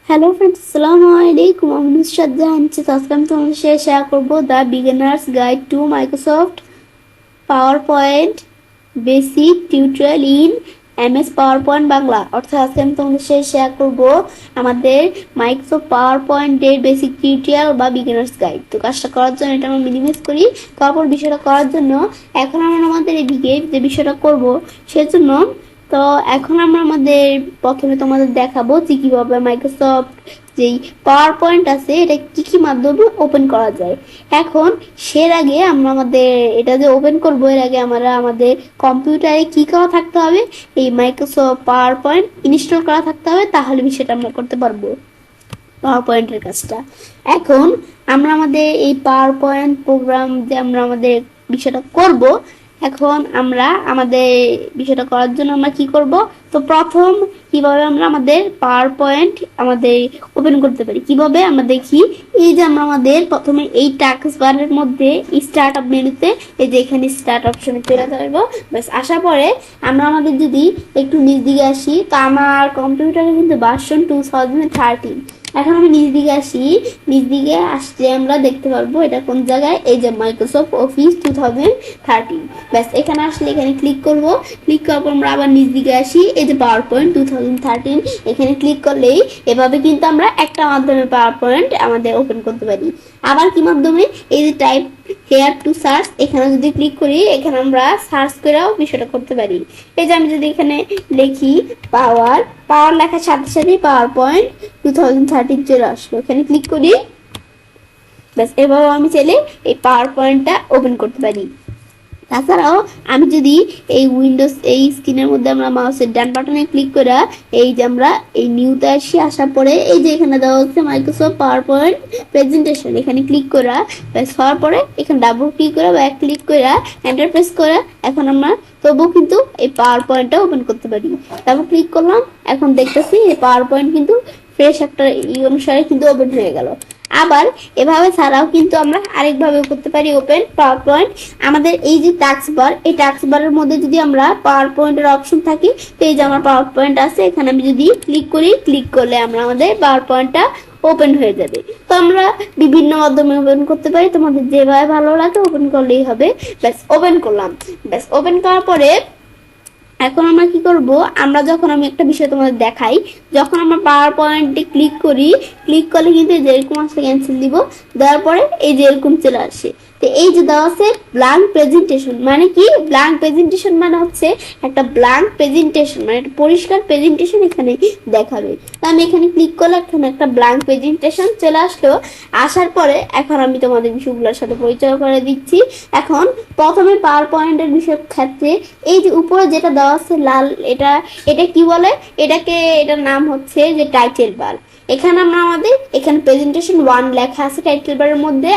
Hello friends, আসসালামু আলাইকুম। আমি নুসরাত জাহান। আজকে আমি তোমাদের সাথে শেয়ার করবো the beginners guide to Microsoft power point basic tutorial in MS power point Bangla. অর্থাৎ আজকে আমি তোমাদের সাথে শেয়ার করবো আমাদের মাইক্রোসফট পাওয়ার পয়েন্টের বেসিক টিউটোরিয়াল বা বিগিনার্স গাইড। তো কাজটা করার জন্য এটা আমরা মিনিমাইজ করি। তারপর বিষয়টা করার জন্য এখন আমরা আমাদের এদিকে যে বিষয়টা করব সেজন্য তো এখন আমরা প্রথমে তোমাদের দেখাবো যে কিভাবে মাইক্রোসফট যেই পাওয়ার পয়েন্ট আছে এটা কি কি মাধ্যমে ওপেন করা যায়। এখন সের আগে আমরা এটা যে ওপেন করবো এর আগে আমরা আমাদের কম্পিউটারে কি করা থাকতে হবে, এই মাইক্রোসফট পাওয়ার পয়েন্ট ইনস্টল করা থাকতে হবে, তাহলে বিষয়টা আমরা করতে পারবো পাওয়ার পয়েন্টের কাজটা। এখন আমরা আমাদের এই পাওয়ার পয়েন্ট প্রোগ্রাম যে আমরা আমাদের বিষয়টা করব, এখন আমরা আমাদের বিষয়টা করার জন্য আমরা কি করব, তো প্রথম কিভাবে আমরা আমাদের পাওয়ার পয়েন্ট আমাদের ওপেন করতে পারি কিভাবে আমরা দেখি। এই যে আমরা আমাদের প্রথমে এই টাস্ক বারের মধ্যে স্টার্ট আপ মেনুতে এই যে এখানে স্টার্ট অপশনে চলে যাবো। ব্যাস আসার পরে আমরা আমাদের যদি একটু নিচ দিকে আসি, তো আমার কম্পিউটারে কিন্তু ভার্সন 2013। এখন আমি নিচ দিকে আসি, নিচ দিকে আসলে আমরা দেখতে পারবো এটা কোন জায়গায়, এই যে মাইক্রোসফট অফিস 2013। ব্যাস এখানে আসলে এখানে ক্লিক করব। ক্লিক করার পর আমরা আবার নিচ দিকে আসি, এই যে পাওয়ার পয়েন্ট 2013 এখানে ক্লিক করলেই এভাবে কিন্তু আমরা একটা মাধ্যমে পাওয়ার পয়েন্ট আমাদের ওপেন করতে পারি। আবার কি মাধ্যমে, এই যে টাইপ হেয়ার টু সার্চ এখানে যদি ক্লিক করি, এখানে আমরা সার্চ করেও বিষয়টা করতে পারি। এই যে আমি যদি এখানে লিখি পাওয়ার পাওয়ার লেখার সাথে সাথে পাওয়ার পয়েন্ট 2013 চলে আসলো, এখানে ক্লিক করি। ব্যাস এভাবে আমি চাইলে এই পাওয়ার পয়েন্টটা ওপেন করতে পারি। তাছাড়াও আমি যদি এই উইন্ডোজ এই স্ক্রিনের মধ্যে আমরা মাউসের ডান বাটনে ক্লিক করে এই যে আমরা এই নিউতে আসার পরে এই যে এখানে দেওয়া হচ্ছে মাইক্রোসফট পাওয়ার পয়েন্ট প্রেজেন্টেশন, এখানে ক্লিক করা ব্যাস হওয়ার পরে এখানে ডাবল ক্লিক করে বা ক্লিক করে এন্টার প্রেস করে এখন আমরা তবুও কিন্তু এই পাওয়ার পয়েন্টটা ওপেন করতে পারি। তারপর ক্লিক করলাম, এখন দেখতেছি এই পাওয়ার পয়েন্ট কিন্তু ফ্রেশ একটা অনুসারে কিন্তু ওপেন হয়ে গেল। আবার এভাবে ছাড়াও কিন্তু আমরা আরেকভাবে করতে পারি ওপেন পাওয়ার পয়েন্ট। আমাদের এই যে টাস্ক বার, এই টাস্ক বারের মধ্যে যদি আমরা পাওয়ার পয়েন্টের অপশন থাকি, তো এই যে আমার পাওয়ার পয়েন্ট আছে, এখানে আমি যদি ক্লিক করি, ক্লিক করলে আমরা আমাদের পাওয়ার পয়েন্টটা ওপেন হয়ে যাবে। তো আমরা বিভিন্ন মাধ্যমে ওপেন করতে পারি, তোমাদের যেভাবে ভালো লাগে ওপেন করলেই হবে। ব্যাস ওপেন করলাম। ব্যাস ওপেন করার পরে এখন আমরা কি করব, আমরা যখন আমি একটা বিষয় তোমাদের দেখাই, যখন আমরা পাওয়ার পয়েন্টে ক্লিক করি, ক্লিক করলে কিন্তু যেরকম আসলে ক্যান্সেল দিব, দেওয়ার পরে এই যে এরকম চলে আসে। তো এই যে দেওয়া আছে ব্ল্যাঙ্ক প্রেজেন্টেশন, মানে কি ব্ল্যাঙ্ক প্রেজেন্টেশন মানে হচ্ছে একটা ব্ল্যাঙ্ক প্রেজেন্টেশন মানে একটা পরিষ্কার প্রেজেন্টেশন এখানে দেখাবে। তো আমি এখানে ক্লিক করলে এখানে একটা ব্ল্যাঙ্ক প্রেজেন্টেশন চলে আসলো। আসার পরে এখন আমি তোমাদের বিষয়গুলোর সাথে পরিচয় করে দিচ্ছি। এখন প্রথমে পাওয়ার পয়েন্টের বিষয় ক্ষেত্রে এই যে উপরে যেটা দেওয়া আছে লাল, এটা কি বলে, এটার নাম হচ্ছে যে টাইটেল বার। এখানে এখানে প্রেজেন্টেশন 1 লেখা আছে টাইটেল বারের মধ্যে।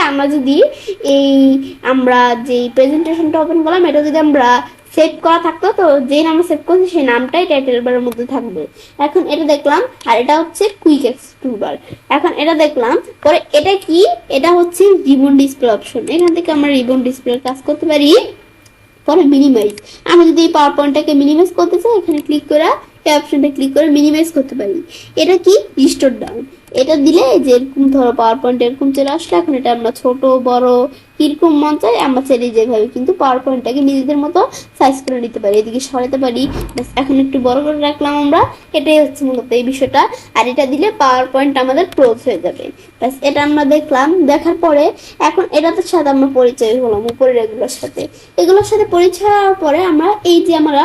আমরা যে প্রেজেন্টেশনটা ওপেন করলাম এটা যদি আমরা সেভ করা থাকতো, তো যে নামে সেভ করছি সেই নামটাই টাইটেল বারের মধ্যে থাকবে। এখন এটা দেখলাম, আর এটা হচ্ছে কুইক এক্সট্রুড বার। এখন এটা দেখলাম পরে এটা কি, এটা হচ্ছে রিবন ডিসপ্লে অপশন। এখান থেকে আমরা রিবন ডিসপ্লে কাজ করতে পারি। পরে মিনিমাইজ, আমি যদি এই পাওয়ার পয়েন্টটাকে মিনিমাইজ করতে চাই, এখানে ক্লিক করে এই অপশনটা ক্লিক করে মিনিমাইজ করতে পারি। এটা কি রিস্টোর ডাউন, এটা দিলে যে এরকম ধরো পাওয়ার পয়েন্ট এরকম চলে আসলো। এখন এটা আমরা ছোট বড় কিরকম মন চাই আমরা চাইলে যেভাবে কিন্তু পাওয়ার পয়েন্টটাকে নিজেদের মতো সাইজ করে নিতে পারি, এদিকে সরাতে পারি। এখন একটু বড় করে রাখলাম আমরা, এটাই হচ্ছে মূলত এই বিষয়টা। আর এটা দিলে পাওয়ার পয়েন্ট আমাদের ক্লোজ হয়ে যাবে। ব্যাস এটা আমরা দেখলাম। দেখার পরে এখন এটাতে সাথে আমরা পরিচয় হলাম উপরের এগুলোর সাথে পরিচয় হওয়ার পরে আমরা এই যে আমরা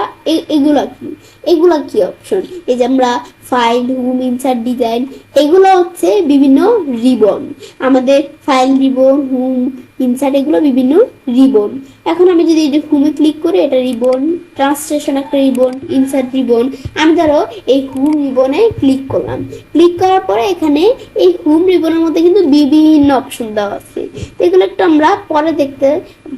এগুলা কি অপশন, এই যে আমরা ফাইল, হোম, ইনসার্ট, ডিজাইন, এগুলো হচ্ছে বিভিন্ন রিবন। আমাদের ফাইল রিবন, হোম, ইনসার্ট এগুলো বিভিন্ন রিবন। এখন আমি যদি হোমে ক্লিক করি, এটা রিবন, ট্রান্সলেশন একটা রিবন, ইনসার্ট রিবন। আমি ধরো এই হোম রিবনে ক্লিক করলাম। ক্লিক করার পরে এখানে এই হোম রিবনের মধ্যে কিন্তু বিভিন্ন অপশন দেওয়া আছে। এগুলো একটু আমরা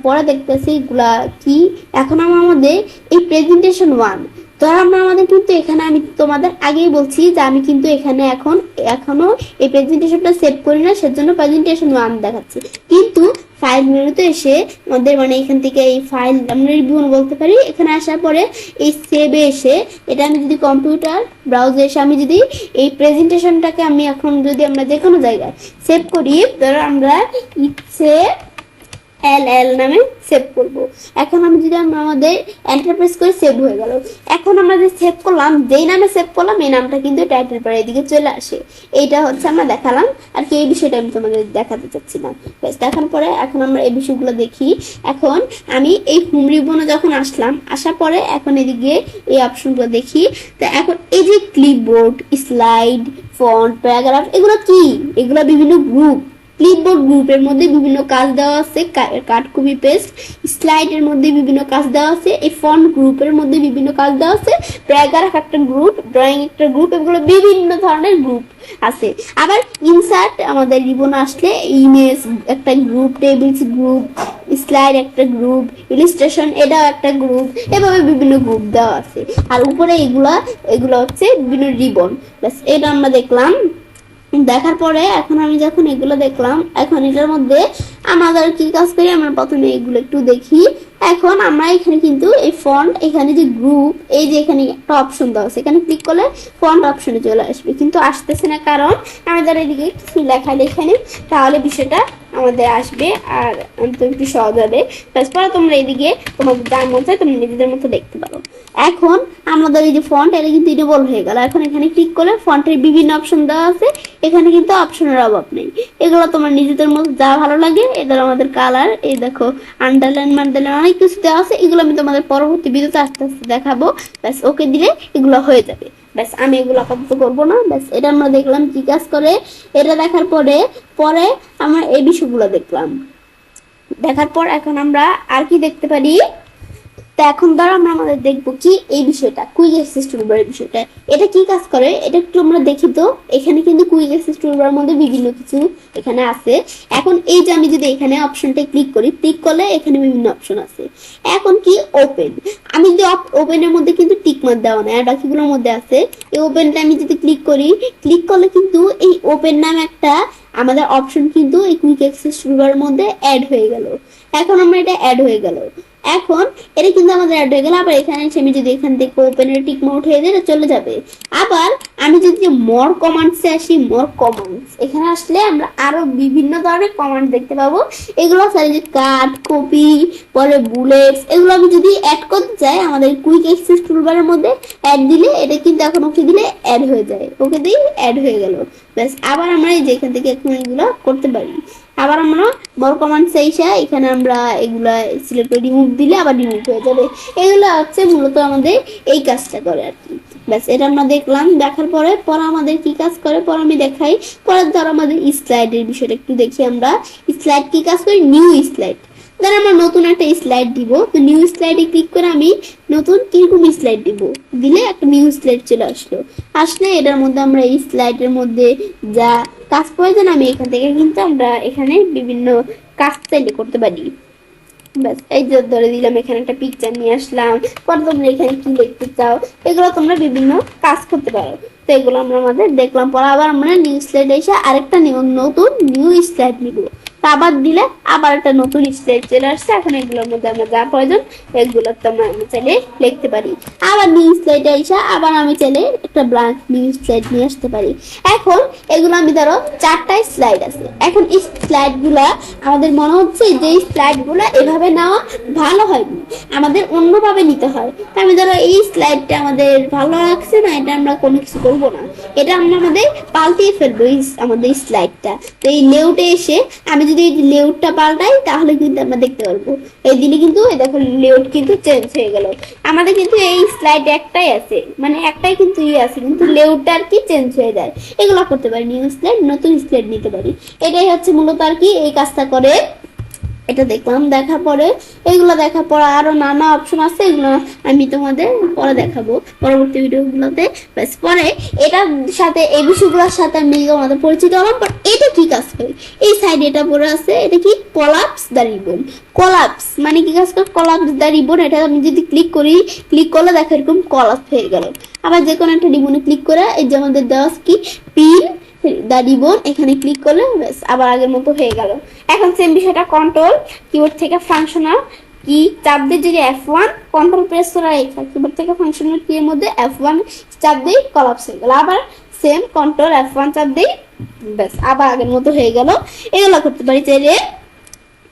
পরে দেখতেছি এগুলা কি। এখন আমাদের এই প্রেজেন্টেশন 1, তো আমাদের কিন্তু এখানে আমি তোমাদের আগেই বলছি যে আমি কিন্তু এখানে এখনো এই প্রেজেন্টেশনটা সেভ করি না, সেজন্য প্রেজেন্টেশন 1 দেখাচ্ছে। কিন্তু ফাইল মেনুতে এসে আমাদের মানে এখান থেকে এই ফাইল আমরা রিভিউ বলতে পারি। এখানে আসার পরে এই সেভে এসে এটা আমি যদি কম্পিউটার ব্রাউজারে এসে আমি যদি এই প্রেজেন্টেশনটাকে আমি এখন যদি আমরা যে কোনো জায়গায় সেভ করি, ধরো আমরা ইচ্ছে এল নামে সেভ করব। এখন আমি যদি আমরা আমাদের এন্টার প্রেস করে সেভ হয়ে গেল। এখন আমরা যে সেভ করলাম, যেই নামে সেভ করলাম এই নামটা কিন্তু টাইটেল বারে এদিকে চলে আসে। এইটা হচ্ছে আমরা দেখালাম আর কি, এই বিষয়টা আমি তোমাদের দেখাতে চাচ্ছিলাম। বেশ, দেখার পরে এখন আমরা এই বিষয়গুলো দেখি। এখন আমি এই হোম রিবনে যখন আসলাম, আসার পরে এখন এদিকে এই অপশনগুলো দেখি। তো এখন এই যে ক্লিপবোর্ড, স্লাইড, ফন্ট, প্যারাগ্রাফ, এগুলো কি? এগুলো বিভিন্ন গ্রুপ। ক্লিপবোর্ড গ্রুপের মধ্যে বিভিন্ন কাজ দেওয়া আছে, কাট কপি পেস্ট। স্লাইডের মধ্যে বিভিন্ন কাজ দেওয়া আছে। এই ফন্ট গ্রুপের মধ্যে বিভিন্ন কাজ দেওয়া আছে। প্যারাগ্রাফ একটা গ্রুপ, ড্রয়িং একটা গ্রুপ, এগুলো বিভিন্ন ধরনের গ্রুপ আছে। আবার ইনসার্ট আমাদের রিবন আসলে ইমেজ একটা গ্রুপ, টেবিলস গ্রুপ, স্লাইড একটা গ্রুপ, ইলিস্ট্রেশন এটাও একটা গ্রুপ, এভাবে বিভিন্ন গ্রুপ দেওয়া আছে। আর উপরে এগুলো হচ্ছে বিভিন্ন রিবন। ব্যাস, এটা আমরা দেখলাম। দেখার পরে এখন আমি যখন এগুলো দেখলাম, এখন এটার মধ্যে আমাদের কি কাজ করি, আমরা প্রথমে এগুলো একটু দেখি। এখন আমরা এখানে কিন্তু এই ফন্ট, এখানে যে গ্রুপ, এই যে এখানে একটা অপশন দেওয়া আছে, এখানে ক্লিক করলে ফন্ট অপশনে চলে আসবে, কিন্তু আসতেছে না, কারণ আমাদের এদিকে কিছু লেখা লেখানি, তাহলে বিষয়টা আমাদের আসবে আর একটু সহজ হবে। তারপরে তোমরা এদিকে তোমাদের যার মন চায় তোমরা নিজেদের মতো দেখতে পারো। এখন আমাদের এই যে ফন্ট, এটা কিন্তু ইনেবল হয়ে গেল। এখন এখানে ক্লিক করলে ফন্টের বিভিন্ন অপশন দেওয়া আছে, এখানে কিন্তু অপশনের অভাব নেই। এগুলো তোমার নিজেদের মতো যা ভালো লাগে। এদের আমাদের কালার, এই দেখো আন্ডারলাইন মান্ডারলাইন অনেক কিছু দেওয়া আছে, এগুলো আমি তোমাদের পরবর্তী ভিডিওতে আস্তে আস্তে দেখাবো। ব্যাস, ওকে দিলে এগুলো হয়ে যাবে। ব্যাস, আমি এগুলো আপাতত করবো না। ব্যাস, এটা আমরা দেখলাম কি কাজ করে। এটা দেখার পরে আমরা এই বিষয়গুলো দেখলাম। দেখার পর এখন আমরা আর কি দেখতে পারি। তো এখন ধরো আমরা আমাদের দেখবো কি এই বিষয়টা, কুইক অ্যাক্সেস টুলবারের বিষয়টা। এটা কি কাজ করে এটা একটু আমরা দেখি। তো এখানে কিন্তু কুইক অ্যাক্সেস টুলবারের মধ্যে বিভিন্ন কিছু এখানে আছে। এখন এই যে আমি যদি এখানে অপশনটা ক্লিক করি, ক্লিক করলে এখানে বিভিন্ন অপশন আছে। এখন কি ওপেন, আমি যদি ওপেনের মধ্যে কিন্তু টিক মার্ক দেওয়া নাই, আর বাকিগুলোর মধ্যে আছে। এই ওপেনটা আমি যদি ক্লিক করি, ক্লিক করলে কিন্তু এই ওপেন নামে একটা আমাদের অপশন কিন্তু এই কুইক অ্যাক্সেস টুলবারের মধ্যে অ্যাড হয়ে গেল। এখন আমরা এটা অ্যাড হয়ে গেল। এখন এটা কিন্তু আমাদের অ্যাড হয়ে গেল। আবার এখানে আমি যদি এখান থেকে ওপেনের টিক মার্ক উঠিয়ে দিই, এটা চলে যাবে। আবার আমি যদি মোর কমান্ডসে আসি, মোর কমান্ডস, এখানে আসলে আমরা আরো বিভিন্ন ধরনের কমান্ড দেখতে পাবো। এগুলো আছে যে কাট, কপি, পরে বুলেটস, এগুলো আমি যদি অ্যাড করতে চাই আমাদের কুইক অ্যাক্সেস টুলবারের মধ্যে অ্যাড দিলে এটা কিন্তু এখন ওকে দিলে অ্যাড হয়ে যায়। ওকে দিয়ে অ্যাড হয়ে গেল। ব্যাস, আবার আমরা এই যে এখান থেকে এখন এগুলো করতে পারি। আবার আমরা বড় কমান্ড চাইছা এখানে আমরা এগুলা সিলেক্ট করে রিমুভ দিলে আবার রিমুভ হয়ে যাবে। এগুলো হচ্ছে মূলত আমাদের এই কাজটা করে আর কি। ব্যাস, এটা আমরা দেখলাম। দেখার পরে আমাদের কি কাজ করে পরে আমি দেখাই। পরে ধর আমাদের স্লাইডের বিষয়টা একটু দেখি। আমরা স্লাইড কি কাজ করি, নিউ স্লাইড। ধর আমরা নতুন একটা স্লাইড দিব, তো নিউ স্লাইডে ক্লিক করে আমি নতুন কিরকম স্লাইড দিব, দিলে একটা নিউ স্লাইড চলে আসলে এটার মধ্যে আমরা এই স্লাইডের মধ্যে যা কাজ প্রয়োজন আমি এখান থেকে কিন্তু আমরা এখানে বিভিন্ন কাজ চাইলে করতে পারি। ব্যাস, এই যে ধরে দিলাম এখানে একটা পিকচার নিয়ে আসলাম, পরে তোমরা এখানে কি লিখতে চাও এগুলো তোমরা বিভিন্ন কাজ করতে পারো। তো এগুলো আমরা আমাদের দেখলাম। পরে আবার আমরা নিউ স্লাইড এসে আরেকটা নতুন নিউ স্লাইড নিব, আবার দিলে আবার একটা নতুন স্লাইড চলে আসছে। এখন এগুলোর মধ্যে আমরা যা প্রয়োজন এগুলো তোমরা আমি চাইলে লিখতে পারি। আবার নিউ স্লাইডে এসে আবার আমি চাইলে একটা ব্ল্যাঙ্ক নিউ স্লাইড নিয়ে আসতে পারি। এখন এগুলো আমি ধরো 4টা স্লাইড আছে। এখন এই স্লাইড গুলা আমাদের মনে হচ্ছে যে স্লাইড গুলা এভাবে নেওয়া ভালো হয়নি, আমাদের অন্যভাবে নিতে হয়। আমি ধরো এই স্লাইডটা আমাদের ভালো লাগছে না, এটা আমরা কোনো কিছু করবো না, এটা আমরা আমাদের পাল্টিয়ে ফেলবো আমাদের স্লাইডটা। তো এই লেআউটে এসে আমি যদি এই লেআউটটা পাল্টাই তাহলে কিন্তু আমরা দেখতে পারবো এই দিনে কিন্তু দেখো লেআউট কিন্তু চেঞ্জ হয়ে গেল। আমাদের কিন্তু এই স্লাইড একটাই আছে, মানে একটাই কিন্তু আছে, কিন্তু লেআউটটা আর কি চেঞ্জ হয়ে যায়। এগুলো করতে পারি, নিউ স্লাইড নতুন স্লাইড নিতে পারি। এটাই হচ্ছে মূলত আর কি এই কাজটা করে। এটা দেখলাম। দেখার পরে এগুলো দেখার পর আরো নানা অপশন আছে, এগুলো আমি তোমাদের পরে দেখাবো পরবর্তী ভিডিওগুলোতে। ব্যাস, পরে এটার সাথে এই বিষয়গুলোর সাথে আমি তোমাদের পরিচিত হলাম। বাট এটা কি কাজ করে, এই সাইডে এটা পড়ে আছে, এটা কি কলাপস দ্য রিবন। কলাপস মানে কি কাজ করে, কলাপস দ্য রিবন। এটা আমি যদি ক্লিক করি, ক্লিক করলে দেখো এরকম কলাপস হয়ে গেল। আবার যে কোনো একটা রিবনে ক্লিক করে এই যে আমাদের দেওয়া কি পিন দ্য রিবন এখানে ক্লিক করলে ব্যাস আবার আগের মতো হয়ে গেল। এখন সেম বিষয়টা কন্ট্রোল কিবোর্ড থেকে ফাংশনাল কি চাপ দিয়ে যদি F1 কন্ট্রোল প্রেস করে রেখে কিবোর্ড থেকে ফাংশনাল কি এর মধ্যে F1 চাপ দিয়ে কলাপস হয়ে গেল। আবার সেম কন্ট্রোল F1 চাপ দিয়ে ব্যাস আবার আগের মতো হয়ে গেল। এগুলো করতে পারি চাইলে।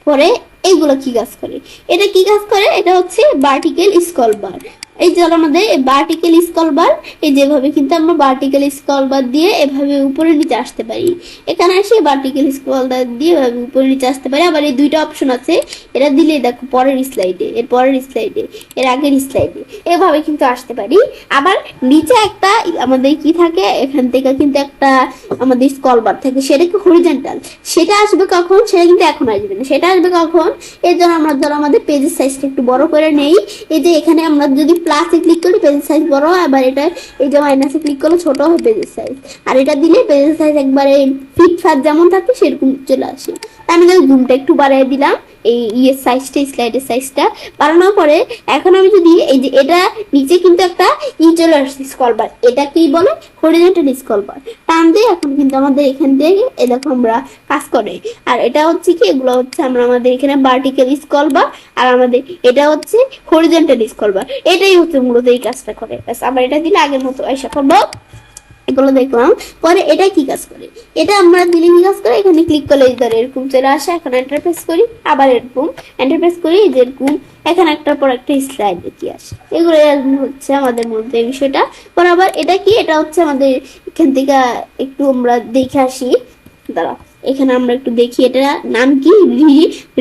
পরে এইগুলো কি কাজ করে, এটা কি কাজ করে, এটা হচ্ছে ভার্টিক্যাল স্ক্রল বার। এই যে আমাদের ভার্টিক্যাল স্ক্রল বার, এই যেভাবে কিন্তু আমরা ভার্টিক্যাল স্ক্রল বার দিয়ে এভাবে উপরে নিচে আসতে পারি। এখানে এসে ভার্টিক্যাল স্ক্রল বার দিয়ে এভাবে উপরে নিচে আসতে পারি। আবার এই দুইটা অপশন আছে, এটা দিলে দেখো পরের স্লাইডে, এর পরের স্লাইডে, এর আগের স্লাইডে এভাবে কিন্তু আসতে পারি। আবার নিচে একটা আমাদের কি থাকে, এখান থেকে কিন্তু একটা আমাদের স্ক্রল বার থাকে, সেটা কি হরিজন্টাল, সেটা আসবে কখন, সেটা কিন্তু এখন আসবে না, সেটা আসবে কখন, এর জন্য আমরা ধরো আমাদের পেজের সাইজটা একটু বড় করে নেই। এই যে এখানে আমরা যদি প্লাসে ক্লিক করি পেজের সাইজ বড় হয়, আবার এটা এই যে মাইনাসে ক্লিক করলে ছোট হয় পেজের সাইজ, আর এটা দিলে পেজের সাইজ একবারে ফিট ফাট যেমন থাকে সেরকম চলে আসে। আমি জুমটা একটু বাড়িয়ে দিলাম, এই ইয়ের সাইজটা, স্লাইডের সাইজটা বাড়ানোর পরে এখন আমি যদি এই যে এটা নিচে কিন্তু একটা চলে আসছে স্ক্রল বার, এটা কি বলে হরিজন্টাল স্ক্রল বার, টান দিয়ে এখন কিন্তু আমাদের এখান থেকে এই দেখো আমরা কাজ করে। আর এটা হচ্ছে কি, এগুলো হচ্ছে আমরা আমাদের এখানে ভার্টিক্যাল স্ক্রল বার, আর আমাদের এটা হচ্ছে হরিজন্টাল স্ক্রল বার, এটাই হচ্ছে মূলত এই কাজটা করে। আবার এটা দিলে আগের মতো আশা করবো। এগুলো দেখলাম। পরে এটা কি কাজ করে, এটা আমরা দিলে কি কাজ করে, এখানে ক্লিক করলে ধরে এরকম চলে আসে। এখন এন্টার প্রেস করি, আবার এরকম এন্টার প্রেস করি, যেরকম এখানে একটার পর একটা স্লাইড দেখি আসে। এগুলো হচ্ছে আমাদের মধ্যে বিষয়টা। পর আবার এটা কি, এটা হচ্ছে আমাদের এখান থেকে একটু আমরা দেখে আসি, দাঁড়া এখানে আমরা একটু দেখি এটা নাম কি,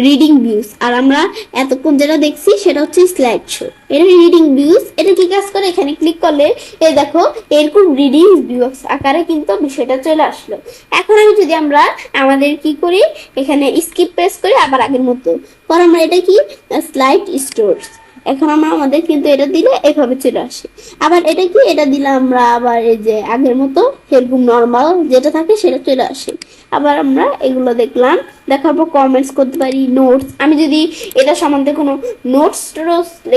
রিডিং ভিউজ। আর আমরা এতক্ষণ যেটা দেখছি সেটা হচ্ছে স্লাইড শো, এটা রিডিং ভিউজ। এটা কি কাজ করে, এখানে ক্লিক করলে এই দেখো এরকম রিডিং ভিউজ আকারে কিন্তু বিষয়টা চলে আসলো। এখন আমি যদি আমরা আমাদের কি করি, এখানে স্কিপ প্রেস করি আবার আগের মতো, পর আমরা এটা কি স্লাইড স্টোরস, এখন আমরা আমাদের কিন্তু এটা দিলে এভাবে চলে আসে। আবার এটা কি, এটা দিলে আমরা আবার এই যে আগের মতো এরকম নর্মাল যেটা থাকে সেটা চলে আসে। আবার আমরা এগুলো দেখলাম, দেখার পর কমেন্টস করতে পারি, নোটস। আমি যদি এটা সম্বন্ধে কোনো নোটস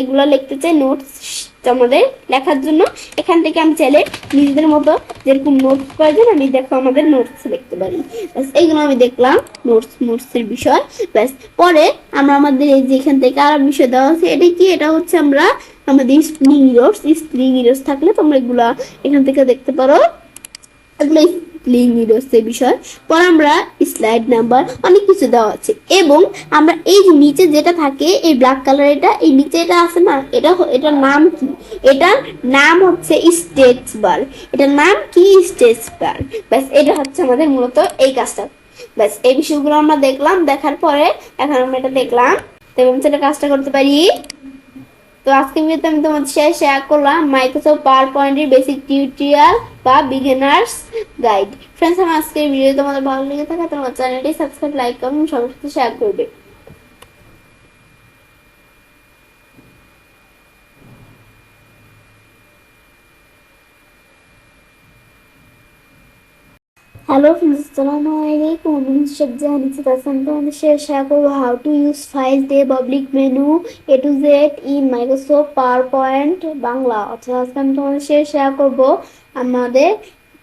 এগুলো লিখতে চাই, নোটস আমাদের লেখার জন্য এখান থেকে আমি চাইলে নিজেদের মতো যেরকম নোটস প্রয়োজন আমি দেখো আমাদের নোটস লিখতে পারি। ব্যাস এইগুলো আমি দেখলাম নোটসের বিষয়। ব্যাস পরে আমরা আমাদের এই যে এখান থেকে আর বিষয় দেওয়া আছে, এটা কি, এটা হচ্ছে আমরা আমাদের স্প্রিং ইরোস থাকলে তোমরা এগুলা এখান থেকে দেখতে পারো, এগুলো স্প্রিং ইরোসের বিষয়। পর আমরা স্লাইড নাম্বার অনেক কিছু দেওয়া আছে। এবং আমরা এই নিচে যেটা থাকে এই ব্ল্যাক কালার, এটা এই নিচে এটা আছে না, এটার নাম কি, এটার নাম হচ্ছে স্টেটস বার, এটার নাম কি স্টেটস বার। ব্যাস এটা হচ্ছে আমাদের মূলত এই কাজটা। ব্যাস এই বিষয়গুলো আমরা দেখলাম, দেখার পরে এখন আমরা এটা দেখলাম এবং সেটা কাজটা করতে পারি। তো আজকে ভিডিওতে আমি তোমাদের সাথে শেয়ার করলাম মাইক্রোসফট পাওয়ার পয়েন্টের বেসিক টিউটোরিয়াল বা বিগিনার্স গাইড। ফ্রেন্ডস, আমার আজকের ভিডিও তোমাদের ভালো লেগে থাকে তোমার চ্যানেলটি সাবস্ক্রাইব, লাইক করুন, সবার সাথে শেয়ার করবে। হ্যালো ফ্রেন্ডস, আসসালামু আলাইকুম। আমি সব জানিছি তাসাম তোমাদের সাথে শেয়ার করবো how to use file day public menu A to Z in Microsoft PowerPoint Bangla. অর্থাৎ আজকে আমি তোমাদের সাথে শেয়ার করবো আমাদের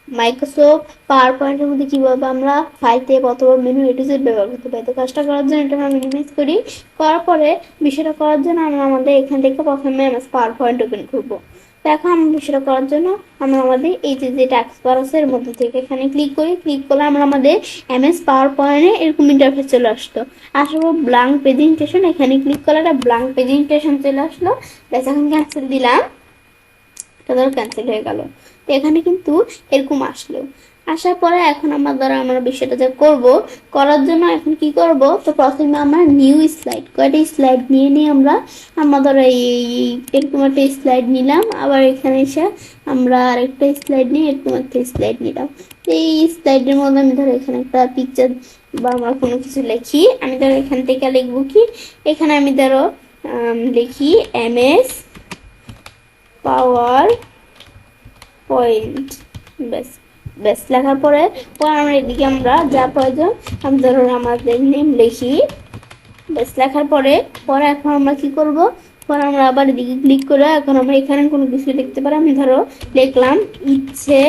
মাইক্রোসফট পাওয়ার পয়েন্টের মধ্যে কিভাবে আমরা ফাইল ট্যাব অথবা মেনু A to Z ব্যবহার করতে পারি। তো কাজটা করার জন্য এটা আমরা মিনিমাইজ করি, করার পরে বিষয়টা করার জন্য আমরা আমাদের এখান থেকে প্রথমে MS পাওয়ার পয়েন্ট ওপেন করবো। তো এখন আমরা বিষয়টা করার জন্য আমরা আমাদের এই যে ট্যাক্স বার আছে এর মধ্যে থেকে এখানে ক্লিক করি, ক্লিক করলে আমরা আমাদের MS পাওয়ার পয়েন্টে এরকম ইন্টারফেস চলে আসতো। আসবো ব্ল্যাঙ্ক প্রেজেন্টেশন, এখানে ক্লিক করলে একটা ব্ল্যাঙ্ক প্রেজেন্টেশন চলে আসলো। ব্যাস এখন ক্যান্সেল দিলাম, এটা ধরো ক্যান্সেল হয়ে গেল। তো এখানে কিন্তু এরকম আসলো। আসার পরে এখন আমরা বিষয়টা যা করব, করার জন্য এখন কি করব, তো প্রথমে আমরা নিউ স্লাইড, কয়টা স্লাইড নিয়ে আমরা ধরো এরকম একটা স্লাইড নিলাম। আবার এখানে এসে আমরা আরেকটা স্লাইড নিয়ে এরকম একটা স্লাইড নিলাম। এই স্লাইডের মধ্যে আমি ধরো এখানে একটা পিকচার বা আমরা কোনো কিছু লিখি। আমি ধরো এখান থেকে লিখবো কি, এখানে আমি ধরো লিখি MS পাওয়ার পয়েন্ট। ব্যাস লেখার পরে আমরা এদিকে আমরা যা প্রয়োজন আমি ধরো আমাদের নেম লিখি। ব্যাস লেখার পরে এখন আমরা কি করব, পরে আমরা আবার এদিকে ক্লিক করে এখন আমরা এখানে কোনো কিছু লিখতে পারি। আমি ধরো লিখলাম ইচ্ছে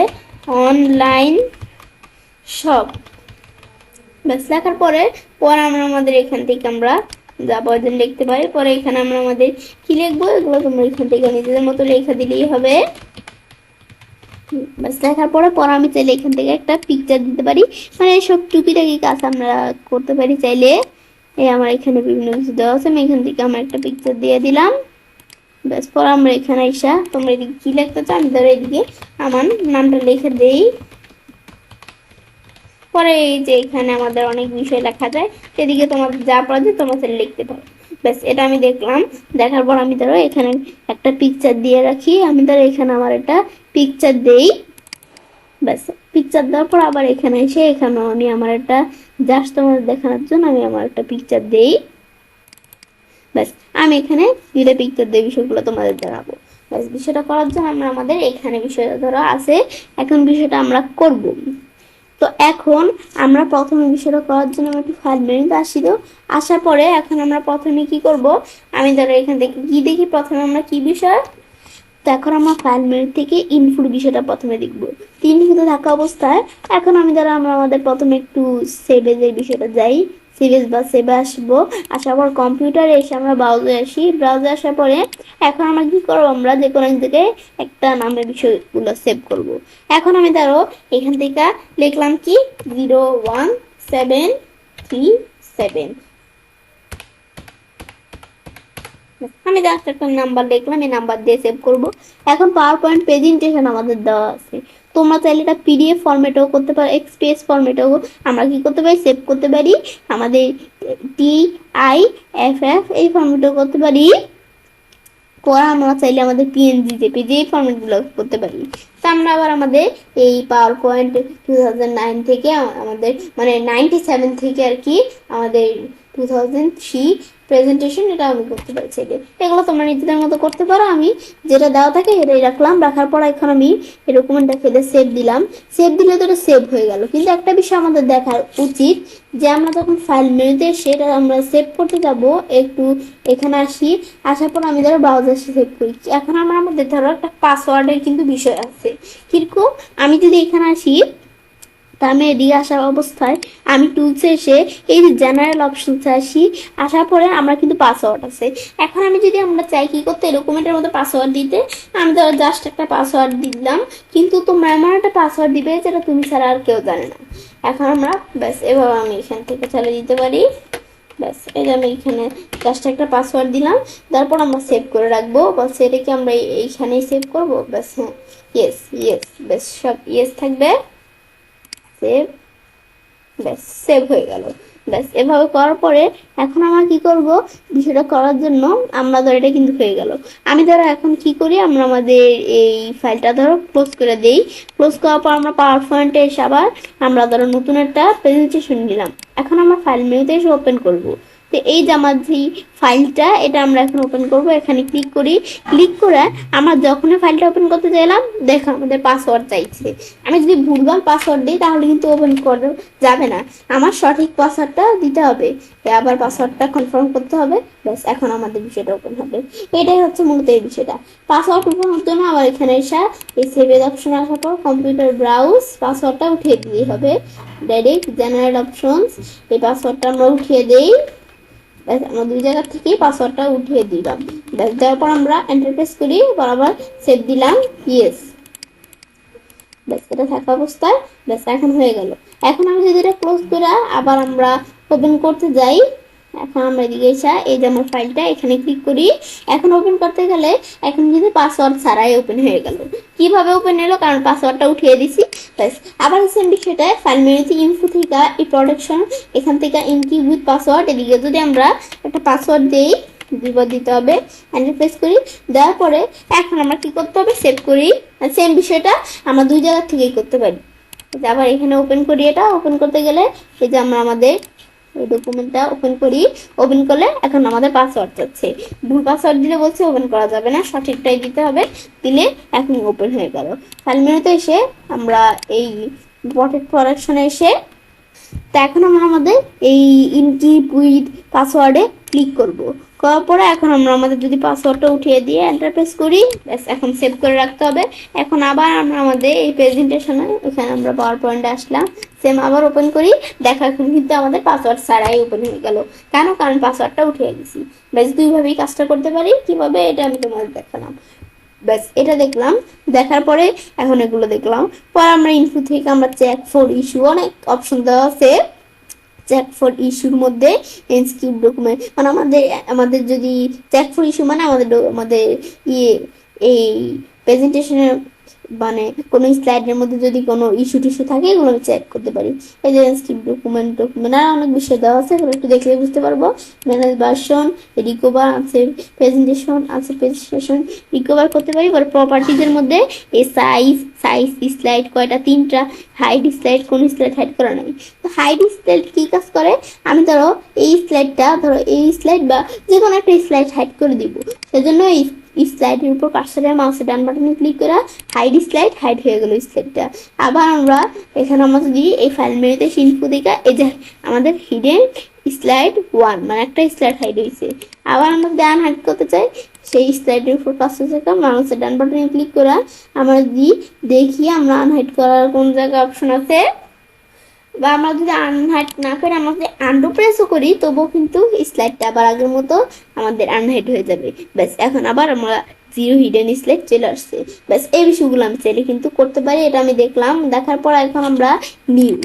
অনলাইন সব ব্যাস লেখার পরে আমরা আমাদের এখান থেকে আমরা যা প্রয়োজন লিখতে পারি। পরে এখানে আমরা আমাদের কি লিখবো এগুলো তোমরা এখান থেকে নিজেদের মতো লেখা দিলেই হবে। ব্যাস লেখার পরে আমি চাইলে এখান থেকে একটা পিকচার দিতে পারি, মানে সব টুকিটাকি কাজ আমরা করতে পারি চাইলে। এই আমার এখানে বিভিন্ন কিছু দেওয়া আছে, আমি এখান থেকে আমার একটা পিকচার দিয়ে দিলাম। ব্যাস পরে আমরা এখানে আইসা তোমরা এদিকে কি লিখতে চাও আমি ধরো এদিকে আমার নামটা লিখে দেই। পরে এই যে এখানে আমাদের অনেক বিষয় লেখা যায়, সেদিকে তোমাদের যা প্রয়োজন তোমরা সেটা লিখতে পারো। ব্যাস এটা আমি দেখলাম, দেখার পর আমি ধরো এখানে একটা পিকচার দিয়ে রাখি, আমি ধরো এখানে আমার একটা পিকচার দেই। ব্যাস পিকচার দেওয়ার পর আবার এখানে এসে এখানে আমি আমার একটা জাস্ট তোমাদের দেখানোর জন্য আমি আমার একটা পিকচার দেই। ব্যাস আমি এখানে দুইটা পিকচার দিয়ে বিষয়গুলো তোমাদের দেখাবো। ব্যাস বিষয়টা করার জন্য আমরা আমাদের এখানে বিষয়টা ধরো আছে, এখন বিষয়টা আমরা করব। তো এখন আমরা প্রথমে বিষয়টা করার জন্য আমরা একটু ফাইল মেনুতে আসি। তো আসার পরে এখন আমরা প্রথমে কি করব, আমি ধরো এখান থেকে কি দেখি প্রথমে আমরা কি বিষয়। তো এখন আমরা ফাইল মেনু থেকে ইনপুট বিষয়টা প্রথমে দেখব। ইনপুটে থাকা অবস্থায় এখন আমি ধরো আমরা আমাদের প্রথমে একটু সেভেজের বিষয়টা যাই, সেভেজ বা সেভে আসবো। আসার পর কম্পিউটারে এসে আমরা ব্রাউজারে আসি, ব্রাউজারে আসার পরে এখন আমরা কি করবো, আমরা যে কোনো এক জায়গায় একটা নামের বিষয়গুলো সেভ করব। এখন আমি ধরো এখান থেকে লিখলাম কি 01737, আমি জাস্ট একটা নাম্বার লিখলাম, এই নাম্বার দিয়ে সেভ করব। এখন পাওয়ার পয়েন্ট প্রেজেন্টেশন আমাদের দেওয়া আছে, তোমরা চাইলে এটা পিডিএফ ফরম্যাটেও করতে পারো, এক্সপিএস ফরম্যাটেও আমরা কি করতে পারি সেভ করতে পারি, আমাদের TIFF এই ফরম্যাটেও করতে পারি। পরে আমরা চাইলে আমাদের PNG জেপিজি এই ফরম্যাটগুলো করতে পারি। তো আমরা আবার আমাদের এই পাওয়ার পয়েন্ট 2009 থেকে আমাদের মানে 97 থেকে আর কি আমাদের 2003 প্রেজেন্টেশন এটা আমি করতে পারি চাইলে। এগুলো তোমরা নিজেদের মতো করতে পারো, আমি যেটা দেওয়া থাকে এটাই রাখলাম। রাখার পর এখন আমি ডকুমেন্টটা ফেলে সেভ দিলাম। সেভ দিলে তো এটা সেভ হয়ে গেল, কিন্তু একটা বিষয় আমাদের দেখা উচিত যে আমরা যখন ফাইল মেনুতে সেটা আমরা সেভ করতে যাব, একটু এখানে আসি, আসার পর আমি ধরো ব্রাউজার সেভ করি। এখন আমরা আমাদের ধরো একটা পাসওয়ার্ডের কিন্তু বিষয় আছে, কিরকম আমি যদি এখানে আসি, তা আমি এদিকে আসার অবস্থায় আমি টুলসে এসে এই যে জেনারেল অপশনসে আসি, আসার পরে আমরা কিন্তু পাসওয়ার্ড আছে। এখন আমি যদি আমরা চাই কি করতে ডকুমেন্টের মধ্যে পাসওয়ার্ড দিতে, আমি ধরো জাস্ট একটা পাসওয়ার্ড দিলাম, কিন্তু তোমরা এমন একটা পাসওয়ার্ড দিবে যেটা তুমি ছাড়া আর কেউ জানে না। এখন আমরা ব্যাস এভাবে আমি এখান থেকে চালিয়ে দিতে পারি। ব্যাস এই যে আমি এখানে জাস্ট একটা পাসওয়ার্ড দিলাম, তারপর আমরা সেভ করে রাখবো। বলছে এটা কি আমরা এইখানেই সেভ করবো? ব্যাস হ্যাঁ, ইয়েস ইয়েস, বেশ সব ইয়েস থাকবে, সেভ, ব্যাস সেভ হয়ে গেল। ব্যাস এভাবে করার পরে এখন আমরা কি করব, বিষয়টা করার জন্য আমরা ধরো এটা কিন্তু হয়ে গেল। আমি ধরো এখন কি করি, আমরা আমাদের এই ফাইলটা ধরো ক্লোজ করে দেই। ক্লোজ করার পর আমরা পাওয়ার পয়েন্টে এসে আবার আমরা ধরো নতুন একটা প্রেজেন্টেশন নিলাম। এখন আমরা ফাইল মেনুতে এসে ওপেন করব। তো এই যে আমার যে ফাইলটা এটা আমরা এখন ওপেন করব, এখানে ক্লিক করি। ক্লিক করে আমরা যখন ফাইলটা ওপেন করতে চাইলাম দেখো আমাদের পাসওয়ার্ড চাইছে। আমি যদি ভুলভাল পাসওয়ার্ড দিই তাহলে কিন্তু ওপেন করা যাবে না, আমার সঠিক পাসওয়ার্ডটা দিতে হবে, আবার পাসওয়ার্ডটা কনফার্ম করতে হবে। ব্যাস এখন আমাদের বিষয়টা ওপেন হবে। এটাই হচ্ছে মূলত এই বিষয়টা। পাসওয়ার্ড ওপেন হতে না আবার এখানে এসে এই সেভেজ অপশন আসার পর কম্পিউটার ব্রাউজ পাসওয়ার্ডটা উঠিয়ে দিলেই হবে। ডাইরেক্ট জেনারেল অপশনস, এই পাসওয়ার্ডটা আমরা উঠিয়ে দেই। ব্যাস আমরা দুই জায়গা থেকে পাসওয়ার্ডটা উঠিয়ে দিলাম। ব্যাস দেওয়ার পর আমরা এন্টার প্রেস করি, আবার সেভ দিলাম, ইয়েস। ব্যাস এটা থাকা অবস্থায় ব্যাস এখন হয়ে গেল। এখন আমি যদি এটা ক্লোজ করে আবার আমরা ওপেন করতে যাই, এখন আমরা এদিকে এসে এই যে আমার ফাইলটা এখানে ক্লিক করি। এখন ওপেন করতে গেলে এখন কিন্তু পাসওয়ার্ড ছাড়াই ওপেন হয়ে গেল। কিভাবে ওপেন হলো, কারণ পাসওয়ার্ডটা উঠিয়ে দিছি। ব্যাস আবার সেম বিষয়টা ফাইল মেনুতে ইনফো থেকে এই প্রোটেকশন এখান থেকে ইনকি উইথ পাসওয়ার্ড, এদিকে যদি আমরা একটা পাসওয়ার্ড দেই দুইবার দিতে হবে, এন্টার প্রেস করি। দেওয়ার পরে এখন আমরা কি করতে হবে, সেভ করি। সেম বিষয়টা আমরা দুই জায়গা থেকেই করতে পারি। আবার এখানে ওপেন করি, এটা ওপেন করতে গেলে এই যে আমরা আমাদের এই ডকুমেন্টটা ওপেন করি। ওপেন করলে এখন আমাদের পাসওয়ার্ড চাচ্ছে, ভুল পাসওয়ার্ড দিলে বলছে ওপেন করা যাবে না, সঠিকটাই দিতে হবে। দিলে এখন ওপেন হয়ে গেল। ফাইল মেনুতে এসে আমরা এই প্রোটেকশনে এসে তো এখন আমরা আমাদের এই ইনকিপ উইথ পাসওয়ার্ডে ক্লিক করব। করার পরে এখন আমরা আমাদের যদি পাসওয়ার্ডটা উঠিয়ে দিয়ে এন্টার প্রেস করি, ব্যাস এখন সেভ করে রাখতে হবে। এখন আবার আমরা আমাদের এই প্রেজেন্টেশনে এখানে আমরা পাওয়ার পয়েন্টে আসলাম, সেম আবার ওপেন করি। দেখা এখন কিন্তু আমাদের পাসওয়ার্ড ছাড়াই ওপেন হয়ে গেল। কেন? কারণ পাসওয়ার্ডটা উঠিয়ে গেছি। ব্যাস দুইভাবেই কাজটা করতে পারি। কিভাবে এটা আমি তোমাদের দেখালাম। ব্যাস এটা দেখলাম, দেখার পরে এখন এগুলো দেখলাম। পরে আমরা ইনফো থেকে আমরা চেক ফর ইস্যু, অনেক অপশন দেওয়া আছে। চেক ফর ইস্যুর মধ্যে এনস্ক্রিপ্ট ডকুমেন্ট, মানে আমাদের যদি চেক ফর ইস্যু মানে আমাদের ইয়ে এই প্রেজেন্টেশনের মানে কোনো স্লাইডের মধ্যে যদি কোনো ইস্যু টিস্যু থাকে এগুলো আমি চেক করতে পারি। এই যে স্ক্রিপ্ট ডকুমেন্ট আর অনেক বিষয় দেওয়া আছে, এগুলো একটু দেখলে বুঝতে পারবো। Manage version, recover, unsave presentation, unsave presentation recover করতে পারি। পরে প্রপার্টিজের মধ্যে এই সাইজ স্লাইড কয়টা, 3টা। হাইড স্লাইড, কোন স্লাইড হাইড করা নাই। তো হাইড স্লাইড কি কাজ করে, আমি ধরো এই স্লাইড বা যে কোনো একটা স্লাইড হাইড করে দিব। সেজন্য এই স্লাইডের উপর কার্সরের মাউসের ডান বাটনে ক্লিক করে হাইড স্লাইড, হাইড হয়ে গেল স্লাইডটা। আবার আমরা এখানে আমরা যদি এই ফাইল মেনুতে ইনফো দিকে এই যে আমাদের হিডেন স্লাইড 1 মানে একটা স্লাইড হাইড হয়েছে। আবার আমরা যদি আনহাইড করতে চাই, সেই স্লাইডের উপর কার্সর থেকে মাউসের ডান বাটনে ক্লিক করে আমরা যদি দেখি আমরা আনহাইড করার কোন জায়গায় অপশন আছে, বা আমরা যদি আনহাইড না করে আমরা যদি আন্ডু প্রেসও করি তবুও কিন্তু স্লাইডটা আবার আগের মতো আমাদের আনহাইড হয়ে যাবে। ব্যাস এখন আবার আমরা জিরো হিডেন স্লাইড চলে আসছে। ব্যাস এই বিষয়গুলো আমি চাইলে কিন্তু করতে পারি। এটা আমি দেখলাম, দেখার পর এখন আমরা নিউ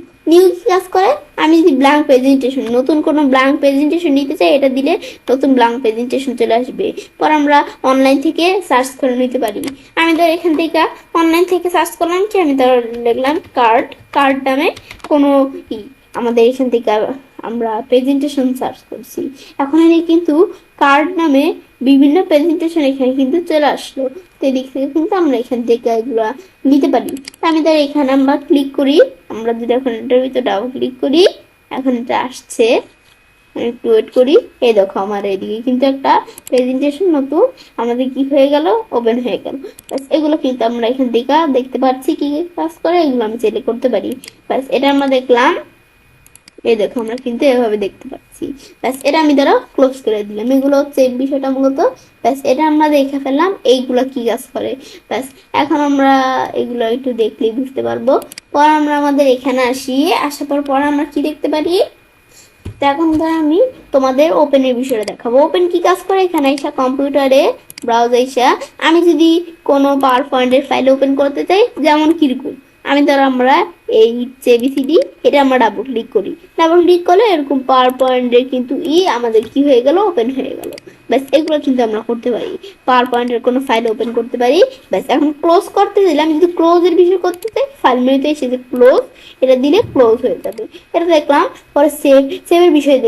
কাজ করে। আমি যদি ব্ল্যাঙ্ক প্রেজেন্টেশন, নতুন কোনো ব্ল্যাঙ্ক প্রেজেন্টেশন নিতে চাই, এটা দিলে নতুন ব্ল্যাঙ্ক প্রেজেন্টেশন চলে আসবে। পর আমরা অনলাইন থেকে সার্চ করে নিতে পারি। আমি ধর এখান থেকে অনলাইন থেকে সার্চ করলাম কি, আমি ধর লিখলাম কার্ড নামে কোনো আমাদের এখান থেকে আমরা প্রেজেন্টেশন সার্চ করছি। এখন এখানে কিন্তু কার্ড নামে বিভিন্ন প্রেজেন্টেশন এখানে কিন্তু চলে আসলো। তো এদিক থেকে কিন্তু আমরা এখান থেকে এগুলো নিতে পারি। আমি ধর এখানে আমরা ক্লিক করি, আমরা যদি এখন এটার ভিতরে ডাবল ক্লিক করি, এখন এটা আসছে, একটু ওয়েট করি। এই দেখো আমার এদিকে কিন্তু একটা প্রেজেন্টেশন নতুন আমাদের কি হয়ে গেল, ওপেন হয়ে গেল। ব্যাস এগুলো কিন্তু আমরা এখান থেকে দেখতে পাচ্ছি কি কাজ করে, এগুলো আমি চাইলে করতে পারি। ব্যাস এটা আমরা দেখলাম, এই দেখো আমরা কিন্তু এভাবে দেখতে পাচ্ছি। ব্যাস এটা আমি ধরো ক্লোজ করে দিলাম। এগুলো হচ্ছে এই বিষয়টা মূলত। ব্যাস এটা আমরা দেখে ফেললাম এইগুলো কি কাজ করে। ব্যাস এখন আমরা এগুলো একটু দেখলেই বুঝতে পারবো। পর আমরা আমাদের এখানে আসার পর আমরা কি দেখতে পারি। তো এখন ধর আমি তোমাদের ওপেনের বিষয়টা দেখাবো। ওপেন কি কাজ করে, এখানে এসে কম্পিউটারে ব্রাউজার এসে আমি যদি কোনো পাওয়ার পয়েন্টের ফাইল ওপেন করতে চাই, যেমন কিরকম আমি ধর আমরা এই জেবিসিডি এটা আমরা ডাবল ক্লিক করি, ডাবল ক্লিক করলে এরকম পাওয়ার পয়েন্টের কিন্তু আমাদের কি হয়ে গেল, ওপেন হয়ে গেল। ব্যাস এগুলো কিন্তু আমরা করতে পারি, পাওয়ার পয়েন্টের কোনো ফাইল ওপেন করতে পারি। ব্যাস এখন ক্লোজ করতে দিলে আমি যদি ক্লোজের বিষয় করতে চাই, ফাইল মেনুতে এসে যে ক্লোজ এটা দিলে ক্লোজ হয়ে যাবে। এটা দেখলাম। পরে সেভের বিষয়ে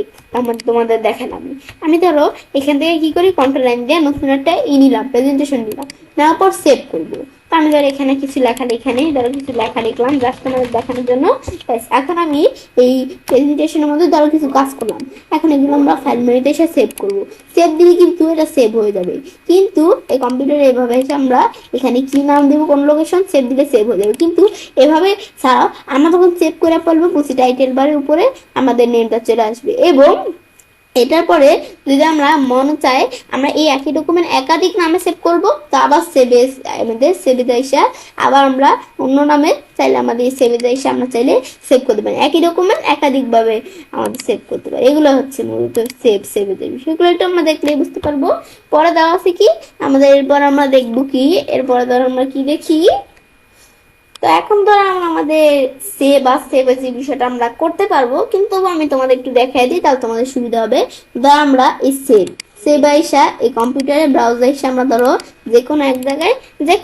তোমাদের দেখালাম। আমি ধরো এখান থেকে কি করি, কন্ট্রোল লাইন দিয়ে নতুন একটা নিলাম, প্রেজেন্টেশন নিলাম, নেওয়ার পর সেভ করবো। তো আমি ধরো এখানে কিছু লেখা লিখলাম জাস্ট আমাদের দেখানোর জন্য। এখন আমি এই প্রেজেন্টেশনের মধ্যে ধরো কিছু কাজ করলাম। এখন এগুলো আমরা ফাইল মেনুতে এসে সেভ করবো। সেভ দিলে কিন্তু এটা সেভ হয়ে যাবে। কিন্তু এই কম্পিউটারে এভাবে এসে আমরা এখানে কি নাম দেবো, কোন লোকেশন, সেভ দিলে সেভ হয়ে যাবে। কিন্তু এভাবে ছাড়াও আমরা তখন সেভ করে ফেলবো, পুসি টাইটেল বারের উপরে আমাদের নেমটা চলে আসবে। এবং এটার পরে যদি আমরা মন চাই আমরা এই একই ডকুমেন্ট একাধিক নামে সেভ করব, তো আবার আমাদের সেভে যাইসা আবার আমরা অন্য নামে চাইলে আমাদের সেভে যাইসা আমরা চাইলে সেভ করতে পারি। একই ডকুমেন্ট একাধিকভাবে আমাদের সেভ করতে পারি। এগুলো হচ্ছে মূলত সেভে যাই বিষয়গুলো, একটু আমরা দেখলেই বুঝতে পারবো। পরে দেওয়া আছে কি আমাদের, এরপর আমরা দেখবো কি, এরপরে ধর আমরা কি দেখি। তো এখন ধর আমাদের সেভ যে বিষয়টা আমরা করতে পারবো, কিন্তু আমি তোমাদের একটু দেখাই দিই তাহলে তোমাদের সুবিধা হবে। ধর আমরা এই সেভ আইসা এই কম্পিউটারে ব্রাউজার এসে আমরা ধরো যে কোনো এক জায়গায় যে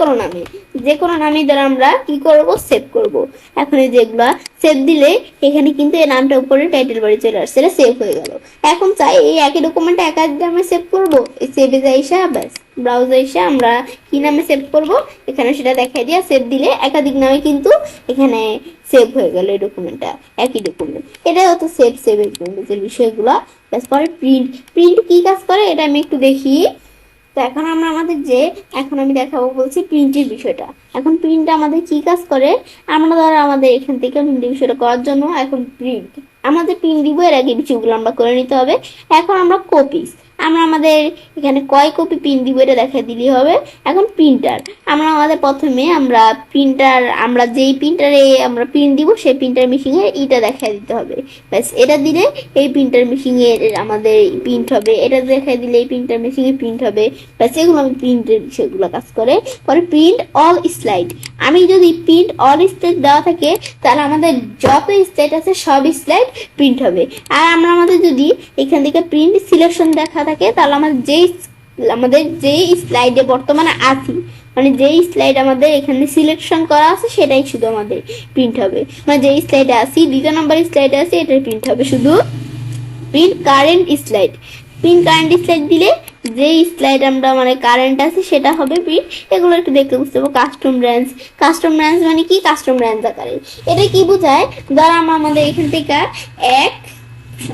কোনো নামে ধর আমরা কি করব, সেভ করব। এখন এই যেগুলা সেভ দিলে এখানে কিন্তু এই নামটা উপরে টাইটেল বারে চলে আসছে, এটা সেভ হয়ে গেল। এখন চাই এই একই ডকুমেন্টে একাধিক নামে সেভ করব, এই সেভে যাইসা ব্যাস ব্রাউজার এসে আমরা কি নামে সেভ করব এখানে সেটা দেখাই দিয়া সেভ দিলে একাধিক নামে কিন্তু এখানে সেভ হয়ে গেল এই ডকুমেন্টটা, একই ডকুমেন্ট। এটাই হতো সেভের বিষয়গুলো। ব্যাস পরে প্রিন্ট কি কাজ করে এটা আমি একটু দেখি। তো এখন এখন আমি দেখাবো বলছি প্রিন্টের বিষয়টা। এখন প্রিন্ট আমাদের কি কাজ করে, আমরা ধরো আমাদের এখান থেকে প্রিন্টের বিষয়টা করার জন্য এখন আমাদের প্রিন্ট দিব, এর আগে বিষয়গুলো আমরা করে নিতে হবে। এখন আমরা আমরা আমাদের এখানে কয় কপি প্রিন্ট দিব এটা দেখা দিলেই হবে। এখন প্রিন্টার, আমরা আমাদের প্রথমে আমরা প্রিন্টার, আমরা যেই প্রিন্টারে আমরা প্রিন্ট দিব সেই প্রিন্টার মেশিনে এটা দেখা দিতে হবে। ব্যাস, এটা দিলে এই প্রিন্টার মেশিনে আমাদের প্রিন্ট হবে, এটা দেখা দিলে এই প্রিন্টার মেশিনে প্রিন্ট হবে। ব্যাস, এগুলো আমি প্রিন্টের বিষয়গুলো কাজ করে। পরে প্রিন্ট অল স্লাইড, আমি যদি প্রিন্ট অল স্লাইড দেওয়া থাকে তাহলে আমাদের যত স্লাইড আছে সব স্লাইড প্রিন্ট হবে। আর আমাদের যদি এখান থেকে প্রিন্ট সিলেকশন দেখা থাকে তাহলে আমাদের যেই স্লাইডে বর্তমানে আছি, মানে যেই স্লাইড আমাদের এখানে সিলেকশন করা আছে সেটাই শুধু আমাদের প্রিন্ট হবে। মানে যেই স্লাইডে আছি, 2 নম্বর স্লাইডে আছে, এটাই প্রিন্ট হবে শুধু। Print current slide, print current slide দিলে যেই স্লাইড আমরা মানে কারেন্ট আছে সেটা হবে প্রিন্ট। এগুলো একটু দেখতে বুঝতে পারবো। কাস্টম রেঞ্জ, কাস্টম রেঞ্জ মানে কি? কাস্টম রেঞ্জ আকারে। এটা কি বোঝায়? ধর আমাদের এখান থেকে এক,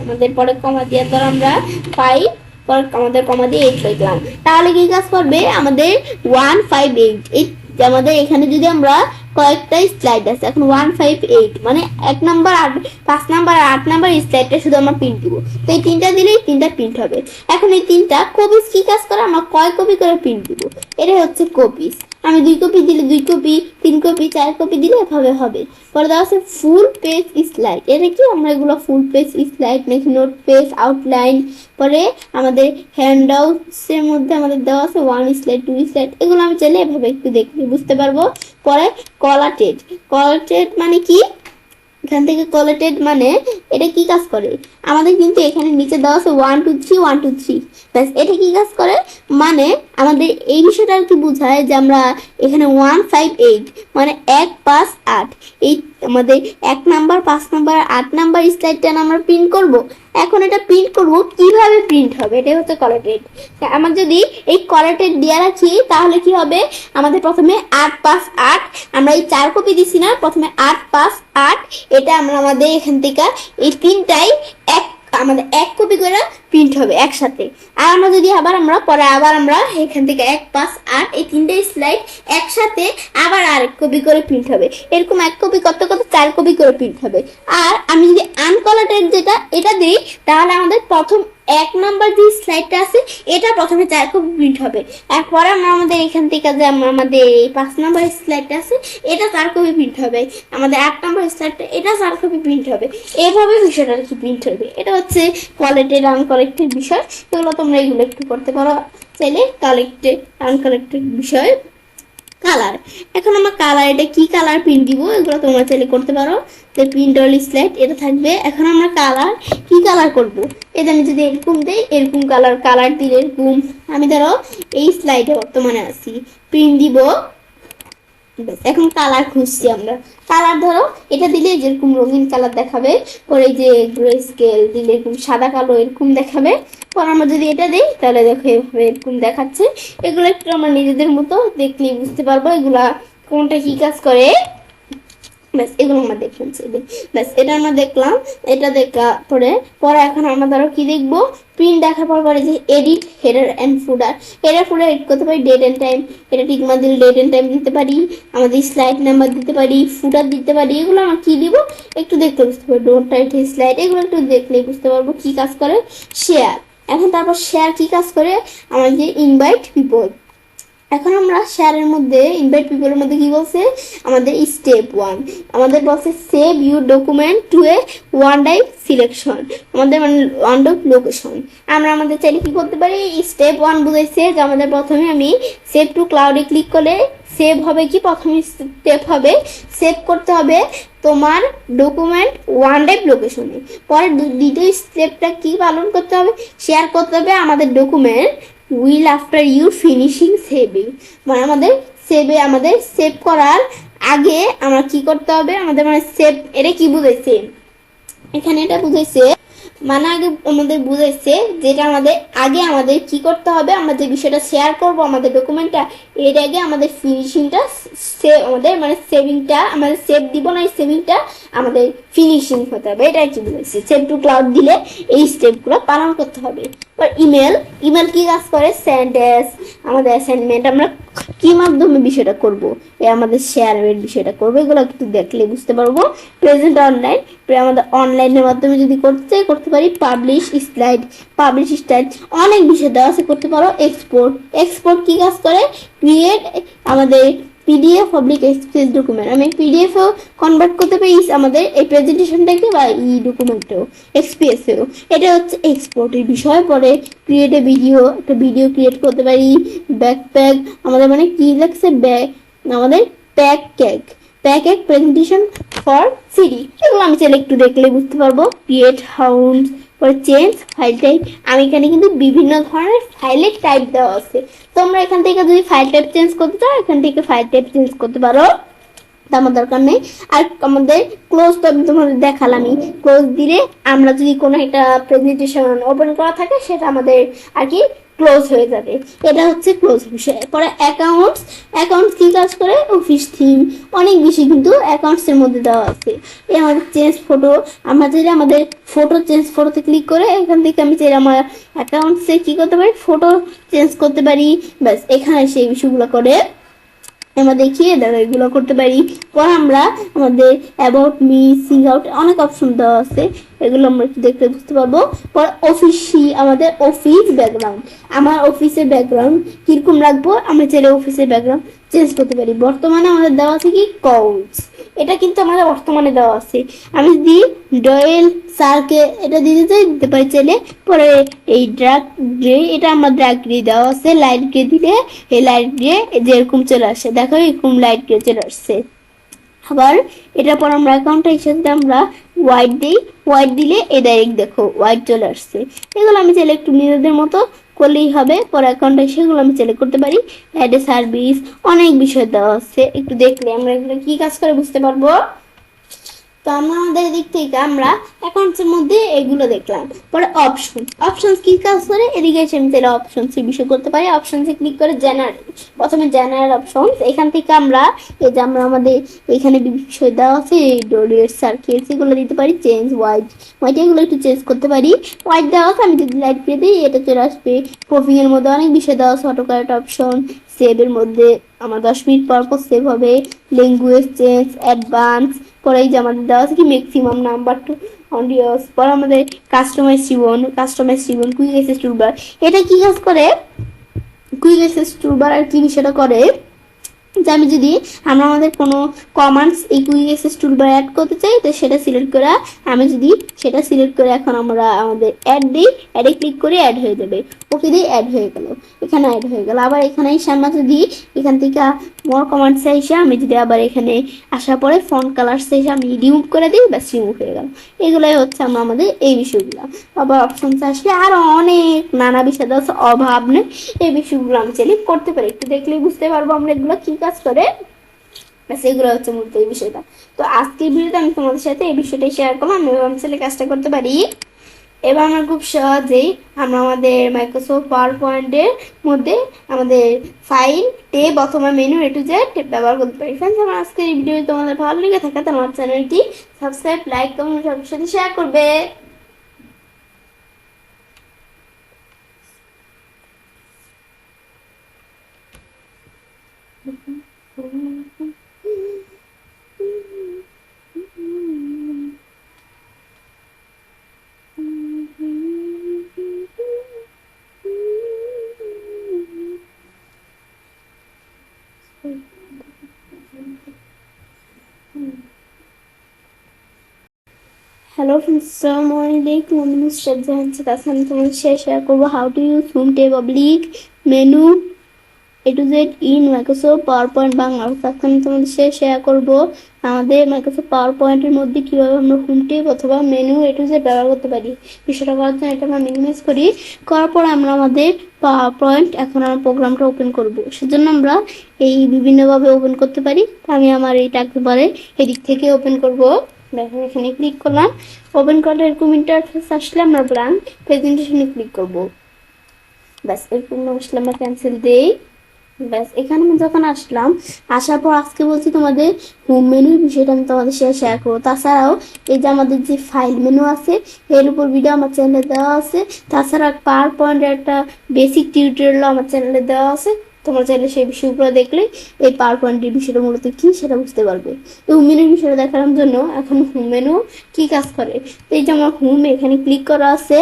আমাদের পরে কমা দিয়ে ধর আমরা 5, পর আমাদের কমা দিয়ে 8 লিখলাম, তাহলে কি কাজ করবে? আমাদের 158, এই আমাদের এখানে যদি আমরা কয়েকটা স্লাইড আছে, এখন 158 মানে 1 নাম্বার 8, 5 নাম্বার 8 নাম্বার স্লাইডটা শুধু আমরা প্রিন্ট দিব। তো এই তিনটা দিলেই তিনটা প্রিন্ট হবে। এখন এই তিনটা কপিস কি কাজ করে? আমরা কয় কপি করে প্রিন্ট দিব, এটাই হচ্ছে কপিস। আমি 2 কপি দিলে 2 কপি, 3 কপি, 4 কপি দিলে এভাবে হবে। পরে দেওয়া আছে ফুল পেজ স্লাইড, এটা কি? আমরা এগুলো ফুল পেজ স্লাইড নাকি নোট পেজ, আউটলাইন, পরে আমাদের হ্যান্ডআউটসের মধ্যে আমাদের দেওয়া আছে 1 স্লাইড, 2 স্লাইড, এগুলো আমি চাইলে এভাবে একটু দেখলে বুঝতে পারবো। পরে কলাটেড, কলাটেড মানে কি? এখান থেকে কলাটেড মানে এটা কি কাজ করে? আমাদের কিন্তু এখানে নিচে দেওয়া আছে 1 2 3 1 2 3, ব্যাস এটা কি কাজ করে? মানে আমাদের এই বিষয়টা আর কি বোঝায় যে আমরা এখানে 158 মানে 1 5 8, এই আমাদের 1 নাম্বার 5 নাম্বার 8 নাম্বার স্লাইডটা আমরা প্রিন্ট করব। এখন এটা প্রিন্ট করব, কিভাবে প্রিন্ট হবে? এটাই হচ্ছে কলাটেড। আমরা যদি এই কলাটেড দিয়ে রাখি তাহলে কি হবে? আমাদের প্রথমে 8 5 8, আমরা এই 4 কপি দিছি না, প্রথমে 8 5 8, এটা আমরা আমাদের এখান থেকে এই তিনটাই আমাদের 1 কপি করে প্রিন্ট হবে একসাথে। আর আমরা যদি আবার আমরা এখান থেকে 1 5 8 এই তিনটে স্লাইড একসাথে আবার আরেক কপি করে প্রিন্ট হবে। এরকম 1 কপি করতে করতে 4 কপি করে প্রিন্ট হবে। আর আমি যদি আনকলাটেড যেটা এটা দিই তাহলে আমাদের প্রথম 1 নাম্বার যে স্লাইডটা আছে এটা প্রথমে 4 কপি প্রিন্ট হবে। এরপরে আমরা আমাদের এখান থেকে যে আমাদের 5 নাম্বার স্লাইডটা আছে এটা 4 কপি প্রিন্ট হবে। আমাদের 8 নাম্বার স্লাইডটা এটা 4 কপি প্রিন্ট হবে। এভাবে বিষয়টা কি প্রিন্ট হবে। এটা হচ্ছে কোয়ালিটেড আনকালেক্টেড বিষয়। এগুলো তোমরা এগুলো একটু করতে পারো চাইলে। কালেক্টেড আনকালেক্টেড বিষয়। কালার, এখন আমরা কালার, এটা কি কালার প্রিন্ট দিব এগুলো তোমরা চাইলে করতে পারো। তো প্রিন্ট অল স্লাইড এটা থাকবে। এখন আমরা কালার কি কালার করব? এটা আমি যদি এরকম দেই, এরকম কালার দিলে এরকম, আমি ধরো এই স্লাইডে বর্তমানে আছি, প্রিন্ট দিব। এখন কালার খুঁজছি আমরা। কালার ধরো এটা দিলে যেরকম রঙিন কালার দেখাবে, পরে এই যে গ্রে স্কেল দিলে এরকম সাদা কালো এরকম দেখাবে। পর আমরা যদি এটা দিই তাহলে দেখো এভাবে এরকম দেখাচ্ছে। এগুলো একটু আমরা নিজেদের মতো দেখলেই বুঝতে পারবো এগুলা কোনটা কি কাজ করে। ব্যাস এগুলো আমরা দেখলাম, ব্যাস এটা আমরা দেখলাম। এটা দেখা পরে এখন আমরা ধরো কি দেখবো? প্রিন্ট দেখার পরে যে edit header and footer, header footer edit করতে পারি, ডেট এন্ড টাইম, এটা ঠিক মতো দিলে ডেট এন্ড টাইম দিতে পারি, আমাদের স্লাইড নাম্বার দিতে পারি, ফুটার দিতে পারি। এগুলো আমরা কি দিব একটু দেখতে বুঝতে পারবো। ডোন্ট টাইট স্লাইড, এগুলো একটু দেখলেই বুঝতে পারবো কি কাজ করে। শেয়ার, এখন তারপর শেয়ার কি কাজ করে? আমাদের ইনভাইট পিপল। এখন আমরা শেয়ারের মধ্যে ইনভাইট পিপলের মধ্যে কি বলছে? আমাদের স্টেপ 1 আমাদের বলছে save your document to a OneDrive selection, আমাদের মানে ওয়ান ড্রাইভ লোকেশন। আমরা আমাদের চাইলে কি করতে পারি? স্টেপ 1 বুঝাইছে যে আমাদের প্রথমে আমি সেভ টু ক্লাউডে ক্লিক করলে সেভ হবে কি? প্রথম স্টেপ হবে সেভ করতে হবে তোমার ডকুমেন্ট ওয়ান ড্রাইভ লোকেশনে। পরে দ্বিতীয় স্টেপটা কি পালন করতে হবে? শেয়ার করতে হবে আমাদের document will after you finishing saving, মানে আমাদের সেভ করার আগে আমরা কি করতে হবে? আমাদের মানে সেভ, এটা কি বুঝাইছে এখানে? এটা বুঝাইছে মানে আগে আমাদের বুঝাইছে যেটা আমাদের কি করতে হবে? আমরা যে বিষয়টা শেয়ার করব আমাদের ডকুমেন্টটা, এর আগে আমাদের ফিনিশিংটা আমাদের মানে সেভিংটা আমাদের সেভ দিব না, এই সেভিংটা আমাদের ফিনিশিং হতে হবে। এটা কি বুঝাইছে? সেভ টু ক্লাউড দিলে এই স্টেপগুলো পালন করতে হবে। ইমেল কি কাজ করে? সেন্ডেস, আমাদের অ্যাসাইনমেন্ট আমরা কি মাধ্যমে বিষয়টা করব, আমাদের শেয়ারের বিষয়টা করবো। এগুলো একটু দেখলে বুঝতে পারবো। প্রেজেন্ট অনলাইন, আমাদের অনলাইনের মাধ্যমে যদি করতে চাই করতে পারি। পাবলিশ স্টাইল অনেক বিষয় দেওয়া আছে, করতে পারো। এক্সপোর্ট কি কাজ করে? ক্রিয়েট আমাদের পিডিএফ পাবলিক এক্সপ্রেস ডকুমেন্ট, আমি পিডিএফও কনভার্ট করতে পারি আমাদের এই প্রেজেন্টেশনটাকে, বা ই ডকুমেন্টেও, এক্সপিএসেও। এটা হচ্ছে এক্সপোর্টের বিষয়। পরে ক্রিয়েট এ ভিডিও, একটা ভিডিও ক্রিয়েট করতে পারি। ব্যাকপ্যাক আমাদের মানে কি লাগছে, আমাদের প্যাক প্রেজেন্টেশন ফর সিডি, এগুলো আমি চাইলে একটু দেখলে বুঝতে পারবো। ক্রিয়েট হাউন্ড, পরে চেঞ্জ ফাইল টাইপ। আমি এখানে কিন্তু বিভিন্ন ধরনের ফাইলের টাইপ দেওয়া আছে, তোমরা এখান থেকে যদি ফাইল টাইপ চেঞ্জ করতে চাও এখান থেকে ফাইল টাইপ চেঞ্জ করতে পারো, আমার দরকার নেই। আর আমাদের ক্লোজ তো আমি তোমাদের দেখালামই, ক্লোজ দিলে আমরা যদি কোনো একটা প্রেজেন্টেশন ওপেন করা থাকে সেটা আমাদের আর কি ক্লোজ হয়ে যাবে। এটা হচ্ছে ক্লোজ বিষয়। পরে অ্যাকাউন্টস কি কাজ করে? অফিস থিম, অনেক বেশি কিন্তু অ্যাকাউন্টস এর মধ্যে দেওয়া আছে। এই আমাদের চেঞ্জ ফটো, আমরা চাইলে আমাদের ফটো চেঞ্জ ফটোতে ক্লিক করে এখান থেকে আমি চাইলে আমার অ্যাকাউন্টসে কি করতে পারি, ফটো চেঞ্জ করতে পারি। ব্যাস, এখানে সেই বিষয়গুলো করে আমরা দেখিয়ে দাঁড়া এগুলো করতে পারি। পর আমরা আমাদের অ্যাবাউট মি, সিং আউট, অনেক অপশন দেওয়া আছে, এগুলো আমরা একটু দেখতে বুঝতে পারবো। পর আমাদের অফিস ব্যাকগ্রাউন্ড, আমার অফিসের ব্যাকগ্রাউন্ড কিরকম রাখবো, আমরা চাইলে অফিসের ব্যাকগ্রাউন্ড চেঞ্জ করতে পারি। বর্তমানে আমাদের দেওয়া আছে কি কলস, এটা কিন্তু আমাদের বর্তমানে দেওয়া আছে। আমি যদি ডয়েল স্যারকে এটা দিতে চাই দিতে পারি চাইলে। পরে এই ড্রাগ গ্রে, এটা আমার ড্রাগ গ্রে দেওয়া আছে, লাইট গ্রে দিলে এই লাইট গ্রে যেরকম চলে আসে, দেখো এরকম লাইট গ্রে চলে আসছে। আবার এটার পর আমরা অ্যাকাউন্টটা হিসেবে আমরা হোয়াইট দিই, হোয়াইট দিলে এ ডাইরেক্ট দেখো হোয়াইট চলে আসছে। এগুলো আমি চাইলে একটু নিজেদের মতো করলেই হবে। পরে অ্যাকাউন্টটা সেগুলো আমি চাইলে করতে পারি। অ্যাড এ সার্ভিস, অনেক বিষয় দেওয়া আছে, একটু দেখলে আমরা এগুলো কি কাজ করে বুঝতে পারবো। তো আমাদের দিক থেকে আমরা অ্যাকাউন্টসের মধ্যে এগুলো দেখলাম। পরে অপশনস কি কাজ করে, এদিকে এসে আমি তাহলে অপশনস বিষয় করতে পারি। অপশনসে ক্লিক করে জেনারেল, প্রথমে জেনারেল অপশনস, এখান থেকে আমরা এই যে আমরা আমাদের এখানে বিষয় দেওয়া আছে ডোরিয়ার সার্কেল, এগুলো দিতে পারি। চেঞ্জ হোয়াইট এগুলো একটু চেঞ্জ করতে পারি। হোয়াইট দেওয়া আছে, আমি যদি লাইট করে দিই এটা চলে আসবে। প্রোফিং এর মধ্যে অনেক বিষয় দেওয়া আছে, অটো কারেক্ট অপশন, সেভের মধ্যে আমার 10 মিনিট পর সেভ হবে। ল্যাঙ্গুয়েজ চেঞ্জ, অ্যাডভান্স, পরে এই যে আমাদের দেওয়া আছে কি ম্যাক্সিমাম নাম্বার টু অডিওস। পরে আমাদের customise ribbon quick access toolbar, এটা কি কাজ করে? কুইক অ্যাক্সেস টুলবার আর কি বিষয়টা করে যে আমি যদি আমরা আমাদের কোনো কমান্ডস এই কুইক অ্যাক্সেস টুলবার অ্যাড করতে চাই তো সেটা সিলেক্ট করে আমি যদি সেটা সিলেক্ট করে এখন আমরা আমাদের অ্যাড দিই, অ্যাডে ক্লিক করে অ্যাড হয়ে যাবে। ওকে দিয়ে অ্যাড হয়ে গেল, এখানে অ্যাড হয়ে গেল। আবার এখানে সামনে যদি এখান থেকে মোর কমান্ডসে এসে আমি যদি আবার এখানে আসার পরে ফন্ট কালারসে এসে আমি রিমুভ করে দিই, ব্যাস রিমুভ হয়ে গেল। এগুলোই হচ্ছে আমরা আমাদের এই বিষয়গুলো। আবার অপশনস আসলে আরো অনেক নানা বিষয় আছে, অভাব নেই। এই বিষয়গুলো আমি চাইলে করতে পারি, একটু দেখলেই বুঝতে পারবো আমরা এগুলো কি কাজ করে। সেগুলো হচ্ছে মূলত এই বিষয়টা। তো আজকের ভিডিওতে আমি তোমাদের সাথে এই বিষয়টাই শেয়ার করলাম, আমি চাইলে কাজটা করতে পারি। এবার আমরা খুব সহজেই আমরা আমাদের মাইক্রোসফট পাওয়ার পয়েন্টের মধ্যে আমাদের ফাইল টেব অথবা মেনু এ টু জেড ব্যবহার করতে পারি। ফ্রেন্ডস, আমার আজকের এই ভিডিও তোমাদের ভালো লেগে থাকে তো আমার চ্যানেলটি সাবস্ক্রাইব, লাইক, কমেন্ট সবার সাথে শেয়ার করবে। হ্যালো ফ্রেন্ডস, আসসালামু আলাইকুম। আমি নুসরাত জাহান আজকে আমি তোমাদের সাথে শেয়ার করবো how to use home tab public menu A to Z in Microsoft PowerPoint Bangla. আজকে আমি তোমাদের সাথে শেয়ার করবো আমাদের মাইক্রোসফট পাওয়ার পয়েন্টের মধ্যে কিভাবে আমরা হোম ট্যাব অথবা মেনু এ টু জেড ব্যবহার করতে পারি। বিষয়টা করার জন্য এটা আমরা মিনিমাইজ করি, করার পর আমরা আমাদের পাওয়ার পয়েন্ট এখন আমরা প্রোগ্রামটা ওপেন করব। সেজন্য আমরা এই বিভিন্নভাবে ওপেন করতে পারি। আমি আমার এইটা একেবারে এদিক থেকে ওপেন করব। দেখো এখানে ক্লিক করলাম, ওপেন করলে এরকম ইন্টারফেস আসলে আমরা ব্ল্যাঙ্ক প্রেজেন্টেশনে ক্লিক করব। ব্যাস এরকম আসলে আমরা ক্যান্সেল দেই। ব্যাস এখানে আমি যখন আসলাম, আসার পর আজকে বলছি তোমাদের হোম মেনুর বিষয়টা আমি তোমাদের সাথে শেয়ার করবো। তাছাড়াও এই যে আমাদের যে ফাইল মেনু আছে এর উপর ভিডিও আমার চ্যানেলে দেওয়া আছে। তাছাড়া পাওয়ার পয়েন্টের একটা বেসিক টিউটোরিয়াল আমার চ্যানেলে দেওয়া আছে, তোমরা চাইলে সেই বিষয়গুলো দেখলে এই পাওয়ার পয়েন্টের বিষয়টা মূলত কি সেটা বুঝতে পারবে। তো হোম মেনুর বিষয়টা দেখার জন্য এখন হোম মেনু কি কাজ করে, তো এই যে আমার হোম এখানে ক্লিক করা আছে,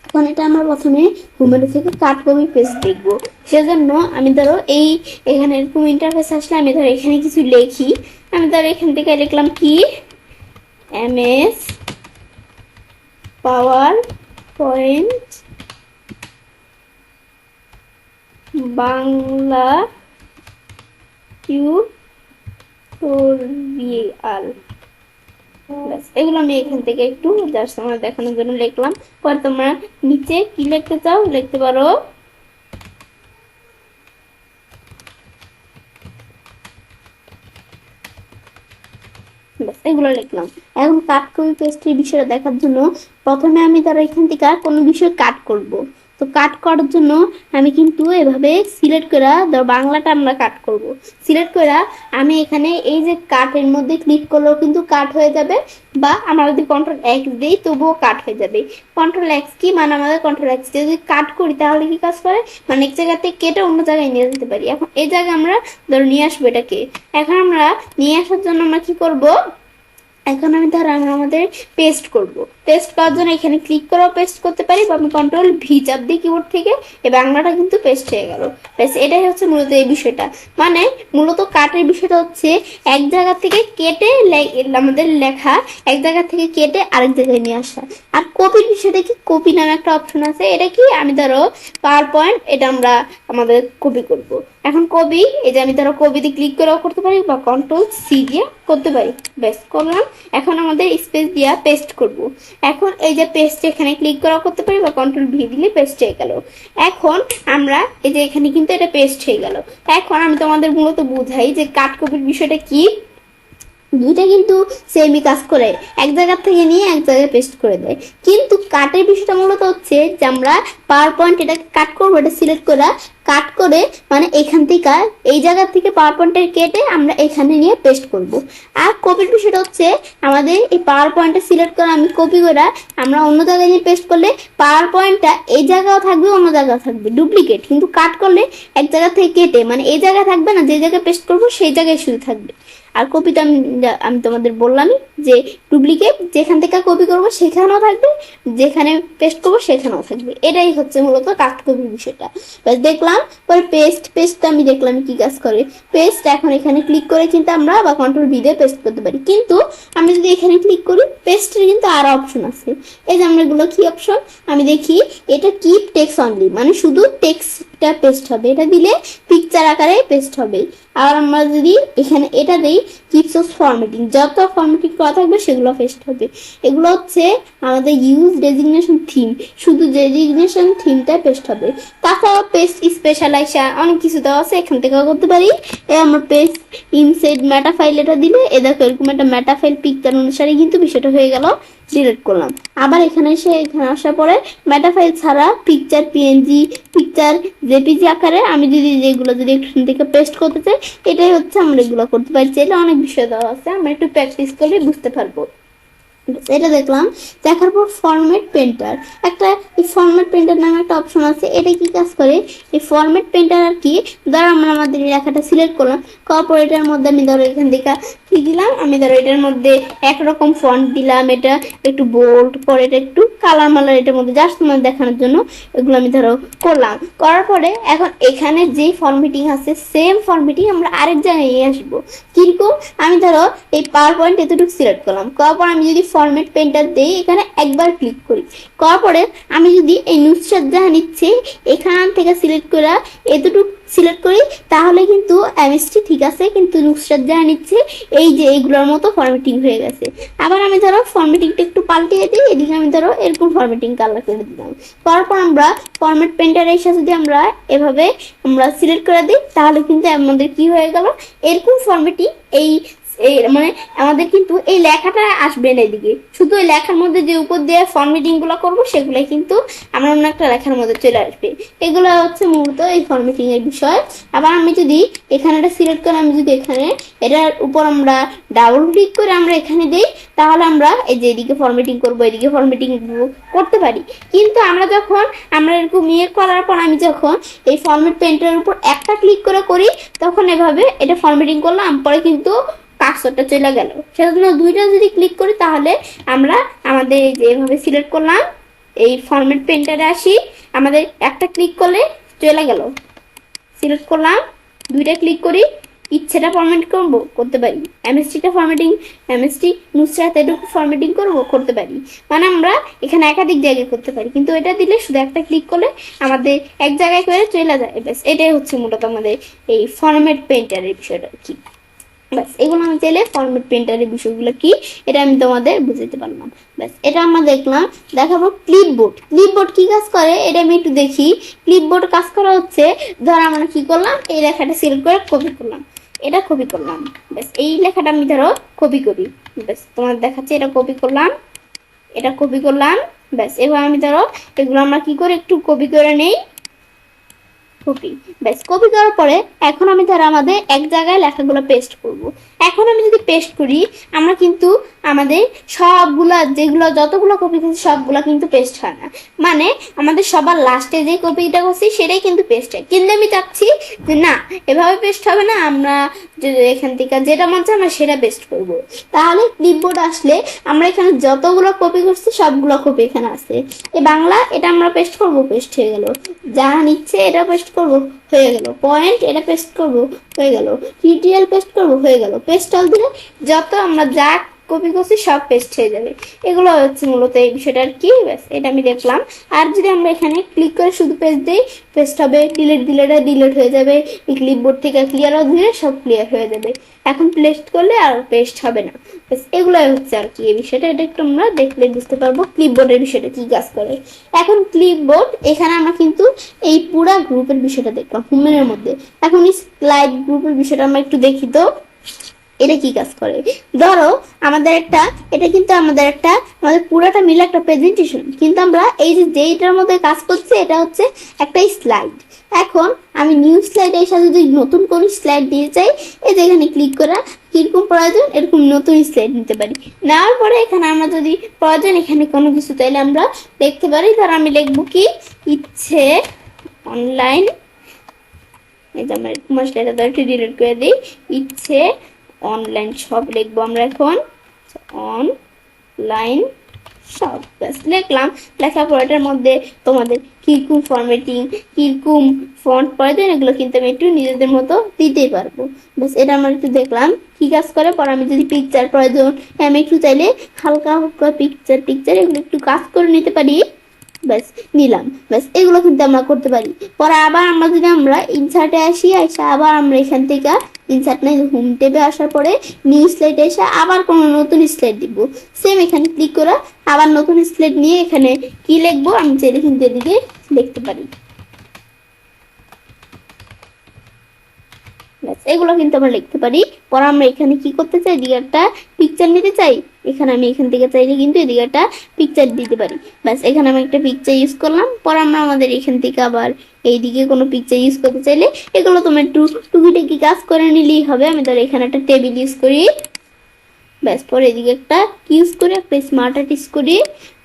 এখন এটা আমরা প্রথমে হোম মেনু থেকে কাট কপি পেস্ট দেখবো। সেজন্য আমি ধরো এখানে এরকম ইন্টারফেস আসলে আমি ধরো এখানে কিছু লিখি, আমি ধরো এখান থেকে লিখলাম কি MS power point Bangla tutorial, এগুলো আমি এখান থেকে একটু জাস্ট আমার দেখানোর জন্য লিখলাম। পরে তোমরা নিচে কি লিখতে চাও লিখতে পারো, এগুলো লিখলাম। এখন কাট কপি পেস্টের বিষয়টা দেখার জন্য প্রথমে আমি তারা এখান থেকে কোনো বিষয় কাট করব। তো কাট করার জন্য আমি কিন্তু এভাবে সিলেক্ট করে ধর বাংলাটা আমরা কাট করব, সিলেক্ট করে আমি এখানে এই যে কাটের মধ্যে ক্লিক করলেও কিন্তু কাট হয়ে যাবে, বা আমরা যদি কন্ট্রোল এক্স দিই তবুও কাট হয়ে যাবে। কন্ট্রোল এক্স কি মানে আমাদের কন্ট্রোল এক্স দিয়ে যদি কাট করি তাহলে কি কাজ করে, মানে এক জায়গা থেকে কেটে অন্য জায়গায় নিয়ে যেতে পারি। এখন এই জায়গায় আমরা ধরো নিয়ে আসবো এটাকে, এখন আমরা নিয়ে আসার জন্য আমরা কি করব, এখন আমি ধর আমাদের পেস্ট করব, পেস্ট করার জন্য এখানে ক্লিক করেও পেস্ট করতে পারি, বা আমি কন্ট্রোল ভি চাপ দিই কিবোর্ড থেকে, এই বাংলাটা কিন্তু পেস্ট হয়ে গেল। এটাই হচ্ছে মূলত এই বিষয়টা, মানে মূলত কাটের বিষয়টা হচ্ছে এক জায়গা থেকে কেটে আমাদের লেখা এক জায়গা থেকে কেটে আরেক জায়গায় নিয়ে আসা। আর কপির বিষয়টা কি, কপি নামে একটা অপশন আছে, এটা কি আমি ধরো পাওয়ার পয়েন্ট এটা আমরা আমাদের কপি করব। এখন কপি এই যে আমি ধরো কপিতে ক্লিক করেও করতে পারি, বা কন্ট্রোল সি দিয়ে করতে পারি, বেশ করলাম। এখন আমাদের স্পেস দিয়ে পেস্ট করব। এখন এই যে পেস্ট এখানে ক্লিক করেও করতে পারি, বা কন্ট্রোল ভি দিলে পেস্ট হয়ে গেল। এখন আমরা এই যে এখানে কিন্তু এটা পেস্ট হয়ে গেল। এখন আমি তোমাদের মূলত বুঝাই যে কাট কপির বিষয়টা কি, দুইটা কিন্তু সেমই কাজ করে, এক জায়গা থেকে নিয়ে এক জায়গায় পেস্ট করে দেয়। কিন্তু কাটের বিষয়টা মূলত হচ্ছে যে আমরা পাওয়ার পয়েন্ট এটাকে কাট করবো, এটা সিলেক্ট করে কাট করে মানে এখান থেকে এই জায়গা থেকে পাওয়ার পয়েন্টটা কেটে আমরা এখানে নিয়ে পেস্ট করব। আর কপির বিষয়টা হচ্ছে আমাদের এই পাওয়ার পয়েন্টটা সিলেক্ট করে আমি কপি করে আমরা অন্য জায়গায় নিয়ে পেস্ট করলে পাওয়ার পয়েন্টটা এই জায়গাও থাকবে অন্য জায়গাও থাকবে ডুপ্লিকেট, কিন্তু কাট করলে এক জায়গা থেকে কেটে মানে এই জায়গায় থাকবে না, যে জায়গায় পেস্ট করবো সেই জায়গায় শুধু থাকবে। আর কপিটা আমি তোমাদের বললামই যে ডুপ্লিকেট যেখান থেকে কপি করবো সেখানেও থাকবে, যেখানে পেস্ট করবো সেখানেও থাকবে। এটাই হচ্ছে মূলত কাট কপির বিষয়টা। দেখলাম পরে পেস্টটা আমি দেখলাম কি কাজ করে। পেস্ট এখন এখানে ক্লিক করে কিন্তু আমরা বা কন্ট্রোল ভি দিয়ে পেস্ট করতে পারি, কিন্তু আমি যদি এখানে ক্লিক করি পেস্টের কিন্তু আরো অপশন আছে। এই যে আমরা এগুলো কি অপশন আমি দেখি, এটা কিপ টেক্সট অনলি মানে শুধু টেক্সটটা পেস্ট হবে, এটা দিলে পিকচার আকারে পেস্ট হবে। আর আমরা যদি এখানে এটা দেই কিপস অফ ফরম্যাটিং, যত ফরম্যাটিং করা থাকবে সেগুলো পেস্ট হবে। এগুলো হচ্ছে আমাদের ইউজ ডেজিগনেশন থিম, শুধু ডেজিগনেশন থিমটা পেস্ট হবে। তাছাড়াও পেস্ট স্পেশালাইজেশন অনেক কিছু দেওয়া আছে, এখান থেকেও করতে পারি। আমরা পেস্ট ইনসাইড মেটা ফাইল এটা দিলে এ দেখো এরকম একটা মেটা ফাইল পিকচার অনুসারে কিন্তু বিষয়টা হয়ে গেল, ডিলিট করলাম। আবার এখানে আসার পরে মেটা ফাইল ছাড়া পিকচার পিএনজি পিকচার জেপিজি আকারে আমি যদি যেগুলো যদি এখান থেকে পেস্ট করতে চাই এটাই হচ্ছে আমরা এগুলো করতে পারি। এটা অনেক বিষয় দেওয়া আছে, আমরা একটু প্র্যাকটিস করলে বুঝতে পারবো। এটা দেখলাম, দেখার পর ফরম্যাট পেন্টার একটা, এই ফরম্যাট পেন্টার নামে একটা অপশন আছে। এটা কি কাজ করে, এই ফরম্যাট পেন্টার আর কি, ধরো আমরা আমাদের লেখাটা সিলেক্ট করলাম, কর্পোরেটের মধ্যে আমি ধরো এখান থেকে কি দিলাম, আমি ধরো এটার মধ্যে একরকম ফন্ট দিলাম, এটা একটু বোল্ড, পরে এটা একটু কালার মালার এটার মধ্যে জাস্ট তোমার দেখানোর জন্য এগুলো আমি ধরো করলাম। করার পরে এখন এখানে যেই ফরম্যাটিং আছে সেম ফরম্যাটিং আমরা আরেক জায়গায় নিয়ে আসবো। কিন্তু আমি ধরো এই পাওয়ার পয়েন্ট এতটুকু সিলেক্ট করলাম, করার পর আমি যদি ফরম্যাট পেন্টার দেই এখানে একবার ক্লিক করি, করার পরে আমি যদি এই নুসরাত জাহান নিচ্ছে এখান থেকে সিলেক্ট করে এতটুকু সিলেক্ট করি তাহলে কিন্তু এমএসটি ঠিক আছে, কিন্তু নুসরাত জাহান নিচ্ছে এই যে এইগুলোর মতো ফরম্যাটিং হয়ে গেছে। আবার আমি ধরো ফরম্যাটিংটা একটু পাল্টিয়ে দিই, এদিকে আমি ধরো এরকম ফরম্যাটিং কালার করে দিলাম। করার পর আমরা ফরম্যাট পেন্টার এসে যদি আমরা এভাবে আমরা সিলেক্ট করে দিই তাহলে কিন্তু আমাদের কি হয়ে গেল, এরকম ফরম্যাটিং এই এই মানে আমাদের কিন্তু এই লেখাটা আসবে না এদিকে, শুধু এই লেখার মধ্যে যে উপর দিয়ে ফরম্যাটিং গুলো করবো সেগুলো কিন্তু আমরা অন্য একটা লেখার মধ্যে চলে আসবে। এগুলো হচ্ছে মূলত এই ফরম্যাটিং এর বিষয়। আবার আমি যদি এখানে এটা সিলেক্ট করে আমি যদি এখানে এটার উপর আমরা ডাবল ক্লিক করে আমরা এখানে দিই, তাহলে আমরা এই যে এদিকে ফরম্যাটিং করবো এদিকে ফরম্যাটিং করতে পারি। কিন্তু আমরা যখন আমরা এরকম ইয়ে করার পর আমি যখন এই ফরম্যাট পেন্টারের উপর একটা ক্লিক করে করি, তখন এভাবে এটা ফরম্যাটিং করলাম, পরে কিন্তু কার্সরটা চলে গেল। সেজন্য দুইটা যদি ক্লিক করি তাহলে আমরা আমাদের এই যে এভাবে সিলেক্ট করলাম, এই ফরম্যাট পেন্টারে আসি, আমাদের একটা ক্লিক করলে চলে গেল। সিলেক্ট করলাম, দুইটা ক্লিক করি, ইচ্ছেটা ফরম্যাট করবো করতে পারি, এমএসটিটা ফরম্যাটিং এমএসটি নুসরাত এটুকু ফরম্যাটিং করবো করতে পারি। মানে আমরা এখানে একাধিক জায়গায় করতে পারি, কিন্তু এটা দিলে শুধু একটা ক্লিক করলে আমাদের এক জায়গায় করে চলে যায়। ব্যাস এটাই হচ্ছে মূলত আমাদের এই ফরম্যাট পেন্টারের বিষয়টা কি। ব্যাস এগুলো আমি চাইলে ফরম্যাট পেন্টারের বিষয়গুলো কি এটা আমি তোমাদের বুঝাতে পারলাম। ব্যাস এটা আমরা দেখলাম। দেখাবো ক্লিপবোর্ড। ক্লিপবোর্ড কি কাজ করে এটা আমি একটু দেখি। ক্লিপবোর্ড কাজ করা হচ্ছে, ধর আমরা কি করলাম, এই লেখাটা সিলেক্ট করে কপি করলাম, এটা কপি করলাম। ব্যাস এই লেখাটা আমি ধরো কপি করি, ব্যাস তোমার দেখাচ্ছে এটা কপি করলাম, এটা কপি করলাম। ব্যাস এবার আমি ধরো এগুলো আমরা কি করে একটু কপি করে নেই, কপি। ব্যাস কপি করার পরে এখন আমি ধরো আমাদের এক জায়গায় লেখাগুলো পেস্ট করব। এখন আমি যদি পেস্ট করি আমরা কিন্তু আমাদের সবগুলা যেগুলো যতগুলো কপি করছি সবগুলো কিন্তু পেস্ট হয় না, মানে আমাদের সবার লাস্টে যে কপিটা করছি সেটাই কিন্তু পেস্ট হয়। কিন্তু আমি চাচ্ছি যে না, এভাবে পেস্ট হবে না, আমরা এখান থেকে যেটা মন চায় আমরা সেটা পেস্ট করব। তাহলে ক্লিপবোর্ড আসলে আমরা এখানে যতগুলো কপি করছি সবগুলো কপি এখানে আছে। এই বাংলা এটা আমরা পেস্ট করব, পেস্ট হয়ে গেল। যা নিচ্ছে এটা পেস্ট করব, হয়ে গেল। পয়েন্ট এটা পেস্ট করব, হয়ে গেল। টিউটোরিয়াল পেস্ট করব, হয়ে গেল। পেস্ট অল দিলে যত আমরা যা কপি করছি সব পেস্ট হয়ে যাবে। এগুলো হচ্ছে মূলত এই বিষয়টার কি। ব্যাস এটা আমি দেখলাম। আর যদি আমরা এখানে ক্লিক করে শুধু পেস্ট দিই, পেস্ট হবে, ডিলিট দিলে ডিলিট হয়ে যাবে, ক্লিপবোর্ড থেকে ক্লিয়ার দিলে সব ক্লিয়ার হয়ে যাবে। এখন পেস্ট করলে আর পেস্ট হবে না। ব্যাস এগুলোই হচ্ছে আর কি এই বিষয়টা। এটা একটু আমরা দেখলে বুঝতে পারবো ক্লিপবোর্ডের বিষয়টা কি কাজ করে। এখন ক্লিপবোর্ড এখানে আমরা কিন্তু এই পুরা গ্রুপের বিষয়টা দেখলাম হোমের মধ্যে। এখন স্লাইড গ্রুপের বিষয়টা আমরা একটু দেখি তো এটা কি কাজ করে। ধরো আমাদের একটা এটা কিন্তু আমাদের পুরাটা মিলে একটা প্রেজেন্টেশন, কিন্তু আমরা এই যে যেটার মধ্যে কাজ করছি এটা হচ্ছে একটা স্লাইড। এখন আমি নিউ স্লাইডে এসে যদি নতুন কোন স্লাইড দিতে চাই, এই যে এখানে ক্লিক করা কিরকম প্রয়োজন এরকম নতুন স্লাইড নিতে পারি। নেওয়ার পরে এখানে আমরা যদি প্রয়োজন এখানে কোনো কিছু তাইলে আমরা লিখতে পারি। ধর আমি লিখবো কি ইচ্ছে অনলাইন, এই যে আমরা স্লাইডটা ডিলিট করে দিই, ইচ্ছে অনলাইন শপ লিখবো আমরা এখন, অনলাইন শপ। ব্যাস লিখলাম। লেখার পর এটার মধ্যে তোমাদের কিরকম ফরম্যাটিং কিরকম ফন্ট প্রয়োজন এগুলো কিন্তু আমি একটু নিজেদের মতো দিতেই পারবো। ব্যাস এটা আমরা একটু দেখলাম কি কাজ করে। পর আমি যদি পিকচার প্রয়োজন আমি একটু চাইলে হালকা হালকা পিকচার এগুলো একটু কাজ করে নিতে পারি। ব্যাস নিলাম। ব্যাস এগুলো কিন্তু আমরা করতে পারি। পরে আবার আমরা যদি আমরা ইনসার্টে আসি, আবার আমরা এখান থেকে ইনসার্ট নাই হোম ট্যাবে আসার পরে নিউ স্লাইডে এসে আবার কোনো নতুন স্লাইড দিব। সেম এখানে ক্লিক করে আবার নতুন স্লাইড নিয়ে এখানে কি লিখবো আমি চাইলে কিন্তু এদিকে লিখতে পারি। এগুলো কিন্তু আমরা লিখতে পারি। পর আমরা এখানে কি করতে চাই, এদিকে একটা পিকচার নিতে চাই, এখানে আমি এখান থেকে চাইলে কিন্তু এদিকে একটা পিকচার দিতে পারি। ব্যাস এখানে আমি একটা পিকচার ইউজ করলাম। পর আমরা আমাদের এখান থেকে আবার এইদিকে কোনো পিকচার ইউজ করতে চাইলে এগুলো তোমার একটু টুকিটাকি কাজ করে নিলেই হবে। আমি ধর এখানে একটা টেবিল ইউজ করি, ব্যাস পরে এদিকে একটা ইউজ করে একটা স্মার্ট আর্টিস্ট করি।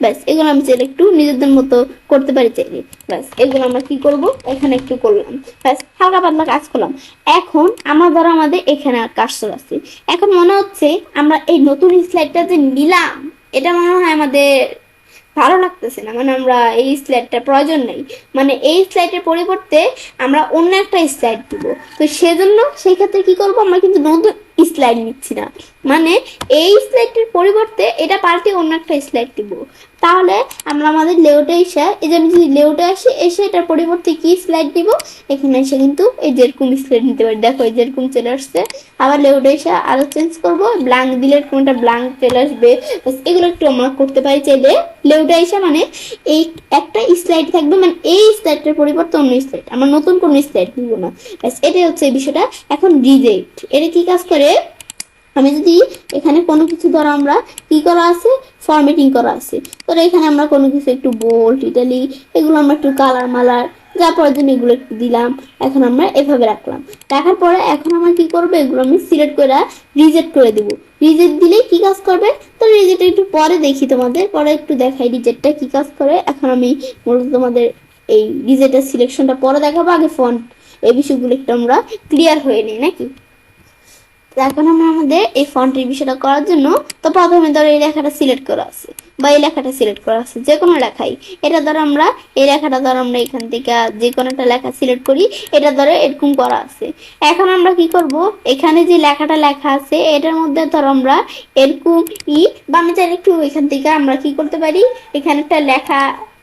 ব্যাস এগুলো আমি চাইলে একটু নিজেদের মতো করতে পারি চাইলে। ব্যাস এগুলো আমরা কি করব এখানে একটু করলাম, ব্যাস হালকা পাতলা কাজ করলাম। এখন আমার ধরো আমাদের এখানে কাজ আছে। এখন মনে হচ্ছে আমরা এই নতুন স্লাইডটা যে নিলাম এটা মনে হয় আমাদের ভালো লাগতেছে না, মানে আমরা এই স্লাইডটা প্রয়োজন নেই, মানে এই স্লাইডের পরিবর্তে আমরা অন্য একটা স্লাইড দিব। তো সেজন্য সেই ক্ষেত্রে কি করব, আমরা কিন্তু নতুন স্লাইড নিচ্ছি না, মানে এই স্লাইডের পরিবর্তে এটা পাল্টে অন্য একটা স্লাইড দিব। তাহলে আমরা আমাদের লেআউটে এসে এই যে আমি যদি লেআউটে আসি এসে এটার পরিবর্তে কি স্লাইড দিব, এখানে এসে কিন্তু এই যেরকম স্লাইড নিতে পারি। দেখো এই যেরকম চলে আসছে। আবার লেআউটে এসে আরো চেঞ্জ করব, ব্ল্যাঙ্ক দিলে কোনটা ব্ল্যাঙ্ক চলে আসবে। এগুলো একটু আমরা করতে পারি চাইলে। লেআউটে এসে মানে এই একটা স্লাইড থাকবে, মানে এই স্লাইডের পরিবর্তে অন্য স্লাইড, আমরা নতুন কোনো স্লাইড দিব না। ব্যাস এটাই হচ্ছে এই বিষয়টা। এখন রিজেক্ট এটা কি কাজ করে, আমি যদি এখানে কোনো কিছু ধরো আমরা কি করা আছে, ফরম্যাটিং করা আছে, ধরো এখানে আমরা কোনো কিছু একটু বোল্ড ইটালি এগুলো আমরা একটু কালার মালার যা প্রয়োজন এগুলো একটু দিলাম। এখন আমরা এভাবে রাখলাম, রাখার পরে এখন আমরা কি করবো, এগুলো আমি সিলেক্ট করে রিজেক্ট করে দেবো। রিজেক্ট দিলে কি কাজ করবে, তো রিজেক্ট একটু পরে দেখি, তোমাদের পরে একটু দেখাই রিজেক্টটা কি কাজ করে। এখন আমি মূলত তোমাদের এই রিজেক্টের সিলেকশনটা পরে দেখাবো, আগে ফন্ট এই বিষয়গুলো একটু আমরা ক্লিয়ার হয়ে নিই নাকি। এখন আমরা আমাদের এই ফন্টের বিষয়টা করার জন্য তো প্রথমে ধরো এই লেখাটা সিলেক্ট করা আছে বা এই লেখাটা সিলেক্ট করা আছে, যে কোনো লেখাই, এটা ধরো আমরা এই লেখাটা ধরো আমরা এখান থেকে যে কোনো একটা লেখা সিলেক্ট করি, এটা ধরো এরকম করা আছে। এখন আমরা কি করব, এখানে যে লেখাটা লেখা আছে এটার মধ্যে ধরো আমরা এরকম বা আমি চাইলে একটু এখান থেকে আমরা কি করতে পারি, এখানে একটা লেখা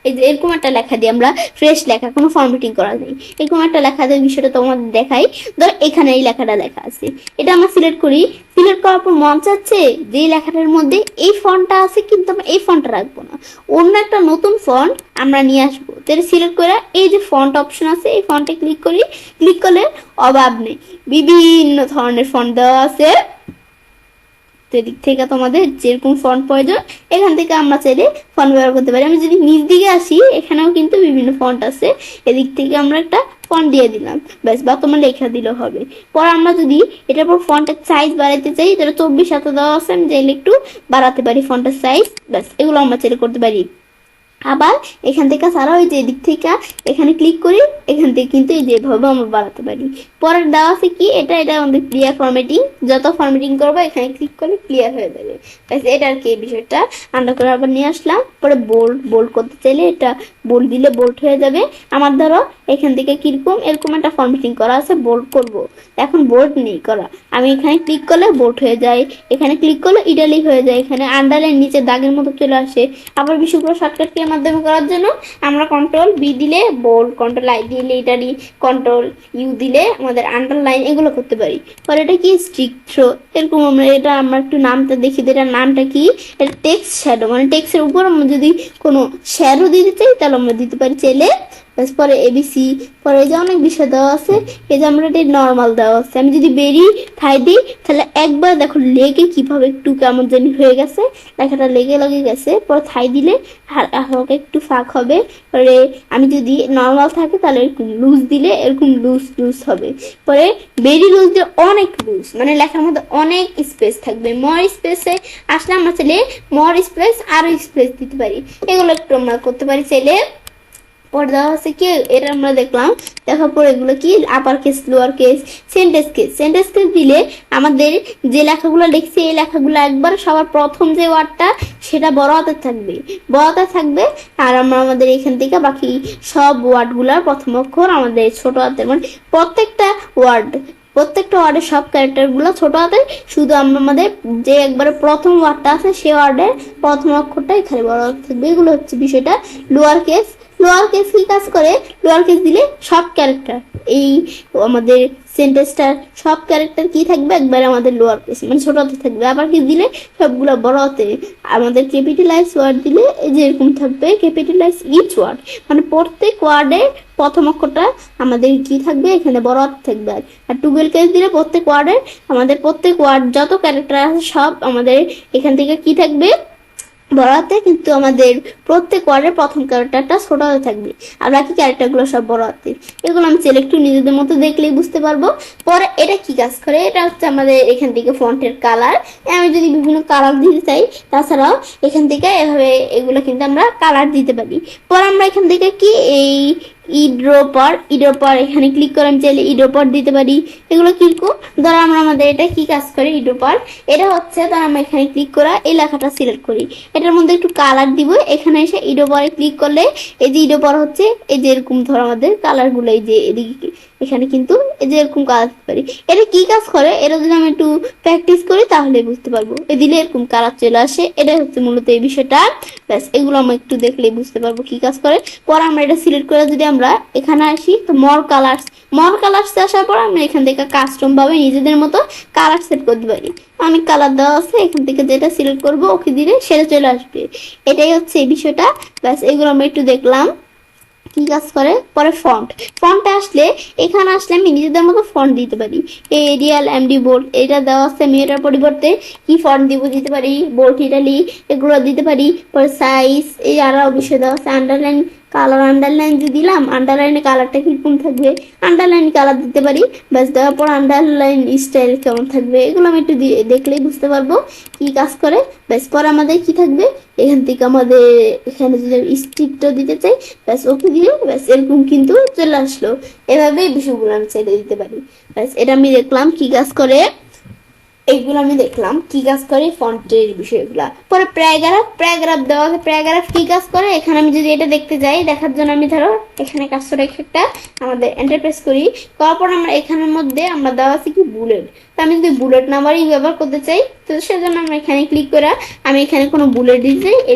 এই যে এরকম একটা লেখা দিয়ে আমরা ফ্রেশ লেখা, কোনো ফরম্যাটিং করা নেই, এরকম একটা লেখা দিয়ে বিষয়টা তোমাদের দেখাই। ধর এখানে এই লেখাটা লেখা আছে, এটা আমরা সিলেক্ট করি। সিলেক্ট করার পর মন চাচ্ছে যে লেখাটার মধ্যে এই ফন্টটা আছে, কিন্তু আমরা এই ফন্টটা রাখবো না, অন্য একটা নতুন ফন্ট আমরা নিয়ে আসবো। তাহলে সিলেক্ট করে এই যে ফন্ট অপশন আছে এই ফন্টে ক্লিক করি, ক্লিক করলে অভাব নেই বিভিন্ন ধরনের ফন্ট দেওয়া আছে। এদিক থেকে তোমাদের যেরকম ফন্ট প্রয়োজন এখান থেকে আমরা চাইলে ফন্ট ব্যবহার করতে পারি। আমি যদি নিচ দিকে আসি এখানেও কিন্তু বিভিন্ন ফন্ট আছে, এদিক থেকে আমরা একটা ফন্ট দিয়ে দিলাম ব্যাস, বা তোমার লেখা দিলেও হবে। পর আমরা যদি এটার পর ফন্টের সাইজ বাড়াইতে চাই, তাহলে 24 সাথে দেওয়া আছে, আমি চাইলে একটু বাড়াতে পারি ফন্টের সাইজ, ব্যাস এগুলো আমরা চাইলে করতে পারি। আবার এখান থেকে ছাড়াও এই যে এদিক থেকে এখানে ক্লিক করি, এখান থেকে কিন্তু এই যেভাবে আমরা বাড়াতে পারি। পরের দেওয়া আছে কি, এটা আমাদের ক্লিয়ার ফরম্যাটিং, যত ফরম্যাটিং করবো এখানে ক্লিক করলে ক্লিয়ার হয়ে যাবে। এটা আর কি এই বিষয়টা আন্ডার করে আবার নিয়ে আসলাম। পরে বোল্ড করতে চাইলে এটা বোল্ড দিলে বোল্ড হয়ে যাবে। আমার ধরো এখান থেকে কিরকম এরকম একটা ফরম্যাটিং করা আছে, বোল্ড করব, এখন বোল্ড নেই করা, আমি এখানে ক্লিক করলে বোল্ড হয়ে যায়, এখানে ক্লিক করলে ইটালিক হয়ে যায়, এখানে আন্ডারলাইন নিচে দাগের মতো চলে আসে। আবার বিষয়গুলো শর্টকাট কি মাধ্যমে করার জন্য আমরা কন্ট্রোল বি দিলে বোল্ড, কন্ট্রোল আই দিলে ইটালি, কন্ট্রোল ইউ দিলে আমাদের আন্ডারলাইন এগুলো করতে পারি। পরে এটা কি স্টিক থ্রো, এরকম আমরা একটু নামটা দেখি, এটার নামটা কি, এটা টেক্সট শ্যাডো, মানে টেক্সটের উপর আমরা যদি কোনো শ্যাডো দিতে চাই তাহলে আমরা দিতে পারি চাইলে। পরে এবিসি, পরে এই যে অনেক বিষয় দেওয়া আছে, এই যে আমরা এটা নর্মাল দেওয়া আছে। আমি যদি বেরি থাই দিই তাহলে একবার দেখো লেগে কিভাবে একটু কেমন জানি হয়ে গেছে, লেখাটা লেগে গেছে। পরে থাই দিলে হালকা একটু ফাঁক হবে। পরে আমি যদি নর্মাল থাকে তাহলে এরকম লুজ দিলে এরকম লুজ হবে। পরে বেরি লুজ দিয়ে অনেক লুজ, মানে লেখার মধ্যে অনেক স্পেস থাকবে। মর স্পেসে আসলে আমরা চাইলে মর স্পেস আরো স্পেস দিতে পারি, এগুলো একটু আমরা করতে পারি চাইলে। পরে দেওয়া আছে কি, এটা আমরা দেখলাম, দেখার পর এগুলো কি upper case, lower case, sentence case দিলে আমাদের যে লেখাগুলো লিখছি এই লেখাগুলো একবার সবার প্রথম যে ওয়ার্ডটা সেটা বড় হাতের থাকবে, আর আমরা আমাদের এখান থেকে বাকি সব ওয়ার্ডগুলোর প্রথম অক্ষর আমাদের ছোট হাতের, মানে প্রত্যেকটা ওয়ার্ডের সব ক্যারেক্টারগুলো ছোট হাতে, শুধু আমরা আমাদের যে একবারে প্রথম ওয়ার্ডটা আছে সেই ওয়ার্ডের প্রথম অক্ষরটা এখানে বড় হাতে থাকবে। এগুলো হচ্ছে বিষয়টা। লোয়ার কেস কি কাজ করে, লোয়ার কেস দিলে সব ক্যারেক্টার এই আমাদের সেন্টেন্সটার সব ক্যারেক্টার কি থাকবে একবারে আমাদের লোয়ার কেস, মানে ছোট হাতে থাকবে। আবার কি দিলে সবগুলো বড় হাতে। আমাদের ক্যাপিটালাইজ ওয়ার্ড দিলে এই যে এরকম থাকবে, ক্যাপিটালাইজ ইচ ওয়ার্ড, মানে প্রত্যেক ওয়ার্ডের প্রথম অক্ষরটা আমাদের কি থাকবে এখানে বড় হাতে থাকবে। আর টুয়েলভ কেস দিলে প্রত্যেক ওয়ার্ড যত ক্যারেক্টার আছে সব আমাদের এখান থেকে কি থাকবে বড় হাতে, কিন্তু আমাদের প্রত্যেক ওয়ার্ডের প্রথম ক্যারেক্টারটা ছোট হাতে থাকবে, আর বাকি ক্যারেক্টারগুলো সব বড় হাতে। এগুলো আমি সিলেক্ট নিজেদের মতো দেখলেই বুঝতে পারবো। পরে এটা কি কাজ করে, এটা হচ্ছে আমাদের এখান থেকে ফন্টের কালার, আমি যদি বিভিন্ন কালার দিতে চাই তাছাড়াও এখান থেকে এভাবে এগুলো কিন্তু আমরা কালার দিতে পারি। পরে আমরা এখান থেকে কি এই ইড্রপার এখানে ক্লিক করে আমি চাইলে ইড্রপার দিতে পারি। এগুলো কিরকম, ধরো আমরা আমাদের এটা কি কাজ করে ইড্রপার, এটা হচ্ছে ধর আমরা এখানে ক্লিক করা এই লেখাটা সিলেক্ট করি, এটার মধ্যে একটু কালার দিব, এখানে এসে ইড্রপারে ক্লিক করলে এই যে ইড্রপার হচ্ছে এই যে এরকম ধর আমাদের কালারগুলো এই যে এদিকে এখানে কিন্তু এই যে এরকম কালার দিতে পারি। এটা কি কাজ করে, এটা যদি আমি একটু প্র্যাকটিস করি তাহলে বুঝতে পারবো। এ দিলে এরকম কালার চলে আসে, এটা হচ্ছে মূলত এই বিষয়টা। ব্যাস এগুলো আমরা একটু দেখলেই বুঝতে পারবো কি কাজ করে। পরে আমরা এটা সিলেক্ট করে যদি আমরা এখানে আসি তো মর কালার্স আসার পর আমরা এখান থেকে কাস্টম ভাবে নিজেদের মতো কালার সেট করতে পারি। অনেক কালার দেওয়া আছে, এখান থেকে যেটা সিলেক্ট করবো ওকে দিলে সেটা চলে আসবে। এটাই হচ্ছে এই বিষয়টা। ব্যাস এগুলো আমরা একটু দেখলাম কি কাজ করে, পরে ফন্টে আসলে এখানে আসলে আমি নিজেদের মতো ফন্ট দিতে পারি। এরিয়াল, এমডি, বোল্ড এটা দেওয়া আছে, আমি এটার পরিবর্তে কি ফন্ট দিতে পারি, বোল্ড, ইটালি এগুলো দিতে পারি। পরে সাইজ, এই আরো বিষয় দেওয়া আছে। আন্ডারলাইন, কালার আন্ডারলাইন যে দিলাম, আন্ডারলাইনে কালারটা কিরকম থাকবে, আন্ডারলাইন কালার দিতে পারি। ব্যাস, দেওয়ার পর আন্ডারলাইন স্টাইল কেমন থাকবে এগুলো আমি একটু দেখলেই বুঝতে পারবো কি কাজ করে। ব্যাস, পরে আমাদের কি থাকবে, এখান থেকে আমাদের এখানে যদি স্টিকটা দিতে চাই, ব্যাস ওকে দিয়ে ব্যাস এরকম কিন্তু চলে আসলো। এভাবেই বিষয়গুলো আমি ছেড়ে দিতে পারি। ব্যাস, এটা আমি দেখলাম কি কাজ করে, এইগুলো আমি দেখলাম কি কাজ করে ফন্টের বিষয়গুলা। পরে প্যারাগ্রাফ দেওয়া আছে, প্যারাগ্রাফ কি কাজ করে, এখানে আমি যদি এটা দেখতে যাই, দেখার জন্য আমি ধরো এখানে কাজটা রেখে একটা আমাদের এন্টার প্রেস করি, করার পর আমরা এখানের মধ্যে আমরা দেওয়া আছে কি বুলেট। তো আমি যদি বুলেট নাম্বারই ব্যবহার করতে চাই, তো সেজন্য আমরা এখানে ক্লিক করে আমি এখানে কোনো বুলেট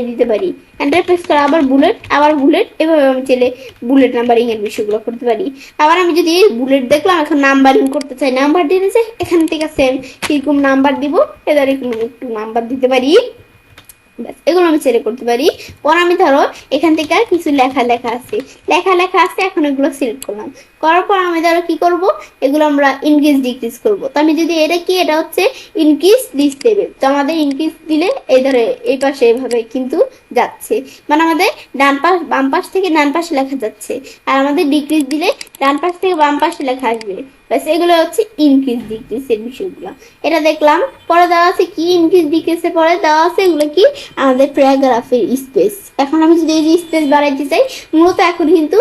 দিতে পারি। এন্টার প্রেস করে আবার বুলেট, এভাবে আমি চাইলে বুলেট নাম্বারিং এর বিষয়গুলো করতে পারি। আবার আমি যদি বুলেট দেখলাম, এখন নাম্বারিং করতে চাই, নাম্বার দিতে চাই, এখান থেকে সেম কিরকম নাম্বার দিব, এদের একটু নাম্বার দিতে পারি। ব্যাস, এগুলো আমি ছেড়ে করতে পারি। পর আমি ধরো এখান থেকে আর কিছু লেখা আছে, এখন এগুলো সিলেক্ট করলাম। করার পর আমি ধরো কি করব, এগুলো আমরা ইনক্রিজ ডিক্রিজ করব। তো আমি যদি এটা হচ্ছে ইনক্রিজ লিস্ট দেবে, তো আমাদের ইনক্রিজ দিলে এই ধরে এই পাশে এভাবে কিন্তু যাচ্ছে, মানে আমাদের বাম পাশ থেকে ডান পাশে লেখা যাচ্ছে। আর আমাদের ডিক্রিজ দিলে ডান পাশ থেকে বাম পাশে লেখা আসবে। ব্যাস, এগুলো হচ্ছে ইনক্রিজ ডিক্রিজ এর বিষয়গুলো। এটা দেখলাম। পরে দেওয়া আছে কি, ইনক্রিজ ডিক্রিজের পরে দেওয়া আছে এগুলো কি, আমাদের প্যারাগ্রাফের স্পেস। এখন আমি যদি এই যে স্পেস বাড়াইতে চাই, মূলত এখন কিন্তু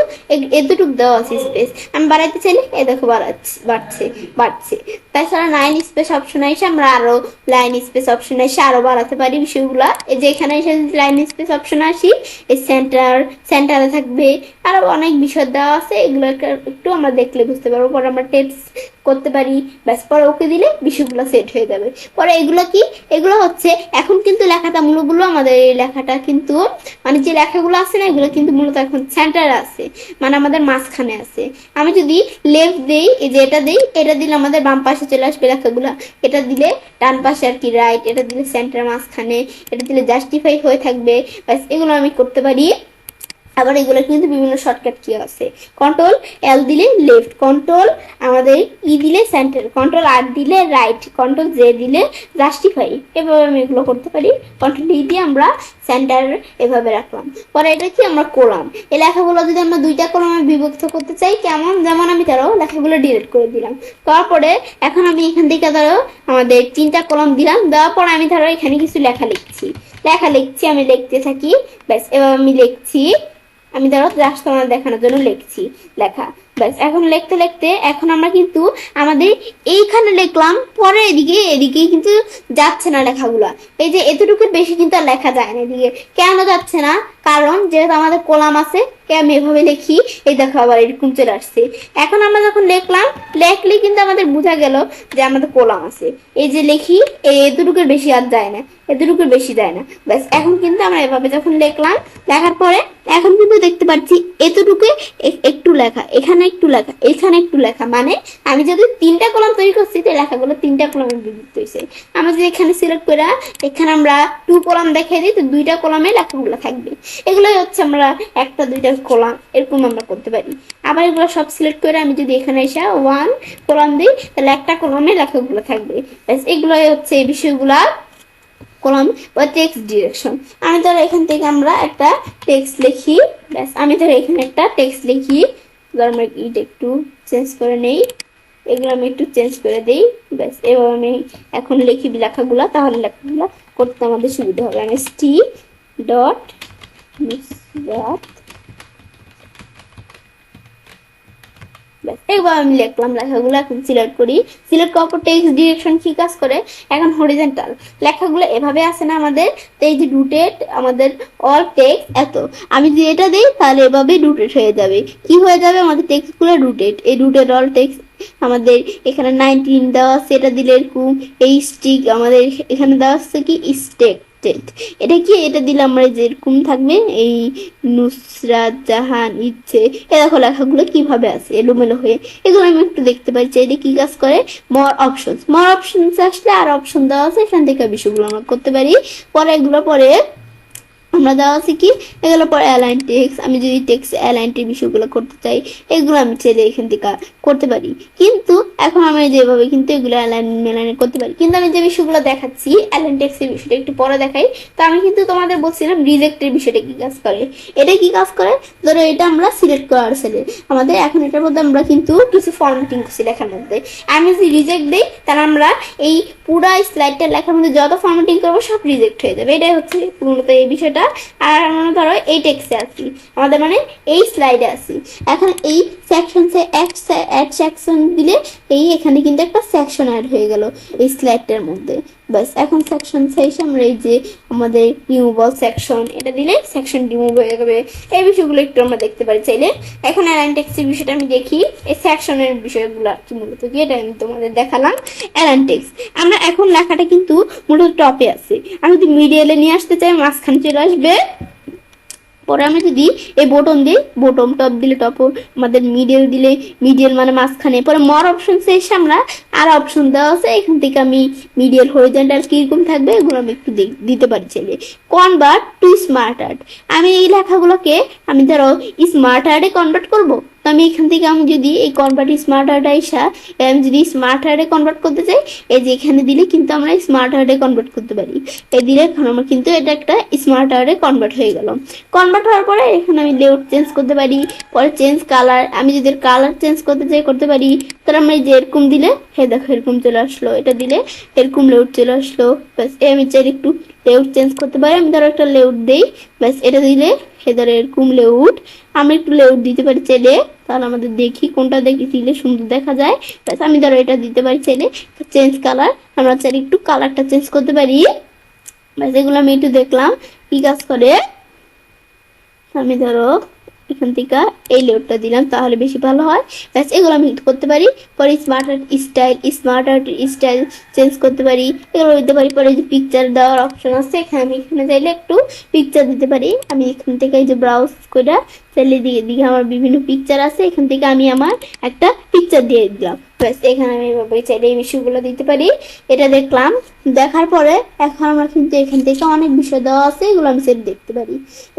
এতটুকু দেওয়া আছে স্পেস, আমি বাড়াইতে চাইলে এ দেখো বাড়ছে। তাছাড়া লাইন স্পেস অপশন এসে আমরা আরো লাইন স্পেস অপশন এসে আরো বাড়াতে পারি বিষয়গুলা। এই যে এখানে এসে লাইন স্পেস অপশন আসি, এই সেন্টারে থাকবে, আরো অনেক বিষয় দেওয়া আছে, এগুলো একটু আমরা দেখলে বুঝতে পারবো। পরে আমরা টেক্সট করতে পারি। ব্যাস, পরে ওকে দিলে বিষয়গুলো সেট হয়ে যাবে। পরে এগুলো কি, এগুলো হচ্ছে এখন কিন্তু লেখাটা মূলগুলো আমাদের এই লেখাটা কিন্তু মানে যে লেখাগুলো আছে না, এগুলো কিন্তু মূলত এখন সেন্টারে আছে, মানে আমাদের মাঝখানে আছে। আমি যদি লেফট দেই, এই যে এটা দেই, এটা দিলে আমাদের বাম পাশে চলে আসবে লেখাগুলো, এটা দিলে ডান পাশে আর কি রাইট, এটা দিলে সেন্টার মাঝখানে, এটা দিলে জাস্টিফাই হয়ে থাকবে। ব্যাস, এগুলো আমি করতে পারি। আবার এগুলো কিন্তু বিভিন্ন শর্টকাট কি আছে, কন্ট্রোল এল দিলে লেফট, কন্ট্রোল আমাদের ই দিলে সেন্টার, কন্ট্রোল আর দিলে রাইট, কন্ট্রোল জে দিলে জাস্টিফাই। এভাবে আমি এগুলো করতে পারি। কন্ট্রোল ই দিয়ে আমরা সেন্টার এভাবে রাখলাম। পরে এটা কি, আমরা কলাম, এই লেখাগুলো যদি আমরা দুইটা কলামে বিভক্ত করতে চাই, কেমন, যেমন আমি ধরো লেখাগুলো ডিলিট করে দিলাম, তারপরে এখন আমি এখান থেকে ধরো আমাদের 3টা কলাম দিলাম, দেওয়ার পর আমি ধরো এখানে কিছু লেখা লিখছি, আমি লিখতে থাকি। ব্যাস, এবার আমি লিখছি, আমি ধরো জাস্ট তোমার দেখানোর জন্য লিখছি লেখা। ব্যাস, এখন লিখতে এখন আমরা কিন্তু আমাদের এইখানে লিখলাম, পরে এদিকে কিন্তু যাচ্ছে না লেখাগুলা। এই যে এতটুকু বেশি কিন্তু আর লেখা যায় না এদিকে। কেন যাচ্ছে না, কারণ যেহেতু আমাদের কলাম আছে, আমি এভাবে লিখি, এই দেখো আবার এরকম চলে আসছে। এখন আমরা যখন লেখলে কিন্তু আমাদের বোঝা গেল যে আমাদের কলাম আছে। এই যে লিখি, এতটুকুর বেশি আর যায় না, এতটুকুর বেশি যায় না। ব্যাস, এখন কিন্তু আমরা এভাবে যখন লেখার পরে এখন কিন্তু দেখতে পাচ্ছি এতটুকু একটু লেখা, এখানে একটু লেখা, এখানে একটু লেখা, মানে আমি যদি 3টা কলাম তৈরি করছি, তো লেখাগুলো 3টা কলামে বিভক্ত হয়েছে। আমরা যদি এখানে সিলেক্ট করে এখানে আমরা 2 কলাম দেখাই দিই, তো 2টা কলামে লেখাগুলো থাকবে। এগুলোই হচ্ছে আমরা 1টা 2টা কলাম এরকম আমরা করতে পারি। আবার এগুলো সব সিলেক্ট করে আমি যদি এখানে এসে 1 কলাম দিই, তাহলে 1টা কলামে লেখাগুলো থাকবে। এগুলোই হচ্ছে এই বিষয়গুলা কলাম বা টেক্সট ডিরেকশন। আমি ধরো এখান থেকে আমরা একটা টেক্সট লিখি। ব্যাস, আমি ধরো এখানে একটা টেক্সট লিখি, আমরা এটা একটু চেঞ্জ করে নেই, এগুলো আমি একটু চেঞ্জ করে দেই। ব্যাস, এবার আমি এখন লিখি লেখাগুলা, তাহলে লেখাগুলা করতে আমাদের সুবিধা হবে। আমি টি ডট এবার আমি লিখলাম লেখাগুলো, এখন সিলেক্ট করি। সিলেক্ট করার পর টেক্সট ডিরেকশন কি কাজ করে, এখন হরিজন্টাল লেখাগুলো এভাবে আসে না আমাদের, তো এই যে রুটেড আমাদের অল টেক্সট এত, আমি যদি এটা দিই তাহলে এভাবে রুটেড হয়ে যাবে। কি হয়ে যাবে, আমাদের টেক্সটগুলো রুটেড, এই রুটেড অল টেক্সট আমাদের এখানে 19 দেওয়া আছে, এটা দিলে এরকম। এই স্টিক আমাদের এখানে দেওয়া আছে কি স্টেক, এটা কি, এটা দিলে আমরা যেরকম থাকবে, এই নুসরাত জাহান ইচ্ছে, এ দেখো লেখাগুলো কিভাবে আছে এলোমেলো হয়ে। এগুলো আমি একটু দেখতে পাচ্ছি। এটা কি কাজ করে, মোর অপশনস আসলে আর অপশন দেওয়া আছে, এখান থেকে বিষয়গুলো আমরা করতে পারি। পরে এগুলো পরে আমরা দেওয়া আছে কি এগুলো পরে অ্যালাইন টেক্সট, আমি যদি টেক্সট অ্যালাইনটির বিষয়গুলো করতে চাই এগুলো আমি চাইলে এখান থেকে করতে পারি, কিন্তু এখন আমি যেভাবে কিন্তু এগুলো অ্যালাইন মেলাইন করতে পারি। কিন্তু আমি যে বিষয়গুলো দেখাচ্ছি অ্যালাইন টেক্সটের বিষয়টা একটু পরে দেখাই। তো আমি কিন্তু তোমাদের বলছিলাম রিজেক্টের বিষয়টা কি কাজ করে। এটা কি কাজ করে, ধরো এটা আমরা সিলেক্ট করার ছেলে আমাদের, এখন এটার মধ্যে আমরা কিন্তু কিছু ফরম্যাটিং করছি লেখার মধ্যে, আমি যদি রিজেক্ট দিই তাহলে আমরা এই পুরো স্লাইডটা লেখার মধ্যে যত ফরম্যাটিং করবো সব রিজেক্ট হয়ে যাবে। এটাই হচ্ছে মূলত এই বিষয়টা। আর আমরা ধরো এই টেক্সটে আছি, আমাদের মানে এই স্লাইডে আছি, এখন এই সেকশনসে এক সেকশন দিলে এই এখানে কিন্তু একটা সেকশন অ্যাড হয়ে গেল এই স্লাইডটার মধ্যে। বাস এখন সেকশন শেষে আমরা এই যে আমাদের রিমুভাল সেকশন এটা দিলে সেকশন রিমুভ হয়ে যাবে। এই বিষয়গুলো একটু আমরা দেখতে পারি চাইলে। এখন অ্যালাইন টেক্সটের বিষয়টা আমি দেখি, এই সেকশনের বিষয়গুলো কি মূলত কি এটা আমি তোমাদের দেখালাম। অ্যালাইন টেক্সট আমরা এখন লেখাটা কিন্তু মূলত টপে আছে, আমি যদি মিডিয়ালে নিয়ে আসতে চাই মাঝখানে চলে আসবে। পরে আমি যদি এই বটন দিই বটম, টপ দিলে টপ, আমাদের মিডিয়াল দিলে মিডিয়াল মানে মাঝখানে। পরে মর অপশন এসে আমরা আর অপশন দেওয়া আছে, এখান থেকে আমি মিডিয়াল হরিজন্টাল কিরকম থাকবে এগুলো আমি একটু দিতে পারি চাইলে। কনভার্ট টু স্মার্ট আর্ট, আমি এই লেখাগুলোকে আমি ধরো স্মার্ট আর্টে কনভার্ট করব, তো আমি এখান থেকে আমি যদি এই কনভার্ট স্মার্ট আর্ট আইসা আমি যদি স্মার্ট আর্টে কনভার্ট করতে চাই এই যে এখানে দিলে কিন্তু আমরা স্মার্ট আর্টে কনভার্ট করতে পারি। এই দিলে এখন আমার কিন্তু এটা একটা স্মার্ট আর্টে কনভার্ট হয়ে গেল। কনভার্ট হওয়ার পরে এখানে আমি লেআউট চেঞ্জ করতে পারি, পরে চেঞ্জ কালার, আমি যদি কালার চেঞ্জ করতে চাই করতে পারি। তাহলে আমরা এই যে এরকম দিলে হে দেখো এরকম চলে আসলো, এটা দিলে এরকম লেআউট চলে আসলো। ব্যাস আমি চাইলে একটু লেআউট চেঞ্জ করতে পারি, আমি ধরো একটা লেআউট দেই, ব্যাস এটা দিলে হে ধরো এরকম লেআউট আমি একটু লেআউট দিতে পারি চাইলে, তাহলে আমাদের দেখি কোনটা দেখি দিলে সুন্দর দেখা যায়। ব্যাস আমি ধরো এটা দিতে পারি চাইলে। চেঞ্জ কালার আমরা চাইলে একটু কালারটা চেঞ্জ করতে পারি। ব্যাস এগুলো আমি একটু দেখলাম কি কাজ করে। আমি ধরো এখান থেকে এই লেআউটটা দিলাম তাহলে বেশি ভালো হয়। ব্যাস এগুলো আমি করতে পারি। পরে স্মার্ট আর্ট স্টাইল চেঞ্জ করতে পারি, এগুলো দিতে পারি। পরে যে পিকচার দেওয়ার অপশন আছে এখানে আমি এখানে চাইলে একটু পিকচার দিতে পারি। আমি এখান থেকে এই যে ব্রাউজ করে চাইলে দিকে আমার বিভিন্ন পিকচার আছে, এখান থেকে আমি আমার একটা পিকচার দিয়ে দিলাম। ব্যাস এখানে আমি এভাবে চাইলে এই বিষয়গুলো দিতে পারি। এটা দেখলাম, দেখার পরে এখন আমরা কিন্তু এখান থেকে অনেক বিষয় দেওয়া আছে এগুলো আমি সেট দেখতে পারি।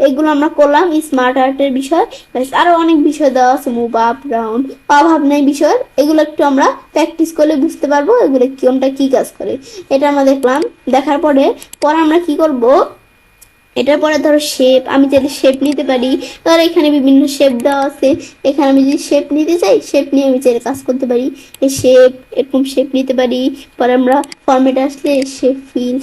এগুলো আমরা করলাম স্মার্ট আর্টের বিষয়। ব্যাস আরো অনেক বিষয় দেওয়া আছে, মুভ আপ ডাউন, অভাব নাই বিষয়, এগুলো একটু আমরা প্র্যাকটিস করলে বুঝতে পারবো এগুলো কোনটা কি কাজ করে। এটা আমরা দেখলাম, দেখার পরে আমরা কি করব, এটার পরে ধরো শেপ, আমি চাইলে শেপ নিতে পারি। ধরো এখানে বিভিন্ন শেপ দেওয়া আছে, এখানে আমি যদি শেপ নিতে চাই শেপ নিয়ে আমি চাইলে কাজ করতে পারি। এই শেপ এরকম শেপ নিতে পারি। পরে আমরা ফরম্যাটে আসলে শেপ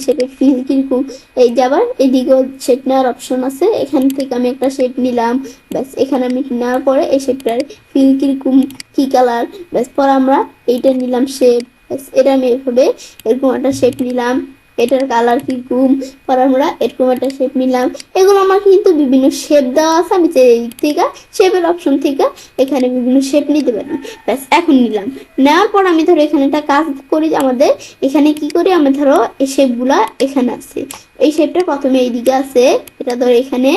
শেপের ফিল কিরকম, এই যে আবার এদিকেও শেপ নেওয়ার অপশন আছে, এখান থেকে আমি একটা শেপ নিলাম। ব্যাস এখানে আমি নেওয়ার পরে এই শেপটার ফিল কিরকম কি কালার, ব্যাস পরে আমরা এইটা নিলাম শেপ। ব্যাস এটা আমি এভাবে এরকম একটা শেপ নিলাম, এটার কালার কিরকম, পর আমরা এরকম একটা শেপ নিলাম। এগুলো আমার কিন্তু বিভিন্ন শেপ দেওয়া আছে, আমি এই থেকে শেপের অপশন থেকে এখানে বিভিন্ন শেপ নিতে পারি। ব্যাস এখন নিলাম, নেওয়ার পর আমি ধরো এখানে একটা কাজ করি, আমাদের এখানে কি করি, আমরা ধরো এই শেপগুলা এখানে আছে, এই শেপটা প্রথমে এইদিকে আছে, এটা ধরো এখানে,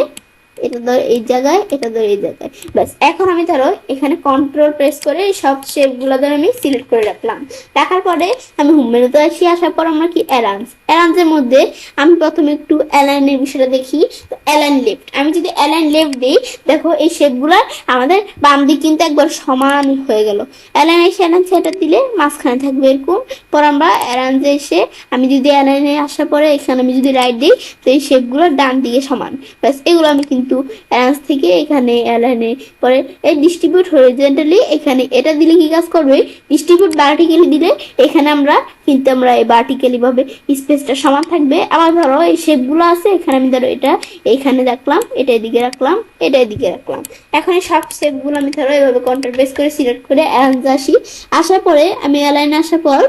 এটা ধরো এই জায়গায়, এটা ধরো এই জায়গায়। ব্যাস এখন আমি ধরো এখানে কন্ট্রোল প্রেস করে সব শেপগুলো ধরো আমি সিলেক্ট করে রাখলাম। রাখার পরে আমি হোম মেনুতে আসি, আসার পর আমরা কি অ্যালাইন্সের মধ্যে আমি প্রথমে একটু অ্যালাইনের বিষয়টা দেখি। তো অ্যালাইন লেফট, আমি যদি অ্যালাইন লেফট দিই দেখো এই শেপগুলো আমাদের বাম দিক কিন্তু একবার সমান হয়ে গেল। অ্যালাইন এসে অ্যালাইন সেটা দিলে মাঝখানে থাকবে এরকম। পর আমরা অ্যালাইনে এসে আমি যদি অ্যালাইনে আসার পরে এখানে আমি যদি রাইট দিই তো এই শেপগুলো ডান দিকে সমান। ব্যাস এগুলো আমি কিন্তু অ্যালাইন্স থেকে এখানে অ্যালাইনে পরে এই ডিস্ট্রিবিউট হরিজন্টালি এখানে এটা দিলে কি কাজ করবে, ডিস্ট্রিবিউট ভার্টিক্যালি দিলে এখানে আমরা কিন্তু আমরা এই ভার্টিক্যালি ভাবে স্পেসটা সমান থাকবে। আবার ধরো এই শেপগুলো আছে এখানে আমি ধরো এটা এইখানে রাখলাম, এটা এদিকে রাখলাম, এটা এদিকে রাখলাম। এখন এই সব শেপগুলো আমি ধরো এভাবে কন্ট্রোল প্রেস করে সিলেক্ট করে অ্যালাইন্স আসি। আসার পরে আমি অ্যালাইনে আসার পর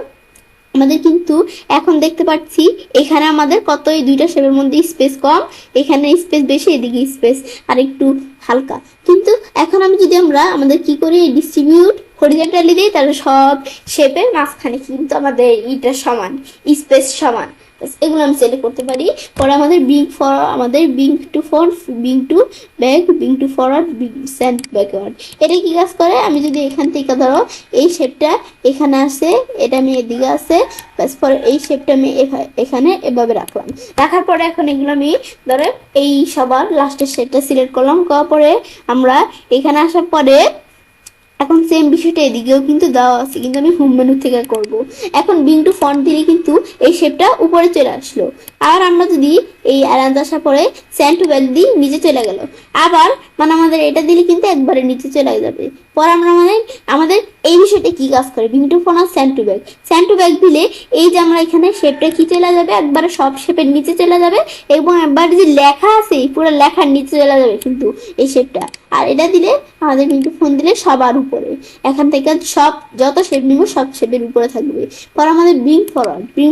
আমাদের কিন্তু এখন দেখতে পাচ্ছি এখানে আমাদের কত এই দুইটা শেপের মধ্যে স্পেস কম, এখানে স্পেস বেশি, এদিকে স্পেস আর একটু হালকা। কিন্তু এখন আমি যদি আমরা আমাদের কি করি ডিস্ট্রিবিউট হরিজন্টালি দিই তাহলে সব শেপের মাঝখানে কিন্তু আমাদের ইটা সমান, স্পেস সমান। এগুলো আমি সিলেক্ট করতে পারি। পরে আমাদের bring to front, bring to back, bring to forward, bring send backward. এটা কি কাজ করে, আমি যদি এখান থেকে ধরো এই শেপটা এখানে আসে, এটা আমি এদিকে আসে, ব্যাস পরে এই শেপটা আমি এখানে এভাবে রাখলাম। রাখার পরে এখন এগুলো আমি ধরো এই সবার লাস্টের শেপটা সিলেক্ট করলাম, করার পরে আমরা এখানে আসার পরে এখন সেম বিষয়টা এদিকেও কিন্তু দেওয়া আছে, কিন্তু আমি হোম মেনু থেকে করব। এখন বিং টু ফন্ট দিলে কিন্তু এই শেপটা উপরে চলে আসলো। আর আমরা যদি এই অ্যারান্স আসার পরে সেন্ড টু ব্যাক দিই, নিচে চলে গেল। আবার মানে আমাদের এটা দিলে কিন্তু একবারে নিচে চলে যাবে। পরে আমরা আমাদের এই বিষয়টা কি কাজ করে, বিং টু ফন্ট আর send to back. Send to back দিলে এই যে আমরা এখানে শেপটা কি চলে যাবে, একবারে সব শেপের নিচে চলে যাবে, এবং একবার যে লেখা আছে পুরো লেখার নিচে চলে যাবে কিন্তু এই শেপটা। আর এটা দিলে আমাদের বিং টু ফন্ট দিলে সবার উপরে, এখান থেকে সব যত শেপ নিব সব শেপের উপরে থাকবে। পর আমাদের বিং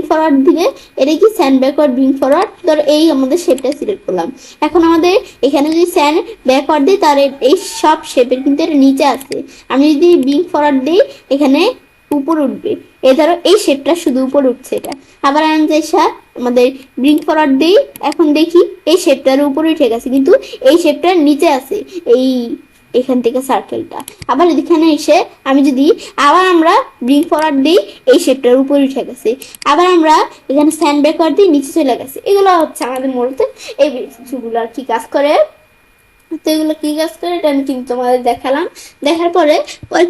ফরওয়ার্ড দিলে এটা কি স্যান্ড ব্যাকওয়ার্ড, বিং ফরওয়ার্ড, ধর এই আমাদের শেপটা সিলেক্ট করলাম। এখন আমাদের এখানে যদি স্যান্ড ব্যাকওয়ার্ড দিই, তাহলে এই সব শেপের কিন্তু এটা নিচে আছে। আমি যদি বিং ফরওয়ার্ড দিই, এখানে উপরে উঠবে। এ ধরো এই শেপটা শুধু উপরে উঠছে এটা। আবার আমি যে আমাদের ব্রিং ফরওয়ার্ড দিই, এখন দেখি এই শেপটার উপরে উঠে গেছে, কিন্তু এই শেপটার নিচে আছে এই এখান থেকে সার্কেলটা। আবার এখানে এসে আমি যদি আবার আমরা ব্রিং ফরওয়ার্ড দিই, এই শেপটার উপরে উঠে গেছে। আবার আমরা এখানে স্যান্ড ব্যাকওয়ার্ড দিই, নিচে চলে গেছে। এগুলো হচ্ছে আমাদের মূলত এই কিছুগুলো আর কি কাজ করে। তো এগুলো কি কাজ করে এটা আমি কিন্তু তোমাদের দেখালাম। দেখার পরে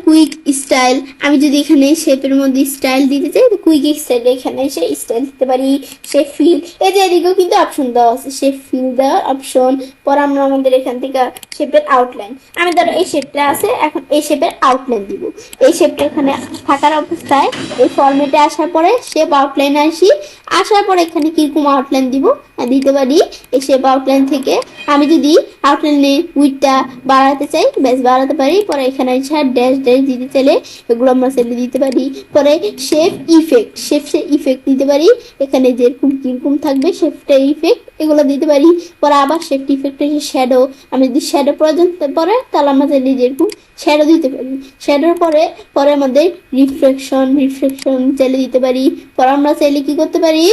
কুইক স্টাইল, আমি যদি এখানে শেপের মধ্যে স্টাইল দিতে চাই, তো কুইক স্টাইল এখানে এসে স্টাইল দিতে পারি। শেপ ফিল, এই যে এদিকেও কিন্তু অপশন দেওয়া আছে, শেপ ফিল দেওয়ার অপশন। পর আমরা আমাদের এখান থেকে শেপের আউটলাইন, আমি ধরো এই শেপটা আছে, এখন এই শেপের আউটলাইন দিব। এই শেপটা এখানে থাকার অবস্থায় এই ফরম্যাটে আসার পরে শেপ আউটলাইন আসার পরে এখানে কিরকম আউটলাইন দিতে পারি। এই শেপ আউটলাইন থেকে আমি যদি আউটলাইনে উইডটা বাড়াতে চাই, বেশ বাড়াতে পারি। পরে এখানে ড্যাশ ড্যাশ দিতে চাইলে এগুলো আমরা সেলে দিতে পারি। পরে শেপ ইফেক্ট দিতে পারি, এখানে যেরকম কিরকম থাকবে শেপটা ইফেক্ট এগুলো দিতে পারি। পরে আবার শেপ ইফেক্ট শ্যাডো, আমি যদি শ্যাডো প্রয়োজন পরে তাহলে আমরা চাইলে যেরকম শ্যাডো দিতে পারি। শ্যাডোর পরে আমাদের রিফ্লেকশন চাইলে দিতে পারি। পরে আমরা চাইলে কি করতে পারি,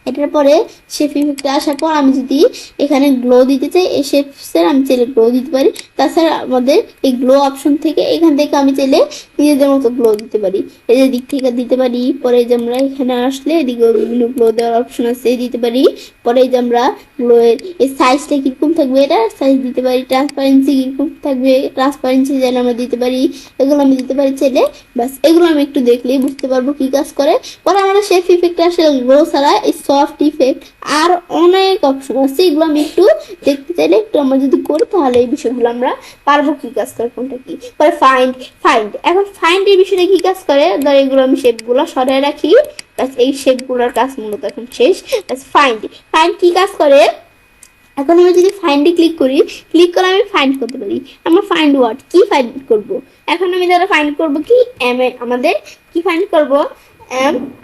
এটার পরে শেপ ইফেক্টে আসার পর আমি যদি এখানে গ্লো দিতে চাই, এই শেপসের আমি চাইলে গ্লো দিতে পারি। তাছাড়া আমাদের এই গ্লো অপশন থেকে এখান থেকে আমি চাইলে নিজেদের মতো গ্লো দিতে পারি, এই যে দিক থেকে দিতে পারি। পরে যে আমরা এখানে আসলে এদিকেও বিভিন্ন গ্লো দেওয়ার অপশন আছে, দিতে পারি। পরে যে আমরা গ্লোয়ের এই সাইজটা কিরকম থাকবে এটা সাইজ দিতে পারি। ট্রান্সপারেন্সি কিরকম থাকবে, ট্রান্সপারেন্সি যেন আমরা দিতে পারি, এগুলো আমি দিতে পারি চাইলে। বাস এগুলো আমি একটু দেখলেই বুঝতে পারবো কি কাজ করে। পরে আমরা শেপ ইফেক্টে আসলে গ্লো ছাড়া এই সফট ইফেক্ট আর অনেক অপশন আছে, এগুলো আমি একটু দেখতে চাইলে একটু আমরা যদি করি তাহলে এই বিষয়গুলো আমরা পারবো কি কাজ করে কোনটা কি। পরে ফাইন্ড এখন ফাইন্ডের বিষয়টা কি কাজ করে, ধর এগুলো আমি শেপগুলো সরাই রাখি, এই শেপগুলোর কাজ মূলত এখন শেষ। ফাইন্ড কি কাজ করে, এখন আমি যদি ফাইন্ডে ক্লিক করে আমি ফাইন্ড করতে পারি। আমরা ফাইন্ড ওয়ার্ড কি ফাইন্ড করব, এখন আমি ধরো ফাইন্ড করব কি আমাদের কি ফাইন্ড করব,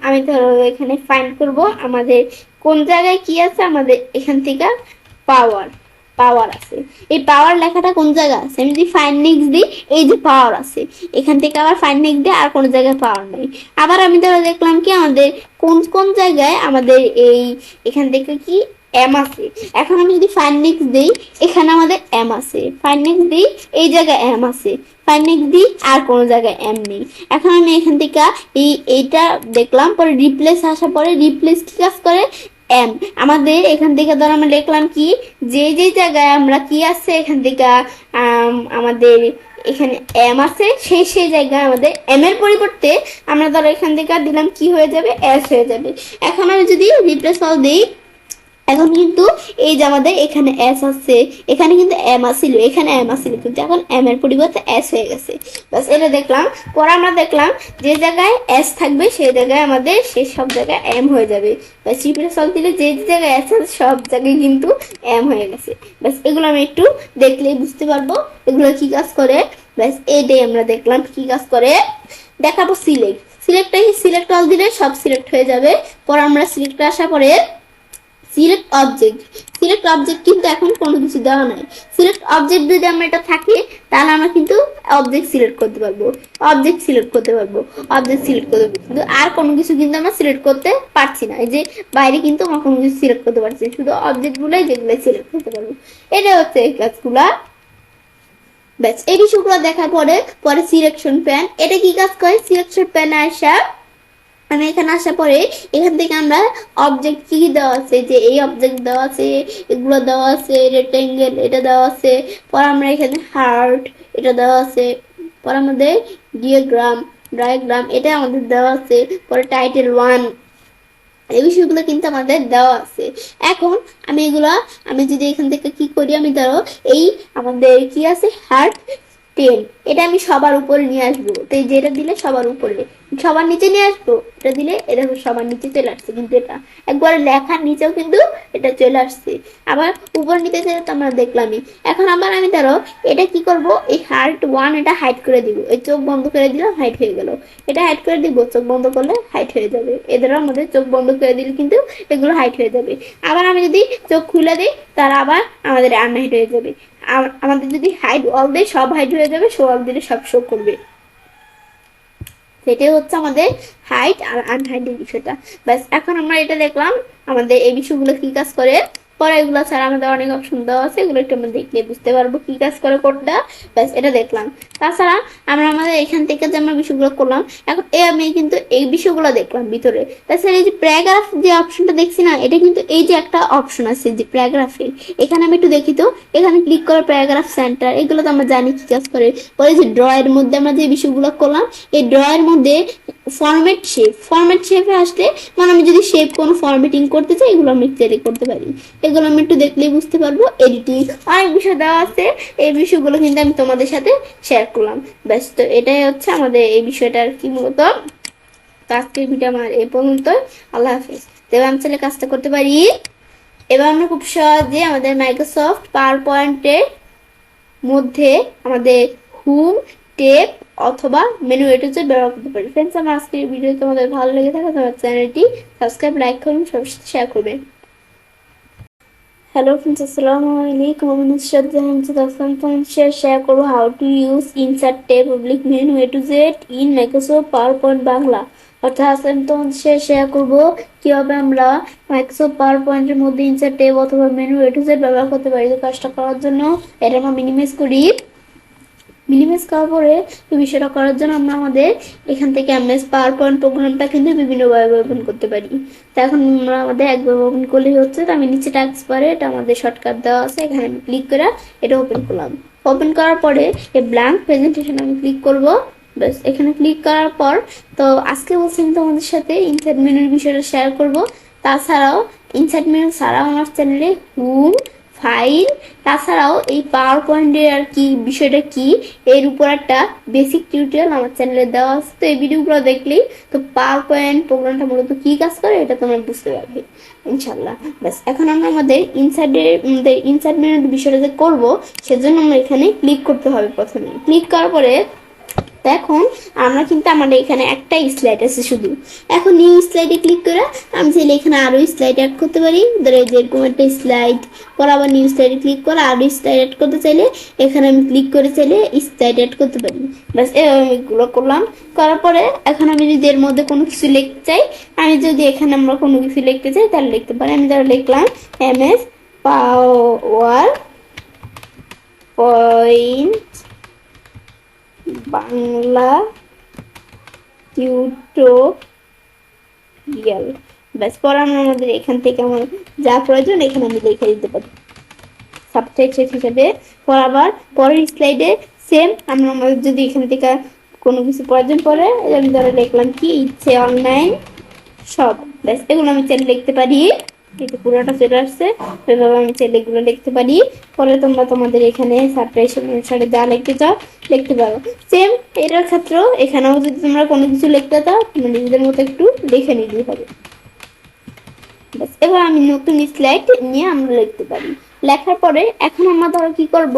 আমি ধরো এখানে ফাইন্ড করব আমাদের কোন জায়গায় কি আছে, আমাদের এখান থেকে পাওয়ার আছে। এই পাওয়ার লেখাটা কোন জায়গা আছে, আমি যদি ফাইন্ড নেক্সট দিই, এই যে পাওয়ার আছে, এখান থেকে আবার ফাইন্ড নেক্সট দিই, আর কোনো জায়গায় পাওয়ার নেই। আবার আমি ধরো দেখলাম কি আমাদের কোন জায়গায় আমাদের এখান থেকে কি এম আছে। এখন আমি যদি ফাইন্ড নেক্সট দিই, এখানে আমাদের এম আছে। ফাইন্ড নেক্সট দিই, এই জায়গায় এম আছে। ফাইন্ড নেক্সট দিই, আর কোনো জায়গায় এম নেই। এখন আমি এখান থেকে এইটা দেখলাম। পরে রিপ্লেস আসার পরে রিপ্লেস কি কাজ করে, এম আমাদের এখান থেকে ধর আমরা দেখলাম কি যে জায়গায় আমরা কি আছে এখান থেকে আমাদের এখানে এম আছে, সেই জায়গায় আমাদের এম এর পরিবর্তে আমরা ধরো এখান থেকে দিলাম কি হয়ে যাবে, এস হয়ে যাবে। এখন আমি যদি রিপ্লেস অল দিই, এখন কিন্তু এই যে আমাদের এখানে এস আছে, এখানে কিন্তু এম আসিল, এখানে এম আসিল, কিন্তু এখন এম এর পরিবর্তে এস হয়ে গেছে। বাস এটা দেখলাম। পরে আমরা দেখলাম যে জায়গায় এস থাকবে সেই জায়গায় আমাদের সেই সব জায়গায় এম হয়ে যাবে। বাস রিপ্লেস অল দিলে যে জায়গায় এস আছে সব জায়গায় কিন্তু এম হয়ে গেছে। বাস এগুলো আমি একটু দেখলেই বুঝতে পারবো এগুলো কি কাজ করে। বাস এটাই আমরা দেখলাম কি কাজ করে। দেখাবো সিলেক্ট অল দিলে সব সিলেক্ট হয়ে যাবে। পরে আমরা সিলেক্ট আসার পরে সিলেক্ট অবজেক্ট, সিলেক্ট অবজেক্ট কিন্তু এখন কোনো কিছু দেওয়া নাই। সিলেক্ট অবজেক্ট যদি আমরা এটা থাকে তাহলে আমরা কিন্তু অবজেক্ট সিলেক্ট করতে পারবো, অবজেক্ট সিলেক্ট করতে পারবো, অবজেক্ট সিলেক্ট করতে পারবো, কিন্তু আর কোনো কিছু কিন্তু আমরা সিলেক্ট করতে পারছি না। এই যে বাইরে কিন্তু আমরা কোনো কিছু সিলেক্ট করতে পারছি না, শুধু অবজেক্টগুলোই যেগুলো সিলেক্ট করতে পারবো। এটা হচ্ছে এই কাজগুলা। ব্যাস এই বিষয়গুলো দেখার পরে পরে সিলেকশন প্যান, এটা কি কাজ করে? সিলেকশন প্যান আসা, আমি এখানে আসার পরে এখান থেকে আমরা অবজেক্ট কি দেওয়া আছে, যে এই অবজেক্ট দেওয়া আছে, এগুলো দেওয়া আছে, রেক্টেঙ্গেল এটা দেওয়া আছে, পর আমরা এখানে হার্ট এটা দেওয়া আছে, পর আমাদের ডিয়াগ্রাম, ডায়াগ্রাম এটা আমাদের দেওয়া আছে, পরে টাইটেল 1, এই বিষয়গুলো কিন্তু আমাদের দেওয়া আছে। এখন আমি যদি এখান থেকে কি করি, আমি ধরো এই আমাদের কি আছে হার্ট 10, এটা আমি সবার উপরে নিয়ে আসবো, তো এই যেটা দিলে সবার উপরে, সবার নিচে নিয়ে আসবো, এটা দিলে এটা সবার নিচে চলে আসছে, কিন্তু এটা একবার লেখার নিচেও কিন্তু এটা চলে আসছে। আবার উপর নিচে চলে তো আমরা দেখলামই। এখন আবার আমি ধরো এটা কি করব, এই হার্ট 1 এটা হাইড করে দিব, এই চোখ বন্ধ করে দিলাম হাইড হয়ে গেল, এটা হাইড করে দিব, চোখ বন্ধ করলে হাইড হয়ে যাবে, এদেরও আমাদের চোখ বন্ধ করে দিলে কিন্তু এগুলো হাইড হয়ে যাবে। আবার আমি যদি চোখ খুলে দিই তারা আবার আমাদের আনহাইড হয়ে যাবে। আমাদের যদি হাইড অল দেয় সব হাইড হয়ে যাবে, শো অল দিলে সব শো করবে। সেটাই হচ্ছে আমাদের হাইট আর আনহাইটের বিষয়টা। ব্যাস এখন আমরা এটা দেখলাম আমাদের এই বিষয়গুলো কি কাজ করে। পরে এগুলো ছাড়া আমাদের অনেক অপশন দেওয়া আছে, এগুলো একটু আমরা দেখলে বুঝতে পারবো কি কাজ করে কোডটা। ব্যাস এটা দেখলাম। তাছাড়া আমরা আমাদের এখান থেকে যে আমরা বিষয়গুলো করলাম, এখন আমি কিন্তু এই বিষয়গুলো দেখলাম ভিতরে। তাছাড়া এই যে প্যারাগ্রাফ যে অপশনটা দেখছি না, এটা কিন্তু এই যে একটা অপশন আছে যে প্যারাগ্রাফের, এখানে আমি একটু দেখি তো, এখানে ক্লিক করে প্যারাগ্রাফ সেন্টার, এগুলো তো আমরা জানি কি কাজ করে। পরে যে ড্রয়ের মধ্যে আমরা যে বিষয়গুলো করলাম, এই ড্রয়ের মধ্যে ফরম্যাট শেপ, ফরম্যাট শেপে আসলে মানে আমি যদি শেপ কোনো ফরম্যাটিং করতে চাই, এগুলো আমি চাইলে করতে পারি। এগুলো আমি একটু দেখলেই বুঝতে পারবো। এডিটিং অনেক বিষয় দেওয়া আছে, এই বিষয়গুলো কিন্তু আমি তোমাদের সাথে শেয়ার করলাম। ব্যাস, তো এটাই হচ্ছে আমাদের এই বিষয়টার কি মূলত। তো আজকের ভিডিও আমার এই পর্যন্ত। আল্লাহ হাফিজ। তো এবার আমি চাইলে কাজটা করতে পারি। এবার আমরা খুব সহজে আমাদের মাইক্রোসফট পাওয়ার পয়েন্টের মধ্যে আমাদের হোম, টেপ অথবা মেনু এটুজে ব্যবহার করতে পারি। ফ্রেন্ডস, আমার আজকের ভিডিও তোমাদের ভালো লেগে থাকে তোমার চ্যানেলটি সাবস্ক্রাইব, লাইক করুন, সবার সাথে শেয়ার করবেন। হ্যালো ফ্রেন্ডস, আসসালামু আলাইকুম। আমি নুসরাত জাহান তোমাদের শেয়ার করবো how to use insert tab public menu A to Z in Microsoft PowerPoint Bangla. অর্থাৎ আমি তোমাদের শেয়ার করবো কিভাবে আমরা মাইক্রোসফট পাওয়ার পয়েন্টের মধ্যে ইনসার্ট ট্যাব অথবা মেনু এ টু জেড ব্যবহার করতে পারি। তো কাজটা করার জন্য এটা আমরা মিনিমাইজ করি। মিনিমাইজ করার পরে এই বিষয়টা করার জন্য আমরা আমাদের এখান থেকে এমএস পাওয়ার পয়েন্ট প্রোগ্রামটা কিন্তু বিভিন্নভাবে ওপেন করতে পারি। তো এখন আমরা আমাদের একবার ওপেন করলেই হচ্ছে। তো আমি নিচে টাস্ক বারে এটা আমাদের শর্টকাট দেওয়া আছে, এখানে আমি ক্লিক করে এটা ওপেন করলাম। ওপেন করার পরে এই ব্ল্যাঙ্ক প্রেজেন্টেশন আমি ক্লিক করব। ব্যাস, এখানে ক্লিক করার পর তো আজকে বলছি আমি তোমাদের সাথে ইনসার্ট মেনুর বিষয়টা শেয়ার করব। তাছাড়াও ইনসার্ট মেনু ছাড়াও আমার চ্যানেলে হোম, ফাইল, তাছাড়াও এই পাওয়ার পয়েন্টের আর কি বিষয়টা কি এর উপর একটা বেসিক টিউটোরিয়াল আমার চ্যানেলে দেওয়া আছে। তো এই ভিডিওগুলো দেখলেই তো পাওয়ার পয়েন্ট প্রোগ্রামটা মূলত কি কাজ করে এটা তোমরা বুঝতে পারবে ইনশাল্লাহ। ব্যাস, এখন আমরা আমাদের ইনসার্ট মেনুর বিষয়টা যে করবো সেজন্য আমরা এখানে ক্লিক করতে হবে। প্রথমে ক্লিক করার পরে এখন আমরা কিন্তু আমাদের এখানে একটাই স্লাইড আছে শুধু। এখন নিউ স্লাইডে ক্লিক করে আমি চাইলে এখানে আরো স্লাইড অ্যাড করতে পারি। ধরো যেরকম একটা স্লাইড, পর আবার নিউ স্লাইডে ক্লিক করে আরো স্লাইড অ্যাড করতে চাইলে এখানে আমি ক্লিক করে চাইলে স্লাইড অ্যাড করতে পারি। ব্যাস, এগুলো করলাম। করার পরে এখন আমি যদি এর মধ্যে কোনো কিছু লিখতে চাই, আমি যদি এখানে আমরা কোনো কিছু লিখতে চাই তাহলে লিখতে পারি। আমি ধরো লিখলাম MS power point Bangla tutorial. ব্যাস, পর আমরা আমাদের এখান থেকে আমার যা প্রয়োজন এখানে আমি লিখে দিতে পারি সাবটাইটেল হিসেবে। পর আবার পরের স্লাইডে সেম আমরা আমাদের যদি এখান থেকে কোনো কিছু প্রয়োজন পড়ে, আমি ধরে লিখলাম কি ইচ্ছে অনলাইন সব। ব্যাস, এগুলো আমি চাইলে লিখতে পারি। এটা পুরোটা চলে আসছে, এভাবে আমি চাইলে এগুলো লিখতে পারি। পরে তোমরা তোমাদের এখানে সাবটাইটেল অনুসারে যা লিখতে চাও লিখতে পারো। সেম এটার ক্ষেত্রেও এখানেও যদি তোমরা কোনো কিছু লিখতে চাও তোমরা নিজেদের মতো একটু লিখে নিতেই হবে। ব্যাস, এবার আমি নতুন স্লাইড নিয়ে আমরা লিখতে পারি। লেখার পরে এখন আমরা ধরো কি করব,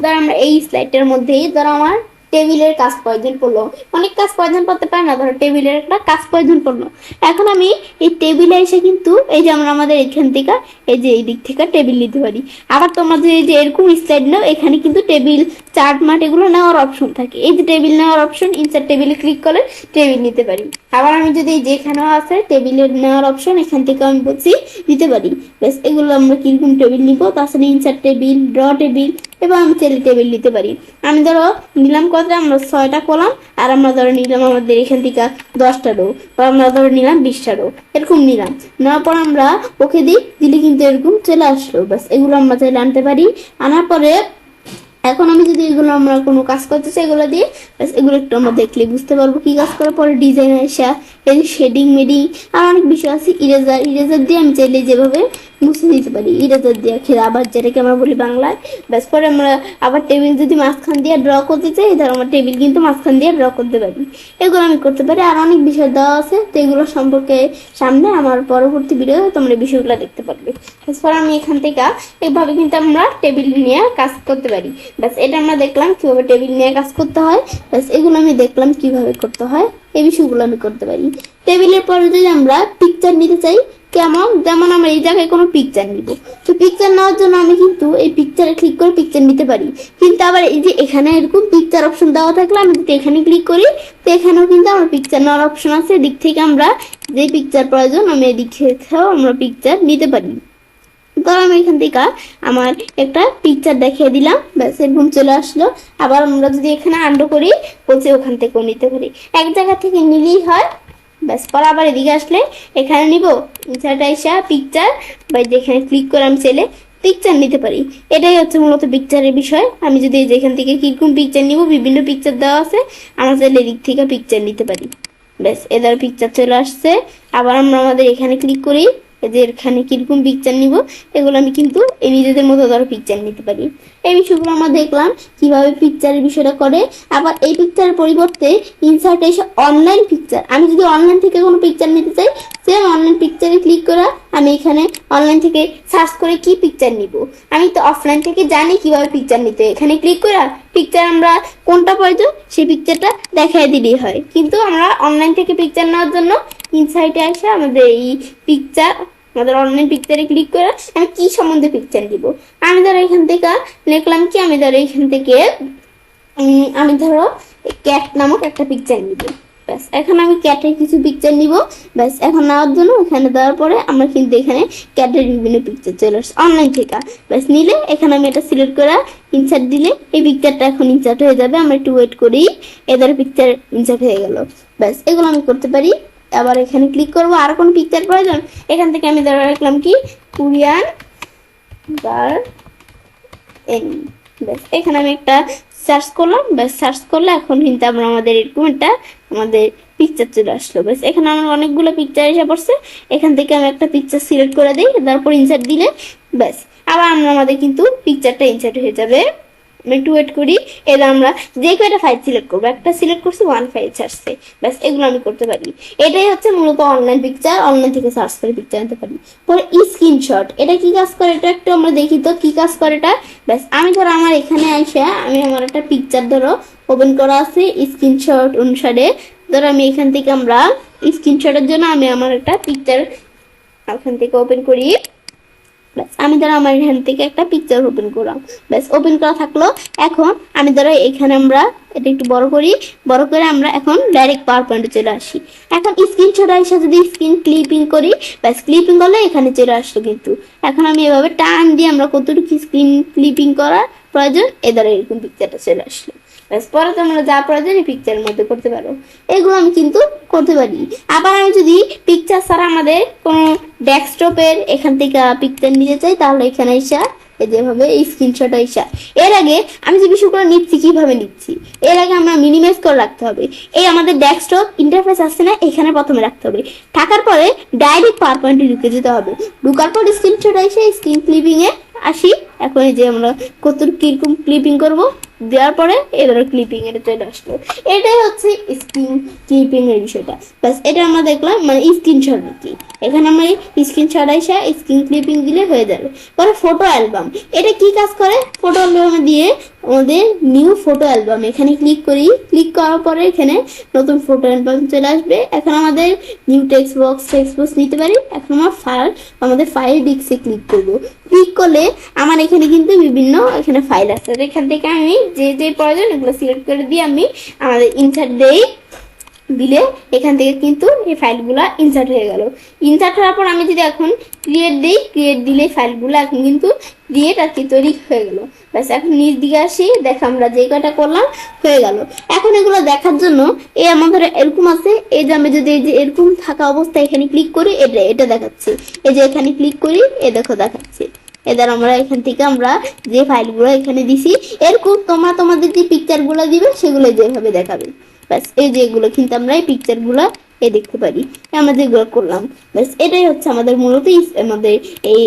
ধরো আমরা এই স্লাইডটার মধ্যেই ধরো আমার টেবিলের কাজ প্রয়োজন পড়লো, অনেক কাজ প্রয়োজন পড়তে পারে না, ধরো টেবিলের একটা কাজ প্রয়োজন পড়লো। এখন আমি এই টেবিলে এসে কিন্তু এই যে আমরা আমাদের এখান থেকে এই যে এই দিক থেকে টেবিল নিতে পারি। আবার তোমাদের এই যে এরকম স্লাইড নাও, এখানে কিন্তু টেবিল চার্ট মার্ট এগুলো নেওয়ার অপশন থাকে। এই যে টেবিল নেওয়ার অপশন, ইনসার্ট টেবিলে ক্লিক করে টেবিল নিতে পারি। আবার আমি যদি যেখানেও আছে টেবিলের নেওয়ার অপশন, এখান থেকে আমি বলছি নিতে পারি। ব্যাস এগুলো আমরা কিরকম টেবিল নিব, তাছাড়া ইনসার্ট টেবিল, ড্র টেবিল, এবার আমি টেবিল নিতে পারি। আমি ধরো নিলাম কত, আমরা 6টা কলাম, আর আমরা ধরো নিলাম আমাদের এখান থেকে 10টা রো, বা আমরা ধরো নিলাম 20টা রো, এরকম নিলাম। নেওয়ার পর আমরা ওকে দিলে কিন্তু এরকম চলে আসলো। ব্যাস এগুলো আমরা চাইলে আনতে পারি। আনার পরে এখন আমি যদি এগুলো আমরা কোনো কাজ করতে চাই, এগুলো দিয়ে এগুলো একটু আমরা দেখলে বুঝতে পারবো কি কাজ করার পরে ডিজাইন আসা, এই শেডিং মেডিং, আর অনেক বিষয় আছে। ইরেজার দিয়ে আমি চাইলে যেভাবে মুছে দিতে পারি, ইরেজার দিয়ে খেলে আবার, যেটাকে আমরা বলি বাংলায়। ব্যাস পরে আমরা আবার টেবিল যদি মাঝখান দিয়ে ড্র করতে চাই, ধরো আমার টেবিল কিন্তু মাঝখান দিয়ে ড্র করতে পারি, এগুলো আমি করতে পারি। আর অনেক বিষয় দেওয়া আছে, তো এগুলো সম্পর্কে সামনে আমার পরবর্তী ভিডিও তোমরা বিষয়গুলো দেখতে পারবে। তারপর আমি এখান থেকে এইভাবে কিন্তু আমরা টেবিল নিয়ে কাজ করতে পারি। ব্যাস এটা আমরা দেখলাম কিভাবে টেবিল নিয়ে কাজ করতে হয়। ব্যাস এগুলো আমি দেখলাম কিভাবে করতে হয়, এই বিষয়গুলো আমি করতে পারি। টেবিলের পরে যদি আমরা পিকচার নিতে চাই, কেমন, যেমন আমরা এই জায়গায় কোনো পিকচার নিব, তো পিকচার নেওয়ার জন্য আমি কিন্তু এই পিকচারে ক্লিক করে পিকচার নিতে পারি। কিন্তু আবার এই যে এখানে এরকম পিকচার অপশন দেওয়া থাকলে আমি যদি এখানে ক্লিক করি, তো এখানেও কিন্তু আমার পিকচার নেওয়ার অপশন আছে। এদিক থেকে আমরা যে পিকচার প্রয়োজন আমি এদিক থেকেও আমরা পিকচার নিতে পারি। ধর আমি এখান থেকে আমার একটা পিকচার দেখিয়ে দিলাম, ব্যাস এরকম চলে আসলো। আবার আমরা যদি এখানে আন্ডু করি, বলছি ওখান থেকেও নিতে পারি, এক জায়গা থেকে নিলেই হয়। ব্যাস পর আবার এদিকে আসলে এখানে নিব ইনসার্ট আইসা পিকচার, বা যেখানে ক্লিক করে আমি চাইলে পিকচার নিতে পারি। এটাই হচ্ছে মূলত পিকচারের বিষয়। আমি যদি যেখান থেকে কিরকম পিকচার নিব, বিভিন্ন পিকচার দেওয়া আছে, আমরা চাইলে এদিক থেকে পিকচার নিতে পারি। ব্যাস এদের পিকচার চলে আসছে। আবার আমরা আমাদের এখানে ক্লিক করি, যে এখানে কিরকম পিকচার নিব, এগুলো আমি কিন্তু এই নিজেদের মতো ধরো পিকচার নিতে পারি। এই বিষয়গুলো আমরা দেখলাম কিভাবে পিকচারের বিষয়টা করে। আবার এই পিকচারের পরিবর্তে ইনসার্ট এসে অনলাইন পিকচার, আমি যদি অনলাইন থেকে কোনো পিকচার নিতে চাই, সেম অনলাইন পিকচারে ক্লিক করা, আমি এখানে অনলাইন থেকে সার্চ করে কি পিকচার নিব। আমি তো অফলাইন থেকে জানি কিভাবে পিকচার নিতে, এখানে ক্লিক করা পিকচার আমরা কোনটা প্রয়োজন সেই পিকচারটা দেখাই দিলেই হয়। কিন্তু আমরা অনলাইন থেকে পিকচার নেওয়ার জন্য ইনসাইটে আসে আমাদের এই পিকচার, আমাদের অনলাইন পিকচারে ক্লিক করে আমি কি সম্বন্ধে পিকচার দিব, আমি ধরো এখান থেকে লিখলাম কি, আমি ধরো এখান থেকে আমি ধরো ক্যাট নামক একটা পিকচার নিব। ব্যাস এখন আমি ক্যাটের কিছু পিকচার নিব। ব্যাস এখন নেওয়ার জন্য এখানে দেওয়ার পরে আমরা কিন্তু এখানে ক্যাটের বিভিন্ন পিকচার চলে আসছে অনলাইন থেকে। ব্যাস নিলে এখানে আমি এটা সিলেক্ট করে ইনসার্ট দিলে এই পিকচারটা এখন ইনসার্ট হয়ে যাবে। আমরা একটু ওয়েট করি, এদের পিকচার ইনসার্ট হয়ে গেল। ব্যাস এগুলো আমি করতে পারি। আবার এখানে ক্লিক করবো, আর কোন পিকচার প্রয়োজন, এখান থেকে আমি ধরে রাখলাম কি কোরিয়ান গার্ডেন। ব্যাস এখানে আমি একটা সার্চ করলাম। ব্যাস সার্চ করলে এখন কিন্তু আমরা আমাদের এরকম একটা আমাদের পিকচার চলে আসলো। ব্যাস এখানে আমার অনেকগুলো পিকচার এসে পড়ছে, এখান থেকে আমি একটা পিকচার সিলেক্ট করে দিই, তারপর ইনসার্ট দিলে ব্যাস আবার আমাদের কিন্তু পিকচারটা ইনসার্ট হয়ে যাবে। আমি একটু ওয়েট করি, এবার আমরা যে কয়টা ফাইল সিলেক্ট করবো, একটা সিলেক্ট করছি 1 ফাইল ছাড়ছে। ব্যাস এগুলো আমি করতে পারি। এটাই হচ্ছে মূলত অনলাইন পিকচার, অনলাইন থেকে সার্চ করে পিকচার আনতে পারি। পরে স্ক্রিনশট, এটা কি কাজ করে এটা একটু আমরা দেখি তো কি কাজ করে এটা। ব্যাস আমি ধরো আমার এখানে আসে আমি আমার একটা পিকচার ধরো ওপেন করা আছে স্ক্রিনশট অনুসারে। ধরো আমি এখান থেকে আমরা স্ক্রিনশটের জন্য আমি আমার একটা পিকচার এখান থেকে ওপেন করি। ব্যাস আমি ধরো আমার এখান থেকে একটা পিকচার ওপেন করলাম। ব্যাস ওপেন করা থাকলো। এখন আমি ধরো এখানে আমরা এটা একটু বড় করি, বড় করে আমরা এখন ডাইরেক্ট পাওয়ার পয়েন্টে চলে আসি। এখন স্ক্রিনশট এসে যদি স্ক্রিন ক্লিপিং করি, ব্যাস ক্লিপিং করলে এখানে চলে আসলো। কিন্তু এখন আমি এভাবে টান দিয়ে আমরা কতটুকু স্ক্রিন ক্লিপিং করার প্রয়োজন, এদের এরকম পিকচারটা চলে আসলো। ব্যাস পরে তোমরা যা প্রয়োজন এই পিকচারের মধ্যে করতে পারো, এগুলো আমি কিন্তু করতে পারি। আবার আমি যদি পিকচার ছাড়া আমাদের কোনো ডেস্কটপের এখান থেকে পিকচার নিতে চাই, তাহলে এখানে এসে যেভাবে এই স্ক্রিনশট আইসা, এর আগে আমি যে বিষয়গুলো নিচ্ছি কিভাবে নিচ্ছি, এর আগে আমরা মিনিমাইজ করে রাখতে হবে। এই আমাদের ডেস্কটপ ইন্টারফেস আসছে না, এখানে প্রথমে রাখতে হবে। থাকার পরে ডাইরেক্ট পাওয়ার পয়েন্টে ঢুকে যেতে হবে। ঢুকার পর স্ক্রিনশট আইসা স্ক্রিন ক্লিপিং এ আসি। এখন এই যে আমরা কত কিরকম ক্লিপিং করব, দেওয়ার পরে এবার ক্লিপিং এটা চলে আসলো। এটাই হচ্ছে স্ক্রিন ক্লিপিং এর বিষয়টা। ব্যাস এটা আমরা দেখলাম মানে স্ক্রিনশট কি, এখানে আমরা স্ক্রিনশট আইসা স্ক্রিন ক্লিপিং দিলে হয়ে যাবে। পরে ফটো অ্যালবাম, এটা কি কাজ করে, ফটো অ্যালবামে দিয়ে আমাদের নিউ ফটো অ্যালবাম, এখানে ক্লিক করি। ক্লিক করার পরে এখানে নতুন ফটো অ্যালবাম চলে আসবে। এখন আমাদের নিউ টেক্সট বক্স নিতে পারি। এখন আমাদের ফাইল ডিস্কে ক্লিক করব। ক্লিক করলে আমার এখানে কিন্তু বিভিন্ন এখানে ফাইল আছে। এখান থেকে আমি যে যে প্রয়োজন এগুলো সিলেক্ট করে দিয়ে আমি আমাদের ইনসার্ট দিলে এখান থেকে কিন্তু এই ফাইলগুলো ইনসার্ট হয়ে গেল। ইনসার্ট হওয়ার পর আমি যদি এখন ক্রিয়েট দিলে ফাইলগুলো এখন কিন্তু ক্রিয়েট আর কি তৈরি হয়ে গেল। ব্যাস এখন নিচ দিকে আসি, দেখো আমরা যে কটা করলাম হয়ে গেল। এখন এগুলো দেখার জন্য আমাদের এরকম আছে, এই যে আমি যদি এই যে এরকম থাকা অবস্থায় এখানে ক্লিক করি, এটা দেখাচ্ছে। এই যে এখানে ক্লিক করি, দেখো দেখাচ্ছে। এবার আমরা এখান থেকে আমরা যে ফাইলগুলো এখানে দিছি এরকম তোমরা তোমাদের যে পিকচারগুলো দিবে সেগুলো যেভাবে দেখাবে। ব্যাস এই যে এগুলো কিন্তু আমরা এই পিকচারগুলো দেখতে পারি, আমরা যেগুলো করলাম। ব্যাস এটাই হচ্ছে আমাদের মূলত আমাদের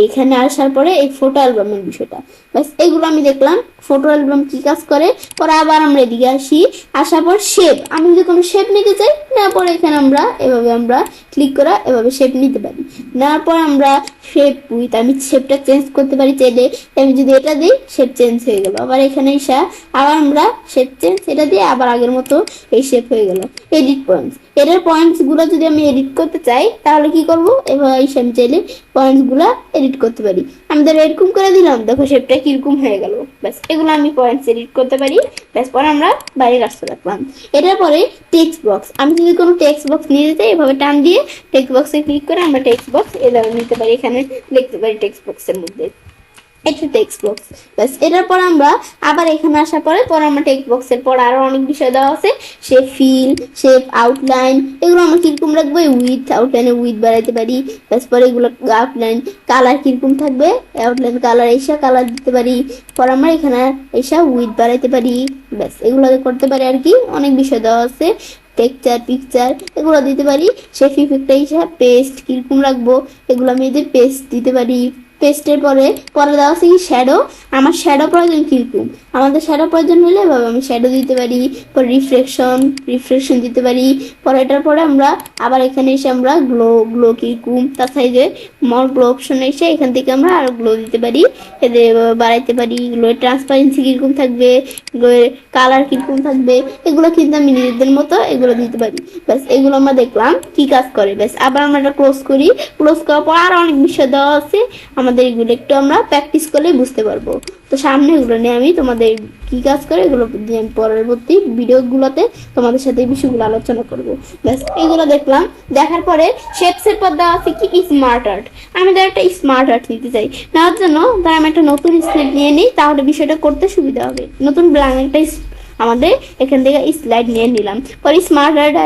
এখানে আসার পরে এই ফটো অ্যালবামের বিষয়টা। ব্যাস এগুলো আমি দেখলাম ফটো অ্যালবাম কি কাজ করে। পরে আবার আমরা এদিকে আসি, আসার পর শেপ, আমি যদি কোনো শেপ নিতে চাই নেওয়ার পরে এখানে আমরা এভাবে আমরা ক্লিক করা এভাবে শেপ নিতে পারি। নেওয়ার পর আমরা শেপ আমি শেপটা চেঞ্জ করতে পারি চাইলে। আমি যদি এটা দিই শেপ চেঞ্জ হয়ে গেল। আবার এখানে এসে আবার আমরা শেপ চেঞ্জ এটা দিয়ে আবার আগের মতো এই শেপ হয়ে গেল। এডিট পয়েন্টস, এটার পয়েন্টস গুলো যদি আমি এডিট করতে চাই তাহলে কি করব, এভাবে আমি চাইলে পয়েন্টস গুলা এডিট করতে পারি। আমি ধরো এরকম করে দিলাম, দেখো শেপটা কিরকম হয়ে গেল। ব্যাস এগুলো আমি পয়েন্টস এডিট করতে পারি। ব্যাস পরে আমরা বাইরে রাস্তা রাখলাম। এটার পরে টেক্সট বক্স, আমি যদি কোনো টেক্সট বক্স নিতে চাই এভাবে টান দিয়ে টেক্সট বক্সে ক্লিক করে আমরা টেক্সট বক্স নিতে পারি, এখানে লিখতে পারি টেক্সট বক্সের মধ্যে। এটা টেক্সট বক্স। ব্যাস এটার পর আমরা আবার এখানে আসার পরে আমরা টেক্সট বক্সের পর আরো অনেক বিষয় দেওয়া আছে, শেপ ফিল, শেপ আউটলাইন, এগুলো আমরা কিরকম রাখবো, উইথ আউটলাইনে উইথ বাড়াইতে পারি। ব্যাস পরে এগুলো আউটলাইন কালার কিরকম থাকবে, আউটলাইন কালার কালার দিতে পারি। পর আমরা এখানে উইথ বাড়াইতে পারি। ব্যাস এগুলো করতে পারি আর কি, অনেক বিষয় দেওয়া আছে। টেক্সচার পিকচার এগুলো দিতে পারি। শেপ ইফেক্টটা পেস্ট কিরকম রাখবো, এগুলো আমি এদের পেস্ট দিতে পারি। পেস্টের পরে দেওয়া আছে কি শ্যাডো, আমার শ্যাডো প্রয়োজন কিরকম, আমাদের শ্যাডো প্রয়োজন হলে এভাবে আমি শ্যাডো দিতে পারি। পরে রিফ্লেকশন দিতে পারি। পরে এটার পরে আমরা আবার এখানে এসে আমরা গ্লো কিরকম তার সাইজে গ্লো অপশনে এসে এখান থেকে আমরা আরো গ্লো দিতে পারি, এদের বাড়াইতে পারি। গ্লোয়ের ট্রান্সপারেন্সি কিরকম থাকবে, গ্লোয়ের কালার কিরকম থাকবে, এগুলো কিন্তু আমি নিজেদের মতো এগুলো দিতে পারি। ব্যাস এগুলো আমরা দেখলাম কি কাজ করে। ব্যাস আবার আমরা এটা ক্লোজ করি। ক্লোজ করার পর আরো অনেক বিষয় দেওয়া আছে, আমাদের এগুলো একটু আমরা প্র্যাকটিস করলে বুঝতে পারবো। তো সামনে এগুলো নিয়ে আমি তোমাদের কি কাজ করে এগুলো আমি পরবর্তী ভিডিওগুলোতে তোমাদের সাথে এই বিষয়গুলো আলোচনা করব। ব্যাস এগুলো দেখলাম, দেখার পরে শেপসের পর দেওয়া আছে কি স্মার্ট আর্ট। আমি ধর একটা স্মার্ট আর্ট নিতে চাই, নেওয়ার জন্য ধর আমি একটা নতুন স্লাইড নিয়ে নিই, তাহলে বিষয়টা করতে সুবিধা হবে। নতুন ব্ল্যাঙ্ক একটা আমাদের এখান থেকে স্লাইড নিয়ে নিলাম। পরে স্মার্ট আর্ট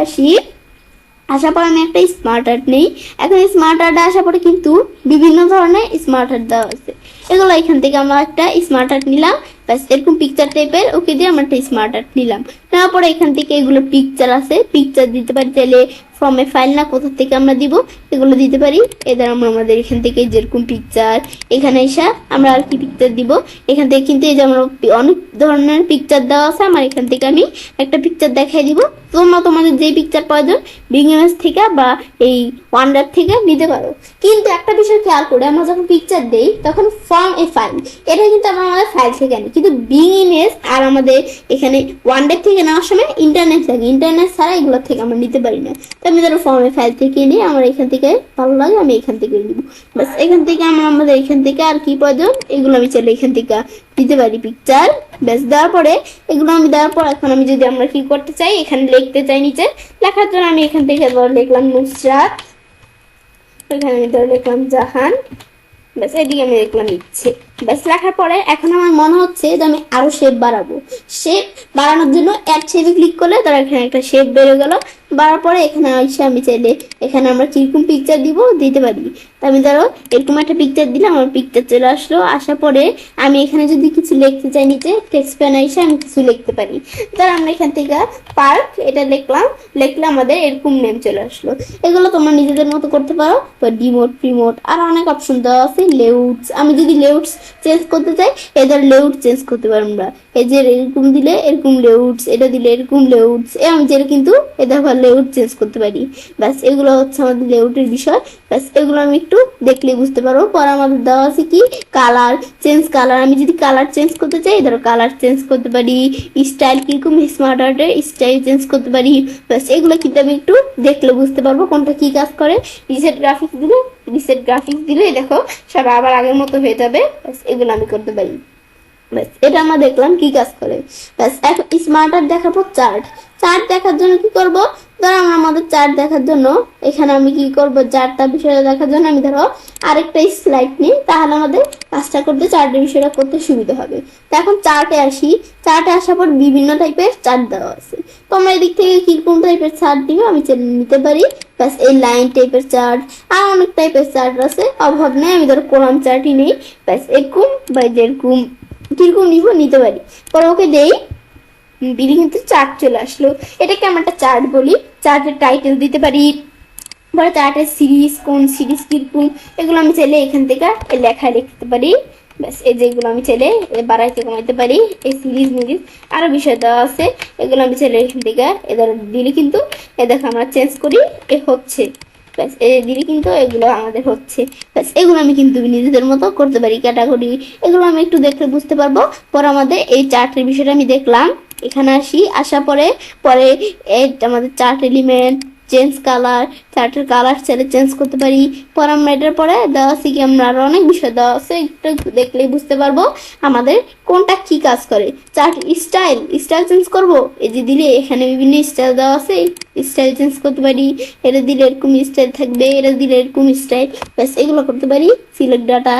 আসার পর আমি একটা স্মার্ট আর্ট নেই। এখন স্মার্ট আর্ট আসার পরে কিন্তু বিভিন্ন ধরনের স্মার্ট আর্ট দেওয়া আছে, এগুলো এখান থেকে আমরা একটা স্মার্ট আর্ট নিলাম। ব্যাস এরকম পিকচার টাইপের ওকে দিয়ে আমরা একটা স্মার্ট আর্ট নিলাম। নেওয়ার পরে এখান থেকে এগুলো পিকচার আছে, পিকচার দিতে পারি চাইলে ফ্রম এ ফাইল না কোথা থেকে আমরা দিব এগুলো দিতে পারি। এদের আমরা আমাদের এখান থেকে যেরকম পিকচার এখানে এসে আমরা আর কি পিকচার দিব, এখান থেকে কিন্তু এই যে আমরা অনেক ধরনের পিকচার দেওয়া আছে। আমার এখান থেকে আমি একটা পিকচার দেখাই দিব, তোমরা তোমাদের যে পিকচার প্রয়োজন বিং ইমেজ থেকে বা এই ওয়ান্ডার থেকে নিতে পারো। কিন্তু একটা বিষয় খেয়াল করে, আমরা যখন পিকচার দেই তখন ফ্রম এ ফাইল এটা কিন্তু আমরা আমাদের ফাইল থেকে আনি, কিন্তু বিং ইমেজ আর আমাদের এখানে ওয়ান্ডার থেকে নেওয়ার সময় ইন্টারনেট লাগে, ইন্টারনেট ছাড়া এগুলোর থেকে আমরা নিতে পারি না। তো আমি ধরো ফ্রম এ ফাইল থেকে নিই, আমার এখান থেকে ভালো লাগে আমি এখান থেকে নিব। বাস এখান থেকে আমাদের এখান থেকে আর কি প্রয়োজন এগুলো আমি চাইলে এখান থেকে দিতে পারি পিকচার। ব্যাস দেওয়ার পরে এগুলো আমি দেওয়ার পর এখন আমি যদি আমরা কি করতে চাই এখানে লিখতে চাই, নিচে লেখার জন্য আমি এখান থেকে লিখলাম নুসরাত, এখানে আমি ধরে লিখলাম জাহান। ব্যাস এদিকে আমি দেখলাম ইচ্ছে। ব্যাস লেখার পরে এখন আমার মনে হচ্ছে যে আমি আরো শেপ বাড়াবো। শেপ বাড়ানোর জন্য অ্যাড শেপে ক্লিক করলে তার এখানে একটা শেপ বেড়ে গেল। বাড়ার পরে এখানে এসে আমি চাইলে এখানে আমরা কিরকম পিকচার দিতে পারি। তা আমি ধরো এরকম একটা পিকচার দিলাম, আমার পিকচার চলে আসলো। আসার পরে আমি এখানে যদি কিছু লিখতে চাই নিচে টেক্সট প্যানে এসে আমি কিছু লিখতে পারি। ধর আমরা এখান থেকে পার্ক এটা লিখলে আমাদের এরকম নেম চলে আসলো। এগুলো তোমরা নিজেদের মতো করতে পারো। তো ডিমোট প্রিমোট আরো অনেক অপশন দেওয়া আছে। লেআউটস, আমি যদি লেআউটস চেঞ্জ করতে চাই, এদের লেআউট চেঞ্জ করতে পারি আমরা। এই যে এরকম দিলে এরকম লেআউটস, এটা দিলে এরকম লেআউটস, আমি যেটা কিন্তু এদের লেআউট চেঞ্জ করতে পারি। ব্যাস এগুলো হচ্ছে আমাদের লেআউটের বিষয়। ব্যাস এগুলো আমি একটু দেখলে বুঝতে পারবো। পরে আমাদের দেওয়া আছে কি কালার চেঞ্জ, কালার আমি যদি কালার চেঞ্জ করতে চাই ধরো কালার চেঞ্জ করতে পারি, স্টাইল কিরকম স্মার্ট আর্টের স্টাইল চেঞ্জ করতে পারি। ব্যাস এগুলো কিন্তু আমি একটু দেখলে বুঝতে পারবো কোনটা কি কাজ করে। রিসেট গ্রাফিক্স দিলে দেখো সব আবার আগের মতো হয়ে যাবে। ব্যাস এগুলো আমি করতে পারি। ব্যাস এটা আমরা দেখলাম কি কাজ করে। ব্যাস এখন স্মার্ট আর্ট দেখার পর চার্ট দেখার জন্য কি করব, ধরো আমরা আমাদের চার্ট দেখার জন্য এখানে আমি কি করব, চার্টটা বিষয়টা দেখার জন্য আমি ধরো আরেকটা স্লাইড নিই, তাহলে আমাদের কাজটা করতে চার্টের বিষয়টা করতে সুবিধা হবে। তো এখন চার্টে আসি, চার্টে আসার পর বিভিন্ন টাইপের চার্ট দেওয়া আছে। তোমরা এদিক থেকে কিরকম টাইপের চার্ট দিবে আমি নিতে পারি। ব্যাস এই লাইন টাইপের চার্ট আর অনেক টাইপের চার্ট আছে, অভাব নেই। আমি ধরো কোরাম চার্টই নেই। ব্যাস এরকম বা যেরকম কিরকম নিতে পারি। পরে ওকে দেই, দিলে কিন্তু চার্ট চলে আসলো। এটাকে আমরা একটা চার্ট বলি। চার্টের টাইটেল দিতে পারি, পরে চার্টের সিরিজ কোন সিরিজ কিরকম এগুলো আমি চাইলে এখান থেকে লেখায় লিখতে পারি। ব্যাস এই যেগুলো আমি চাইলে বাড়াইতে কমাইতে পারি। এই সিরিজ মিরিজ আরো বিষয় দেওয়া আছে, এগুলো আমি চাইলে এখান থেকে এদের দিলে কিন্তু এ দেখো আমরা চেঞ্জ করি এ হচ্ছে। ব্যাস দিলে কিন্তু এগুলো আমাদের হচ্ছে। ব্যাস এগুলো আমি কিন্তু নিজেদের মতো করতে পারি। ক্যাটাগরি এগুলো আমি একটু দেখলে বুঝতে পারবো। পরে আমাদের এই চার্টের বিষয়টা আমি দেখলাম। এখানে আসা পরে এই আমাদের চার্ট এলিমেন্ট চেঞ্জ কালার, চার্টের কালার চাইলে চেঞ্জ করতে পারি। পরে আমরা এটার পরে দেওয়া আছে কি আমরা আরো অনেক বিষয় দেওয়া আছে, একটু দেখলেই বুঝতে পারবো আমাদের কোনটা কি কাজ করে। চার্ট স্টাইল চেঞ্জ করব, এই যে দিলে এখানে বিভিন্ন স্টাইল দেওয়া আছে, স্টাইল চেঞ্জ করতে পারি। এটা দিলে এরকম স্টাইল থাকবে, এটা দিলে এরকম স্টাইল। ব্যাস এগুলো করতে পারি। Select data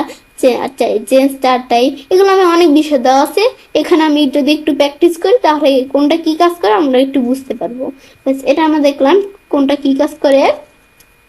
change chart type, এগুলো আমি অনেক বিষয় দেওয়া আছে। এখানে আমি যদি একটু প্র্যাকটিস করি তাহলে কোনটা কি কাজ করে আমরা একটু বুঝতে পারবো। ব্যাস এটা আমরা দেখলাম কোনটা কি কাজ করে।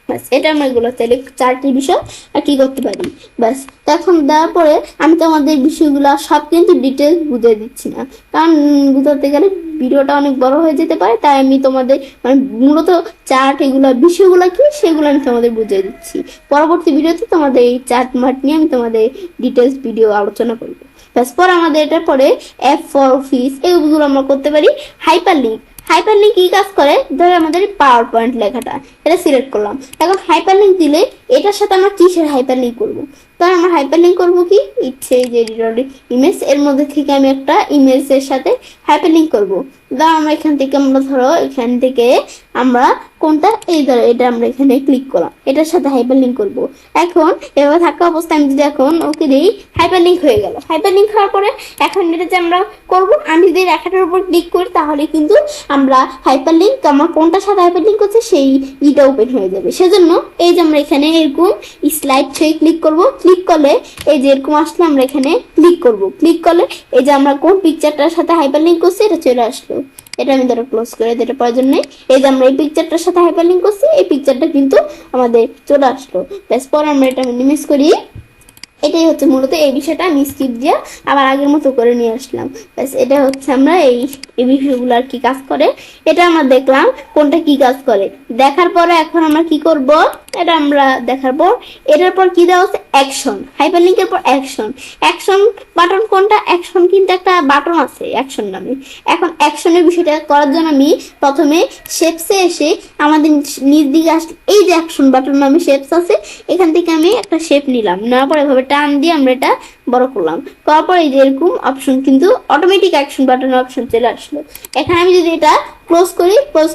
ব্যাস এটা আমরা এগুলো চাইলে চারটি বিষয় আর কি করতে পারি। ব্যাস এখন দেওয়ার পরে আমি তোমাদের বিষয়গুলো সব কিন্তু ডিটেলস বুঝিয়ে দিচ্ছি না, কারণ বুঝাতে গেলে ভিডিওটা অনেক বড় হয়ে যেতে পারে। তাই আমি তোমাদের মানে মূলত চার্ট এগুলো বিষয়গুলো কি সেগুলো আমি তোমাদের বুঝিয়ে দিচ্ছি। পরবর্তী ভিডিওতে তোমাদের এই চার্ট মার্ট নিয়ে আমি তোমাদের ডিটেলস ভিডিও আলোচনা করবো। ব্যাস পর আমাদের এটার পরে এফ ফর অফিস এগুলো আমরা করতে পারি। হাইপারলিংক কি কাজ করে, ধরো আমাদের পাওয়ার পয়েন্ট লেখাটা এটা সিলেক্ট করলাম। এখন হাইপারলিংক দিলে এটার সাথে আমরা কিসের হাইপারলিংক করবো, তাহলে আমরা হাইপারলিংক করবো কি ইচ্ছে যে ইমেজ এর মধ্যে থেকে আমি একটা ইমেজের সাথে হাইপারলিংক করবো। ধরো আমরা এখান থেকে আমরা কোনটা এই ধরো এটা আমরা এখানে ক্লিক করলাম, এটার সাথে হাইপারলিংক করবো। এখন এভাবে থাকা অবস্থায় আমি যদি এখন ওকে দিই হাইপারলিংক হয়ে গেল। হাইপারলিংক হওয়ার পরে এখন এটা যে আমরা করবো, আমি যদি রেখাটার উপর ক্লিক করি তাহলে কিন্তু আমরা হাইপারলিংক আমার কোনটার সাথে হাইপারলিংক করছে সেই ইটা ওপেন হয়ে যাবে। সেজন্য এই যে আমরা এখানে এরকম স্লাইড ছয়ে ক্লিক করব। ক্লিক করলে এই যে এরকম আসলে আমরা এখানে ক্লিক করব। ক্লিক করলে এই যে আমরা কোন পিকচারটার সাথে হাইপারলিংক করছি এটা চলে আসলো। এটা আমি ধরো ক্লোজ করে দিতে প্রয়োজন নেই। এই যে আমরা এই পিকচারটার সাথে হাইপারলিংক করছি এই পিকচারটা কিন্তু আমাদের চলে আসলো। ব্যাস পরে আমরা এটা মিনিমাইজ করি। এটাই হচ্ছে মূলত এই বিষয়টা আমি স্কিপ দিয়ে আবার আগের মতো করে নিয়ে আসলাম। ব্যাস এটা হচ্ছে আমরা এই বিষয়গুলো আর কি কাজ করে এটা আমরা দেখলাম কোনটা কি কাজ করে। দেখার পরে এখন আমরা কি করব, এটা আমরা দেখার পর এটার পর কি দেওয়া আছে অ্যাকশন, হাইপারলিংকের পর অ্যাকশন বাটন কোনটা, অ্যাকশন কিন্তু একটা বাটন আছে অ্যাকশন নামে। এখন অ্যাকশনের বিষয়টা করার জন্য আমি প্রথমে শেপসে এসে আমাদের নিচ দিকে আসলে এই যে অ্যাকশন বাটন নামে শেপস আছে, এখান থেকে আমি একটা শেপ নিলাম, নেওয়ার পরে এভাবে টান দিয়ে আমরা এটা বড় করলাম। করার পর এই যে এরকম অপশন কিন্তু অটোমেটিক অ্যাকশন বাটনের অপশন চলে আসলো। এখানে আমি যদি এটা ক্লোজ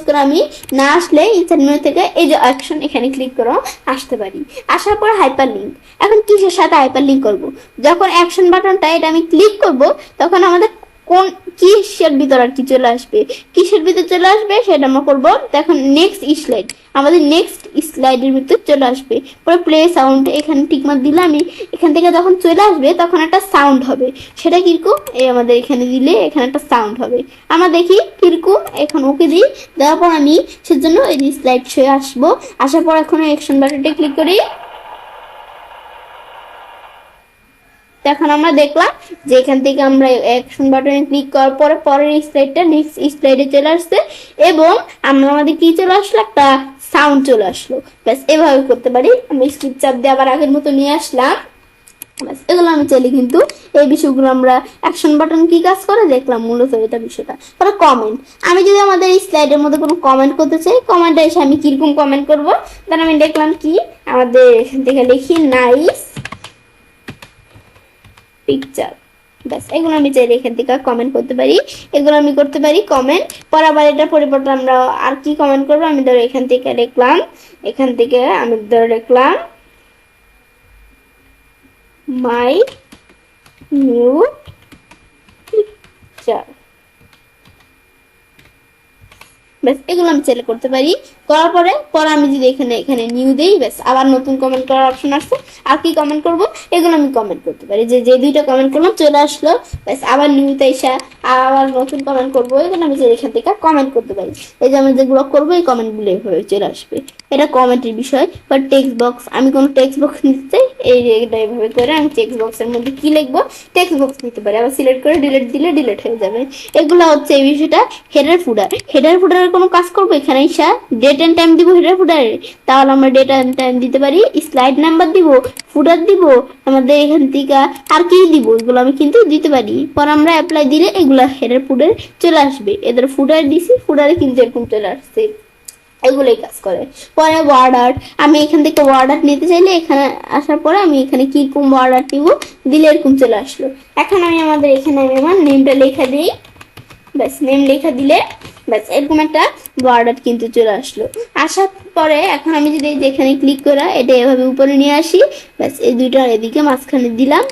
করে আমি না আসলে ইনসার্ট মেনু থেকে এই যে অ্যাকশন এখানে ক্লিক করে আসতে পারি। আসার পর হাইপারলিংক, এখন কিসের সাথে হাইপারলিংক করব, যখন অ্যাকশন বাটনটা এটা আমি ক্লিক করব তখন আমাদের কোন কিসের ভিতর আর কি চলে আসবে, কিসের ভিতর চলে আসবে সেটা আমরা করবো। এখন নেক্সট স্লাইড, আমাদের নেক্সট স্লাইডের ভিতর চলে আসবে। পরে প্লে সাউন্ড এখানে টিকমার্ক দিলে আমি এখান থেকে যখন চলে আসবে তখন একটা সাউন্ড হবে, সেটা কিরকম এই আমাদের এখানে দিলে এখানে একটা সাউন্ড হবে। আমরা দেখি কিরকম, এখন ওকে দিই, দেওয়ার পর আমি সেজন্য এই স্লাইড শোয়ে আসবো। আসার পর এখন অ্যাকশন বাটনটা ক্লিক করি। এখন আমরা দেখলাম যে এখান থেকে আমরা অ্যাকশন বাটনে ক্লিক করার পরে পরের স্লাইডটা নেক্সট স্লাইডে চলে আসছে এবং আমাদের কি চলে আসলো, একটা সাউন্ড চলে আসলো। ব্যাস এভাবে করতে পারি। আমি স্কিপ চাপ দিয়ে আবার আগের মতো নিয়ে আসলাম। এগুলো আমি চাইলে কিন্তু এই বিষয়গুলো আমরা অ্যাকশন বাটন কি কাজ করে দেখলাম মূলত এটা বিষয়টা। পরে কমেন্ট, আমি যদি আমাদের এই স্লাইডের মধ্যে কোনো কমেন্ট করতে চাই, কমেন্টে এসে আমি কিরকম কমেন্ট করব, তাহলে আমি দেখলাম কি আমাদের এখান থেকে লিখি নাইস পিকচার। ব্যাস, এগুলো আমি চাইলে এখান থেকে কমেন্ট করতে পারি, এগুলো আমি করতে পারি কমেন্ট। পরে আবার এটার পরিবর্তে আমরা আর কি কমেন্ট করবো, আমি ধরো এখান থেকে লিখলাম, এখান থেকে আমি ধরো লিখলাম মাই নিউ পিকচার। ব্যাস, এগুলো আমি চাইলে করতে পারি। করার পরে আমি যদি এখানে নিউ দেই, ব্যাস আবার নতুন কমেন্ট করার অপশন আসছে। আর কি কমেন্ট করব, এগুলো আমি কমেন্ট করতে পারি, যে দুইটা কমেন্ট করলাম চলে আসলো, ব্যাস আবার নিউতে এসে আবার নতুন কমেন্ট করবো, এগুলো আমি যে এখান থেকে কমেন্ট করতে পারি। এই যে আমি যেগুলো করবো এই কমেন্টগুলো এভাবে চলে আসবে, এটা কমেন্টের বিষয়। বা টেক্সট বক্স, আমি কোনো টেক্সট বক্স নিতে চাই, এটা এভাবে করে আমি টেক্সট বক্সের মধ্যে কি লিখবো, টেক্সট বক্স নিতে পারি। আবার সিলেক্ট করে ডিলিট দিলে ডিলিট হয়ে যাবে। এগুলো হচ্ছে এই বিষয়টা। হেডার ফুডার, হেডার ফুডারের কোনো কাজ করবো, এখানে এসে ডেট এন্ড টাইম দিব হেডার ফুডারে, তাহলে আমরা ডেট এন্ড টাইম দিতে পারি, স্লাইড নাম্বার দিব, ফুডার দিব, আমাদের এখান থেকে আর কি দিব, এগুলো আমি কিন্তু দিতে পারি। পর আমরা অ্যাপ্লাই দিলে এগুলা হেডার ফুডার চলে আসবে। এদের ফুডার দিছি, ফুডারে কিন্তু এরকম চলে আসছে, এগুলোই কাজ করে। পরে ওয়ার্ড আর্ট, আমি এখান থেকে ওয়ার্ড আর্ট নিতে চাইলে এখানে আসার পরে আমি এখানে কিরকম ওয়ার্ড আর্ট নিব, দিলে এরকম চলে আসলো। এখন আমি আমাদের এখানে আমি আমার নেমটা লেখা দিই, ব্যাস নেম লেখা দিলে ব্যাস এরকম একটা ওয়ার্ড আর্ট কিন্তু চলে আসলো। আসার পরে এখন আমি যদি যেখানে ক্লিক করা এটা এভাবে উপরে নিয়ে আসি, ব্যাস এই দুইটা এদিকে মাঝখানে দিলাম,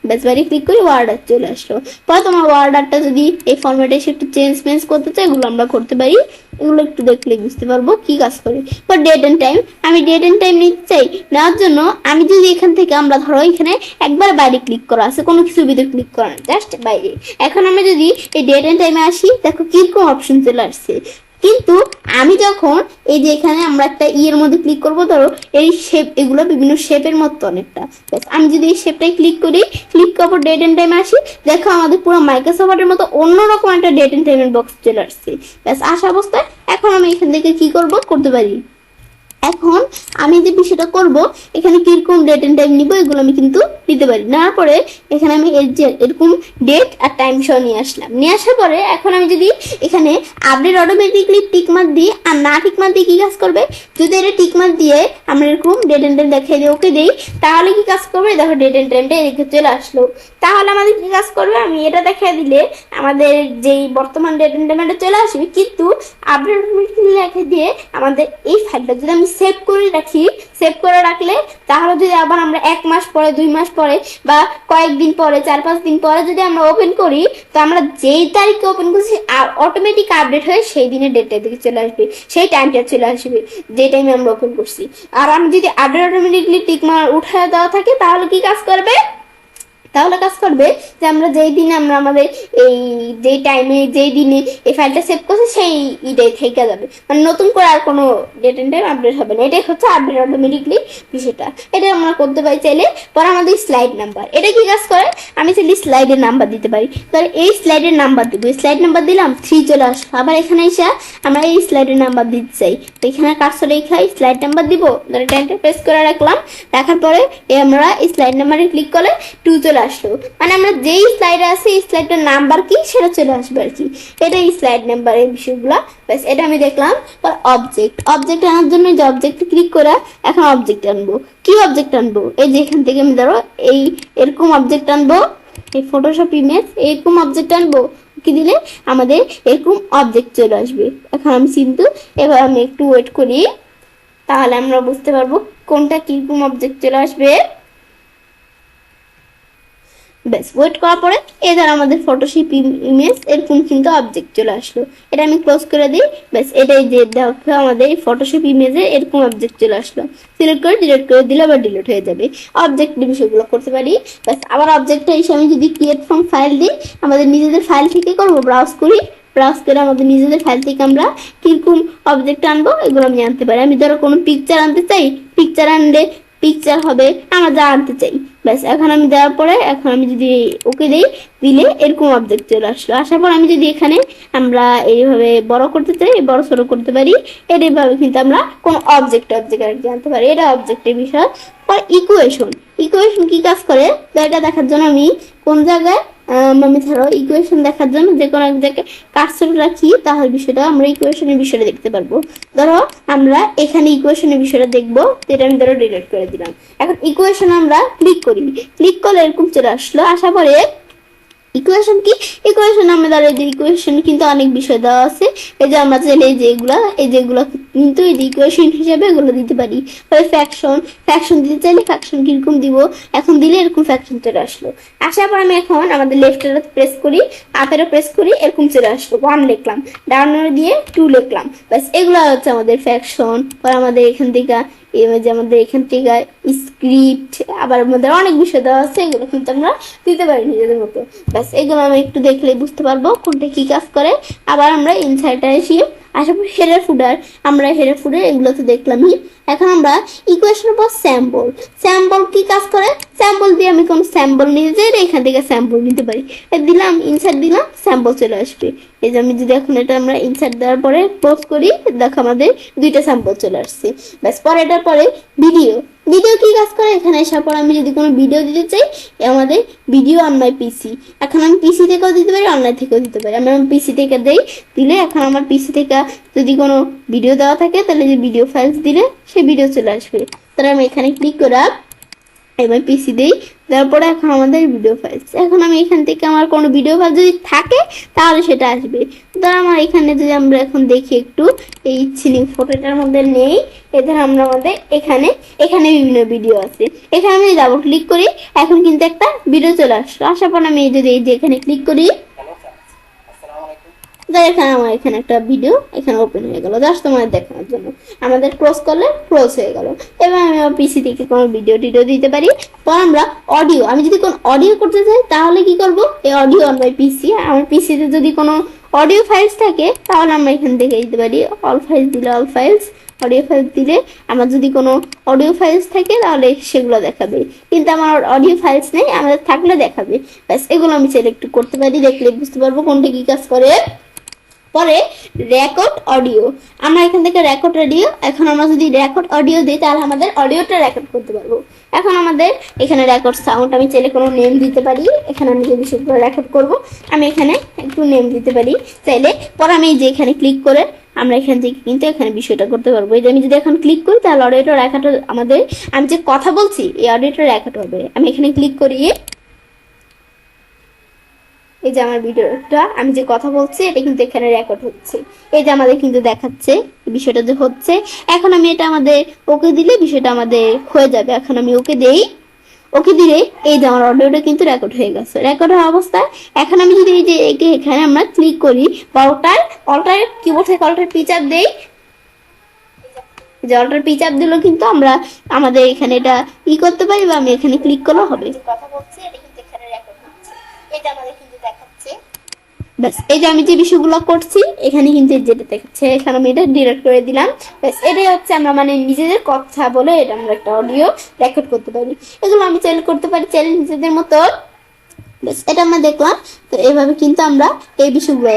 ব্যাস বাড়ি ক্লিক করে ওয়ার্ড আর্ট চলে আসলো। পরে তোমার ওয়ার্ড আর্টটা যদি এই ফরম্যাটে এসে একটু চেঞ্জ করতে চাই, এগুলো আমরা করতে পারি, এগুলো একটু দেখলে বুঝতে পারবো কি কাজ করে। বা ডেট এন্ড টাইম, আমি ডেট এন্ড টাইম নিতে চাই, নেওয়ার জন্য আমি যদি এখান থেকে আমরা ধরো এখানে একবার বাইরে ক্লিক করা আছে, কোনো কিছু ভিতরে ক্লিক করা না, জাস্ট বাইরে। এখন আমি যদি এই ডেট এন্ড টাইমে আসি, দেখো কিরকম অপশন চলে আসছে। কিন্তু আমি যখন এই যে এখানে আমরা একটা এর মধ্যে ক্লিক করব, ধরো এই শেপ, এগুলো বিভিন্ন শেপের মতো অনেকটা, ব্যাস আমি যদি এই শেপটাই ক্লিক করি, ক্লিক করার পর ডেট এন্ড টাইম আসি, দেখো আমাদের পুরো মাইক্রোসফটের মতো অন্যরকম একটা ডেট এন্ড টাইমের বক্স চলে আসছে। ব্যাস আসা অবস্থায় এখন আমি এখান থেকে কি করতে পারি, এখন আমি যে বিষয়টা করব, এখানে কিরকম ডেট এন্ড টাইম নিব, এগুলো আমি কিন্তু দিতে পারি। নেওয়ার পরে এখানে আমি এরকম ডেট আর টাইম সহ নিয়ে আসলাম। নিয়ে আসার পরে এখন আমি যদি এখানে আপডেট অটোমেটিকলি টিকমার্ক দিই আর না টিকমার্ক দিয়ে কি কাজ করবে, যদি এটা টিকমার্ক দিয়ে আমরা এরকম ডেট এন্ড টাইম দেখাই দিই, ওকে দিই, তাহলে কি কাজ করবে, দেখো ডেট এন্ড টাইমটা এদিকে চলে আসলো। তাহলে আমাদের কি কাজ করবে, আমি এটা দেখাই দিলে আমাদের যেই বর্তমান ডেট এন্ড টাইমটা চলে আসবে, কিন্তু আপডেট অটোমেটিকলি রেখে দিয়ে আমাদের এই ফাইলটা যদি আমি সেভ করে রাখি, সেভ করে রাখলে তাহলে যদি আবার আমরা 1 মাস পরে, 2 মাস পরে বা কয়েকদিন পরে, 4-5 দিন পরে যদি আমরা ওপেন করি, তো আমরা যেই তারিখে ওপেন করছি অটোমেটিক আপডেট হয়ে সেই দিনের ডেটটা দিকে চলে আসবে, সেই টাইমটা চলে আসবে যে টাইমে আমরা ওপেন করছি। আর আমি যদি আপডেট অটোমেটিকলি টিকমার উঠায় দেওয়া থাকে, তাহলে কি কাজ করবে, তাহলে কাজ করবে যে আমরা যেই দিনে আমরা আমাদের এই যেই টাইমে যেই দিনে এই ফাইলটা সেভ করছি সেই ইটাই থেকে যাবে, মানে নতুন করে আর কোনো ডেট এন্ড টাইম আপডেট হবে না। এটাই হচ্ছে আপডেট অটোমেটিকলি বিষয়টা, এটা আমরা করতে পারি চাইলে। পরে আমাদের স্লাইড নাম্বার, এটা কি কাজ করে, আমি চাইলে স্লাইডের নাম্বার দিতে পারি, তাহলে এই স্লাইডের নাম্বার দিব, স্লাইড নাম্বার দিলাম 3 চলে আসলো। আবার এখানে এসে আমরা এই স্লাইডের নাম্বার দিতে চাই, তো এখানে কার্সর রেখে স্লাইড নাম্বার দিব, ধরে টাইমটা প্রেস করে রাখলাম। রাখার পরে আমরা স্লাইড নাম্বারে ক্লিক করলে 2 চলে আসলো, মানে আমরা যেই স্লাইডে আছে এই স্লাইডটার নাম্বার কি সেটা চলে আসবে আর কি, এটা স্লাইড নাম্বারের বিষয়গুলো। ব্যাস এটা আমি দেখলাম। অবজেক্ট আনার জন্য যে অবজেক্ট ক্লিক করে এখন অবজেক্ট আনবো, কি অবজেক্ট আনবো, এই যে এখান থেকে আমি ধরো এই এরকম অবজেক্ট আনবো, এই ফটোশপ ইমেজ এরকম অবজেক্ট আনবো, কি দিলে আমাদের এরকম অবজেক্ট চলে আসবে। এখন আমি কিন্তু এবার আমি একটু ওয়েট করি, তাহলে আমরা বুঝতে পারবো কোনটা কিরকম অবজেক্ট চলে আসবে। ব্যাস ওয়েট করার পরে এবার আমাদের ফটোশপ ইমেজ এরকম কিন্তু অবজেক্ট চলে আসলো, এটা আমি ক্লোজ করে দিই। ব্যাস এটাই যে দেখো আমাদের ফটোশপ ইমেজে এরকম অবজেক্ট চলে আসলো, সিলেক্ট করে ডিলিট করে দিলে আবার ডিলিট হয়ে যাবে। অবজেক্ট বিষয়গুলো করতে পারি। ব্যাস আবার অবজেক্টটা এসে আমি যদি ক্রিয়েট ফ্রম ফাইল দিই, আমাদের নিজেদের ফাইল থেকে করবো, ব্রাউজ করি, ব্রাউজ করে আমাদের নিজেদের ফাইল থেকে আমরা কিরকম অবজেক্ট আনবো এগুলো আমি আনতে পারি। আমি ধরো কোনো পিকচার আনতে চাই, পিকচার আনলে পিকচার হবে আমরা যা আনতে চাই, ব্যাস এখন আমি দেওয়ার পরে এখন আমি যদি ওকে দেই, দিলে এরকম অবজেক্ট চলে আসলো। আসার পর আমি যদি এখানে আমরা এইভাবে বড় করতে চাই, বড় ছোট করতে পারি, এইভাবে কিন্তু আমরা কোনো অবজেক্ট আর কি আনতে পারি। এটা অবজেক্টের বিষয়। পর ইকুয়েশন, ইকুয়েশন কি কাজ করে এটা দেখার জন্য আমি কোন জায়গায় আমি ধরো ইকুয়েশন দেখার জন্য যে কোনো এক জায়গায় কার্সর রাখি, তাহলে বিষয়টা আমরা ইকুয়েশনের বিষয়টা দেখতে পারবো। ধরো আমরা এখানে ইকুয়েশনের বিষয়টা দেখবো, যেটা আমি ধরো ডিলিট করে দিলাম। এখন ইকুয়েশন আমরা ক্লিক করি, ক্লিক করলে এরকম চলে আসলো। আসার পরে ইকুয়েশন কি, ইকুয়েশন আমাদের এই যে ইকুয়েশন কিন্তু অনেক বিষয় দেওয়া আছে। এই যে আমরা চাইলে এই যেগুলো কিন্তু এই যে ইকুয়েশন হিসেবে এগুলো দিতে পারি। ফ্যাকশন, ফ্যাকশন দিতে চাইলে ফ্যাকশন কিরকম দিব, এখন দিলে এরকম ফ্যাকশন চলে আসলো। আসার পর আমি এখন আমাদের লেফট এরো প্রেস করি, আপ এরো প্রেস করি, এরকম চলে আসলো। 1 লিখলাম, ডাউন এরো দিয়ে 2 লিখলাম, ব্যাস এগুলো হচ্ছে আমাদের ফ্যাকশন। পর আমাদের এখান থেকে যে আমাদের এখান থেকে স্ক্রিপ্ট, আবার আমাদের অনেক বিষয় দেওয়া আছে, এগুলো কিন্তু আমরা দিতে পারি নিজেদের মতো। ব্যাস এগুলো আমি একটু দেখলে বুঝতে পারবো কোনটা কি কাজ করে। আবার আমরা ইনসাইটে আসি, আসার পর হেডার ফুডার, আমরা হেডার ফুডার এগুলো তো দেখলামই। এখন আমরা ইকুয়েশনের পর স্যাম্পল, স্যাম্পল কি কাজ করে, স্যাম্পল দিয়ে আমি কোনো স্যাম্পল নিয়ে যাই, এখান থেকে স্যাম্পল নিতে পারি। দিলাম, ইনসার্ট দিলাম, স্যাম্পল চলে আসবে। এই যে আমি যদি এখন এটা আমরা ইনসার্ট দেওয়ার পরে ক্লোজ করি, দেখো আমাদের 2টা স্যাম্পল চলে আসছে। ব্যাস পরে এটার পরে ভিডিও, ভিডিও কি কাজ করে, এখানে আসার পর আমি যদি কোনো ভিডিও দিতে চাই, আমাদের ভিডিও অন মাই পিসি, এখন আমি পিসি থেকেও দিতে পারি, অনলাইন থেকেও দিতে পারি। আমি পিসি থেকে দেই, দিলে এখন আমার পিসি থেকে যদি কোনো ভিডিও দেওয়া থাকে, তাহলে যে ভিডিও ফাইলস দিলে সেই ভিডিও চলে আসবে। তাহলে আমি এখানে ক্লিক করে এবার পিসি দেই, তারপরে এখন আমাদের ভিডিও ফাইলস, এখন আমি এখান থেকে আমার কোনো ভিডিও ফাইল যদি থাকে তাহলে সেটা আসবে। ধর আমার এখানে যদি আমরা এখন দেখি একটু এই সিলিং ফটোটার মধ্যে নেই, এদের আমরা আমাদের এখানে এখানে বিভিন্ন ভিডিও আছে, এখানে আমি ডাবল ক্লিক করি, এখন কিন্তু একটা ভিডিও চলে আসলো। আসার পর আমি যদি এই যে এখানে ক্লিক করি, এখানে আমার এখানে একটা ভিডিও এখানে ওপেন হয়ে গেল, জাস্ট তোমাদের দেখানোর জন্য। আমাদের ক্রস করলে ক্রস হয়ে গেল। এবার আমি আমার পিসি থেকে কোনো ভিডিও টিডিও দিতে পারি। পর আমরা অডিও, আমি যদি কোনো অডিও করতে চাই তাহলে কি করব, এই অডিও অন মাই পিসি, আমার পিসিতে যদি কোনো অডিও ফাইলস থাকে তাহলে আমরা এখান থেকে দিতে পারি। অল ফাইলস দিলে অল ফাইলস, অডিও ফাইলস দিলে আমার যদি কোনো অডিও ফাইলস থাকে তাহলে সেগুলো দেখাবে, কিন্তু আমার অডিও ফাইলস নেই, আমাদের থাকলে দেখাবে। ব্যাস এগুলো আমি সিলেক্ট করতে পারি, দেখলে বুঝতে পারবো কোনটা কি কাজ করে। পরে রেকর্ড অডিও, আমরা এখান থেকে রেকর্ড অডিও, এখন আমরা যদি রেকর্ড অডিও দিই তাহলে আমাদের অডিওটা রেকর্ড করতে পারবো। এখন আমাদের এখানে রেকর্ড সাউন্ড, আমি চাইলে কোনো নেম দিতে পারি, এখানে আমি যে বিষয়গুলো রেকর্ড করব আমি এখানে একটু নেম দিতে পারি চাইলে। পরে আমি যে এখানে ক্লিক করে আমরা এখান থেকে কিন্তু এখানে বিষয়টা করতে পারবো। এই যে আমি যদি এখন ক্লিক করি তাহলে অডিওটা রেকর্ড আমাদের, আমি যে কথা বলছি এই অডিওটা রেকর্ড হবে। আমি এখানে ক্লিক করি, এই যে আমার ভিডিওটা আমি যে কথা বলছি এটা কিন্তু এখানে রেকর্ড হচ্ছে, এই যে আমাদের কিন্তু দেখাচ্ছে বিষয়টা যে হচ্ছে। এখন আমি এটা আমাদের ওকে দিলে বিষয়টা আমাদের হয়ে যাবে। এখন আমি ওকে দেই, ওকে দিলে এই যে আমার অডিওটা কিন্তু রেকর্ড হয়ে গেছে। রেকর্ড হওয়া অবস্থায় এখন আমি যদি এই যে এখানে আমরা ক্লিক করি বা অল্টার কিবোর্ড থেকে অল্টার পি চাপ দেই, যে অল্টার পি চাপ দিলেও কিন্তু আমরা আমাদের এখানে এটা করতে পারি, বা আমি এখানে ক্লিক করলেও হবে। কথা বলছি এটা কিন্তু এখানে রেকর্ড হচ্ছে, এটা আমাদের কিন্তু দেখাচ্ছে। ব্যাস এই যে আমি যে বিষয়গুলো করছি এখানে কিন্তু যেটা দেখাচ্ছে, এখানে আমি এটা ডিলিট করে দিলাম। ব্যাস এটাই হচ্ছে আমরা মানে নিজেদের কথা বলে এটা আমরা একটা অডিও রেকর্ড করতে পারি। এগুলো আমি চাইলে করতে পারি চাইলে নিজেদের মতো। ব্যাস এটা আমরা দেখলাম। তো এইভাবে কিন্তু আমরা এই বিষয়গুলো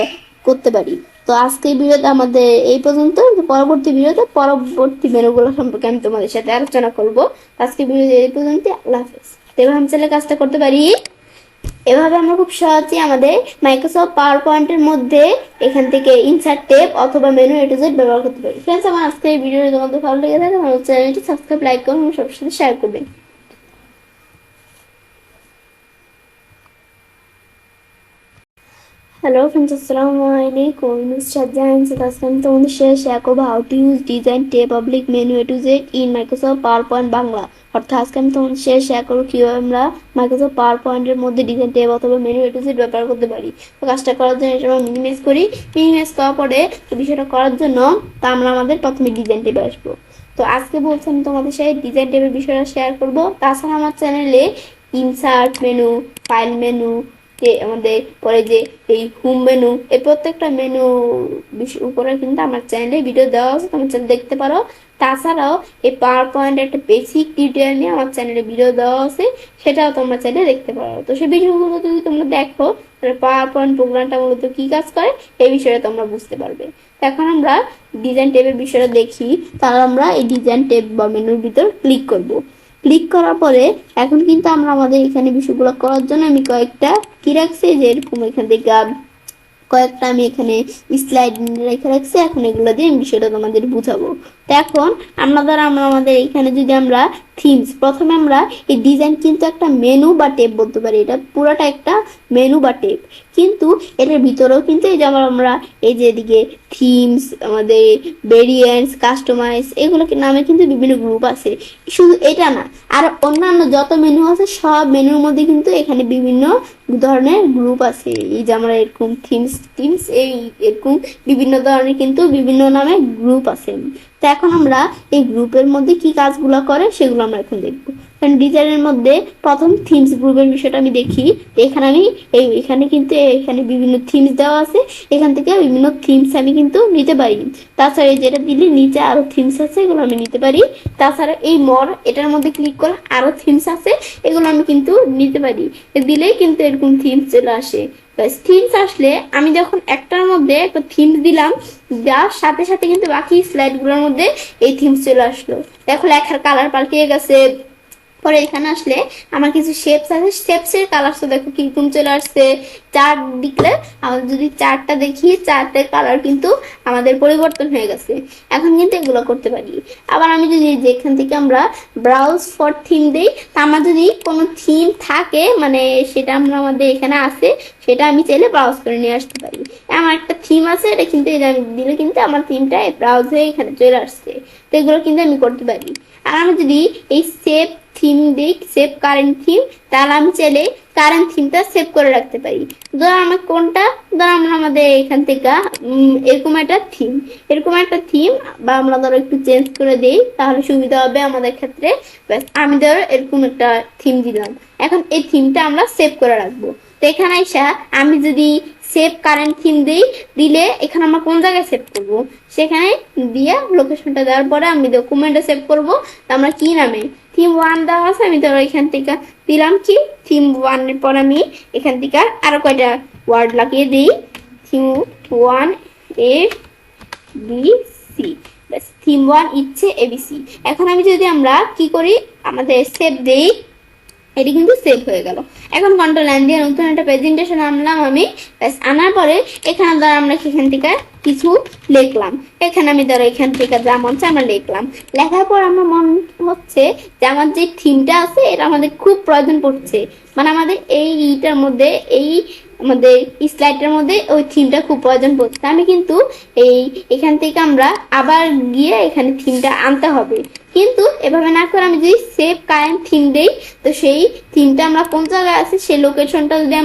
করতে পারি। তো আজকে ভিডিওতে আমাদের এই পর্যন্ত, পরবর্তী ভিডিওতে পরবর্তী মেনুগুলো সম্পর্কে আমি তোমাদের সাথে আলোচনা করব। আজকে ভিডিও এই পর্যন্ত, আল্লাহ হাফেজ। এভাবে আমি চাইলে কাজটা করতে পারি। এভাবে আমরা খুব সহজেই আমাদের মাইক্রোসফট পাওয়ার পয়েন্টের মধ্যে এখান থেকে ইনসার্ট ট্যাব অথবা মেনু এ টু জেড ব্যবহার করতে পারি। ফ্রেন্ডস, আমার আজকে এই ভিডিওটি তোমাদের ভালো লেগে থাকে আমার চ্যানেলটি সাবস্ক্রাইব, লাইক করুন এবং সবার সাথে শেয়ার করবেন। হ্যালো ফ্রেন্ডস, আসসালামু আলাইকুম। আজকে আমি তোমাদের সাথে শেয়ার করবো how to use design tab public menu A to Z in Microsoft PowerPoint Bangla. অর্থাৎ আজকে আমি তোমাদের সাথে শেয়ার করবো কিভাবে আমরা মাইক্রোসফট পাওয়ার পয়েন্টের মধ্যে ডিজাইন ট্যাব অথবা মেনু এ টু জেড ব্যবহার করতে পারি। তো কাজটা করার জন্য এটা আমরা মিনিমাইজ করি। মিনিমাইজ করার পরে বিষয়টা করার জন্য তা আমরা আমাদের প্রথমে ডিজাইন ট্যাবে আসবো। তো আজকে বলছি আমি তোমাদের সাথে ডিজাইন ট্যাবের বিষয়টা শেয়ার করবো। তাছাড়া আমার চ্যানেলে ইনসার্ট মেনু, ফাইল মেনু, যে আমাদের পরে যে এই হোম মেনু, এই প্রত্যেকটা মেনু উপরে কিন্তু আমার চ্যানেলে ভিডিও দেওয়া আছে, তোমার চ্যানেল দেখতে পারো। তাছাড়াও এই পাওয়ার পয়েন্টের একটা বেসিক টিউটোরিয়াল নিয়ে আমার চ্যানেলে ভিডিও দেওয়া আছে, সেটাও তোমরা চাইলে দেখতে পারো। তো সেই ভিডিওগুলো যদি তোমরা দেখো তাহলে পাওয়ার পয়েন্ট প্রোগ্রামটা মূলত কি কাজ করে এই বিষয়ে তোমরা বুঝতে পারবে। এখন আমরা ডিজাইন ট্যাবের বিষয়টা দেখি। তাহলে আমরা এই ডিজাইন ট্যাব বা মেনুর ভিতর ক্লিক করব। ক্লিক করার পরে এখন কিন্তু আমরা আমাদের এখানে বিষয়গুলো করার জন্য আমি কয়েকটা কি রাখছি, যে এরকম এখান থেকে কয়েকটা আমি এখানে স্লাইড রেখে রাখছি। এখন এগুলো দিয়ে আমি বিষয়টা তোমাদের বুঝাবো। তো এখন আমরা আমাদের এখানে যদি আমরা থিমস, প্রথমে আমরা এই ডিজাইন কিন্তু একটা মেনু বা টেপ বলতে পারি, এটা পুরোটা একটা মেনু বা টেপ, কিন্তু এটার ভিতরেও কিন্তু এই যে আমরা এই যে এদিকে থিমস, আমাদের ভেরিয়েন্টস, কাস্টমাইজ, এগুলো নামে কিন্তু বিভিন্ন গ্রুপ আছে। শুধু এটা না, আর অন্যান্য যত মেনু আছে সব মেনুর মধ্যে কিন্তু এখানে বিভিন্ন ধরনের গ্রুপ আছে। এই যে আমরা এরকম থিমস এই এরকম বিভিন্ন ধরনের কিন্তু বিভিন্ন নামে গ্রুপ আছে। তো এখন আমরা এই গ্রুপের মধ্যে কি কাজগুলো করে সেগুলো আমরা এখন দেখবো। কারণ ডিজাইনের মধ্যে প্রথম থিমস গ্রুপের বিষয়টা আমি দেখি। এখানে আমি এখানে কিন্তু এখানে বিভিন্ন থিমস দেওয়া আছে, এখান থেকে বিভিন্ন থিমস আমি কিন্তু নিতে পারি। তাছাড়া যেটা দিলে নিচে আরো থিমস আছে, এগুলো আমি নিতে পারি। তাছাড়া এই এটার মধ্যে ক্লিক করে আরো থিমস আছে, এগুলো আমি কিন্তু নিতে পারি। দিলেই কিন্তু এরকম থিমস চলে আসে। থিমস আসলে আমি যখন একটার মধ্যে একটা থিমস দিলাম, দেওয়ার সাথে সাথে কিন্তু বাকি স্লাইডগুলোর মধ্যে এই থিমস চলে আসলো। দেখো লেখার কালার পাল্টিয়ে গেছে। পরে এখানে আসলে আমার কিছু শেপস আছে, শেপসের কালার তো দেখো কিরকম চলে আসছে। চার্ট দেখলে আমরা যদি চার্টটা দেখি, চার্টের কালার কিন্তু আমাদের পরিবর্তন হয়ে গেছে। এখন কিন্তু এগুলো করতে পারি। আবার আমি যদি যেখান থেকে আমরা ব্রাউজ ফর থিম দেই, তা আমার যদি কোনো থিম থাকে, মানে সেটা আমরা আমাদের এখানে আছে, সেটা আমি চাইলে ব্রাউজ করে নিয়ে আসতে পারি। আমার একটা থিম আছে, এটা কিন্তু এটা আমি দিলে কিন্তু আমার থিমটা ব্রাউজ হয়ে এখানে চলে আসছে। তো এগুলো কিন্তু আমি করতে পারি। আর আমি যদি এই সেভ থিম দিই, সেভ কারেন্ট থিম, তাহলে আমি চাইলে কারেন্ট থিমটা সেভ করে রাখতে পারি। ধর আমার কোনটা, ধর আমরা আমাদের এখান থেকে এরকম একটা থিম বা আমরা ধরো একটু চেঞ্জ করে দেই, তাহলে সুবিধা হবে আমাদের ক্ষেত্রে। ব্যাস, আমি ধরো এরকম একটা থিম দিলাম। এখন এই থিমটা আমরা সেভ করে রাখবো। তো এখানে এসে আমি যদি সেভ কারেন্ট থিম দিলে এখানে আমরা কোন জায়গায় সেভ করব, সেখানে দিয়ে লোকেশনটা দেওয়ার পরে আমি ডকুমেন্টে সেভ করব। আমরা কি নামে থিম 1 দেওয়া আছে, আমি ধরো এখান থেকে দিলাম কি থিম 1 এর পর আমি এখান থেকে আরো কয়টা ওয়ার্ড লাগিয়ে দিই, থিম 1 এ বি সি। ব্যাস, থিম 1 ইচ্ছে এবিসি। এখন আমি যদি আমরা কি করি, আমাদের সেভ দেই, এটি কিন্তু সেভ হয়ে গেল। এখন কন্ট্রোল এন দিয়ে নতুন একটা প্রেজেন্টেশন আনলাম আমি। ব্যাস, আনার পরে এখানে ধরো আমরা সেখান থেকে কিছু লিখলাম। এখানে আমি ধরো এখান থেকে যা মন চায় আমরা লিখলাম। লেখার পর আমার মনে হচ্ছে যে আমার যে থিমটা আছে এটা আমাদের খুব প্রয়োজন পড়ছে, মানে আমাদের এইটার মধ্যে আমাদের স্লাইডের মধ্যে ওই থিমটা খুব প্রয়োজন পড়ছে। আমি কিন্তু এখান থেকে আমরা আবার গিয়ে এখানে থিমটা আনতে হবে। কিন্তু এভাবে না করে আমি যদি সেভ কারেন্ট থিম দেই, তো সেই থিমটা আমরা কোন জায়গায় আছে সেই লোকেশনটা যদি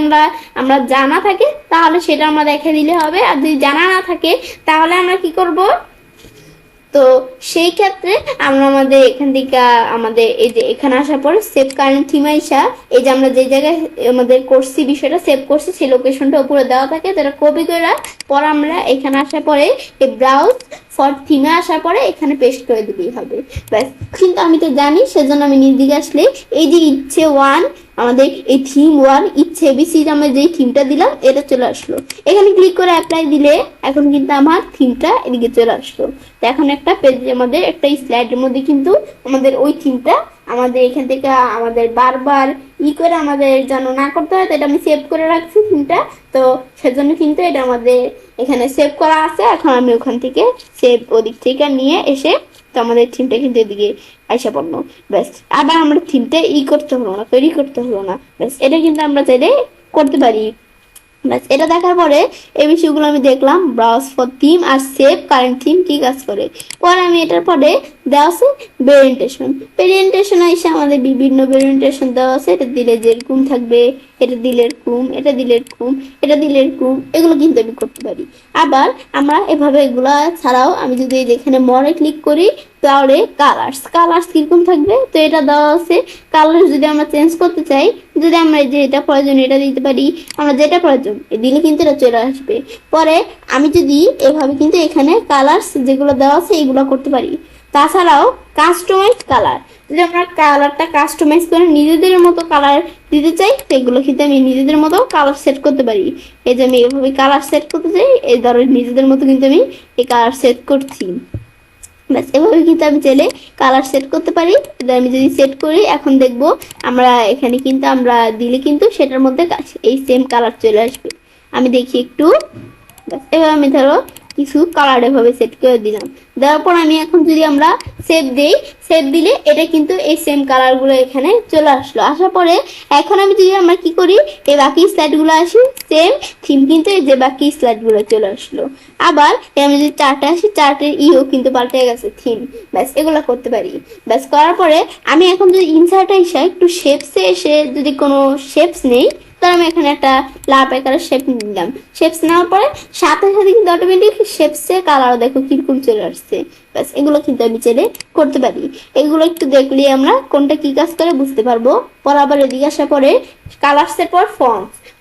আমরা জানা থাকে তাহলে সেটা আমরা দেখে দিলে হবে। আর যদি জানা না থাকে তাহলে আমরা কি করব, তো সেই ক্ষেত্রে আমরা আমাদের এখান থেকে আমাদের এই যে এখানে আসার পর সেভ কারেন্ট থিম আইসা, এই যে আমরা যে জায়গায় আমাদের করছি বিষয়টা সেভ করছি সেই লোকেশনটা উপরে দেওয়া থাকে, যেটা কপি করে পর আমরা এখানে আসার পরে এই ব্রাউজ ফর থিমে আসার পরে এখানে পেস্ট করে দিলেই হবে। ব্যাস, কিন্তু আমি তো জানি, সেজন্য আমি নিজ দিকে আসলে এই যে ইচ্ছে 1, আমাদের এই থিম 1 ইচ্ছে এবিসি, আমরা যে থিমটা দিলাম এটা চলে আসলো। এখানে ক্লিক করে অ্যাপ্লাই দিলে এখন কিন্তু আমার থিমটা এদিকে চলে আসলো। তো এখন একটা পেজ, আমাদের একটা স্লাইডের মধ্যে কিন্তু আমাদের ওই থিমটা আমাদের এখান থেকে আমাদের বারবার করে আমাদের যেন না করতে হয়, তো এটা আমি সেভ করে রাখছি থিমটা। তো সেজন্য কিন্তু এটা আমাদের এখানে সেভ করা আছে। এখন আমি ওখান থেকে সেভ ওদিক থেকে নিয়ে এসে, তো আমাদের থিমটা কিন্তু এদিকে আইসা পড়লো। ব্যাস, আবার আমরা থিমটা করতে হলো না, তৈরি করতে হলো না। ব্যাস, এটা কিন্তু আমরা চাইলে করতে পারি। ব্যাস, এটা দেখার পরে এই বিষয়গুলো আমি দেখলাম, ব্রাউজ ফর থিম আর সেভ কারেন্ট থিম কি কাজ করে। পরে আমি এটার পরে দেওয়া আছে ভেরিয়েন্টেশন এসে আমাদের বিভিন্ন ভেরিয়েন্টেশন দেওয়া আছে। এটা দিলে যেরকম থাকবে, এটা দিলে এরকম, এটা দিলে এরকম, এটা দিলে এরকম, এগুলো কিন্তু আমি করতে পারি। আবার আমরা এভাবে এগুলা ছাড়াও আমি যদি যেখানে মরে ক্লিক করি, তো ক্লাউডে কালার্স কিরকম থাকবে, তো এটা দেওয়া আছে। কালার যদি আমরা চেঞ্জ করতে চাই, যদি আমরা যেটা প্রয়োজন এটা দিতে পারি, আমরা যেটা প্রয়োজন দিলে কিন্তু এটা চলে আসবে। পরে আমি যদি এভাবে কিন্তু এখানে কালার্স যেগুলো দেওয়া আছে এগুলো করতে পারি। তাছাড়াও কাস্টমাইজ কালার, যদি আমরা কালারটা কাস্টমাইজ করে নিজেদের মতো কালার দিতে চাই, সেগুলো কিন্তু আমি নিজেদের মতো কালার সেট করতে পারি। এই যে আমি এভাবে কালার সেট করতে চাই, এই ধরো নিজেদের মতো কিন্তু আমি এই কালার সেট করছি। ব্যাস এভাবে কিন্তু আমি চাইলে কালার সেট করতে পারি। আমি যদি সেট করি, এখন দেখবো আমরা এখানে কিন্তু আমরা দিলে কিন্তু সেটার মধ্যে এই সেম কালার চলে আসবে। আমি দেখি একটু, ব্যাস এভাবে আমি ধরো কিছু কালার এভাবে সেট করে দিলাম। দেওয়ার পর আমি এখন যদি আমরা সেভ দেই, সেভ দিলে এটা কিন্তু এই সেম কালারগুলো এখানে চলে আসলো। আসার পরে এখন আমি যদি আমরা কি করি, এই বাকি স্লাইডগুলো আসি, সেম থিম কিন্তু এই যে বাকি স্লাইডগুলো চলে আসলো। আবার আমি যদি চার্টে আসি, চার্টের ইও কিন্তু পাল্টে গেছে থিম। ব্যাস এগুলো করতে পারি। ব্যাস করার পরে আমি এখন যদি ইনসার্টে এসে একটু শেপসে এসে যদি কোনো শেপস নেই, তাহলে আমি এখানে একটা লাভ আকারের শেপ নিলাম। শেপস নেওয়ার পরে সাথে সাথে কিন্তু অটোমেটিক শেপসের কালার দেখো কিরকম চলে আসছে। ব্যাস এগুলো কিন্তু আমি চাইলে করতে পারি। এগুলো একটু দেখলে আমরা কোনটা কি কাজ করে বুঝতে পারবো। পর আবার এদিকে আসার পরে কালার্সের পর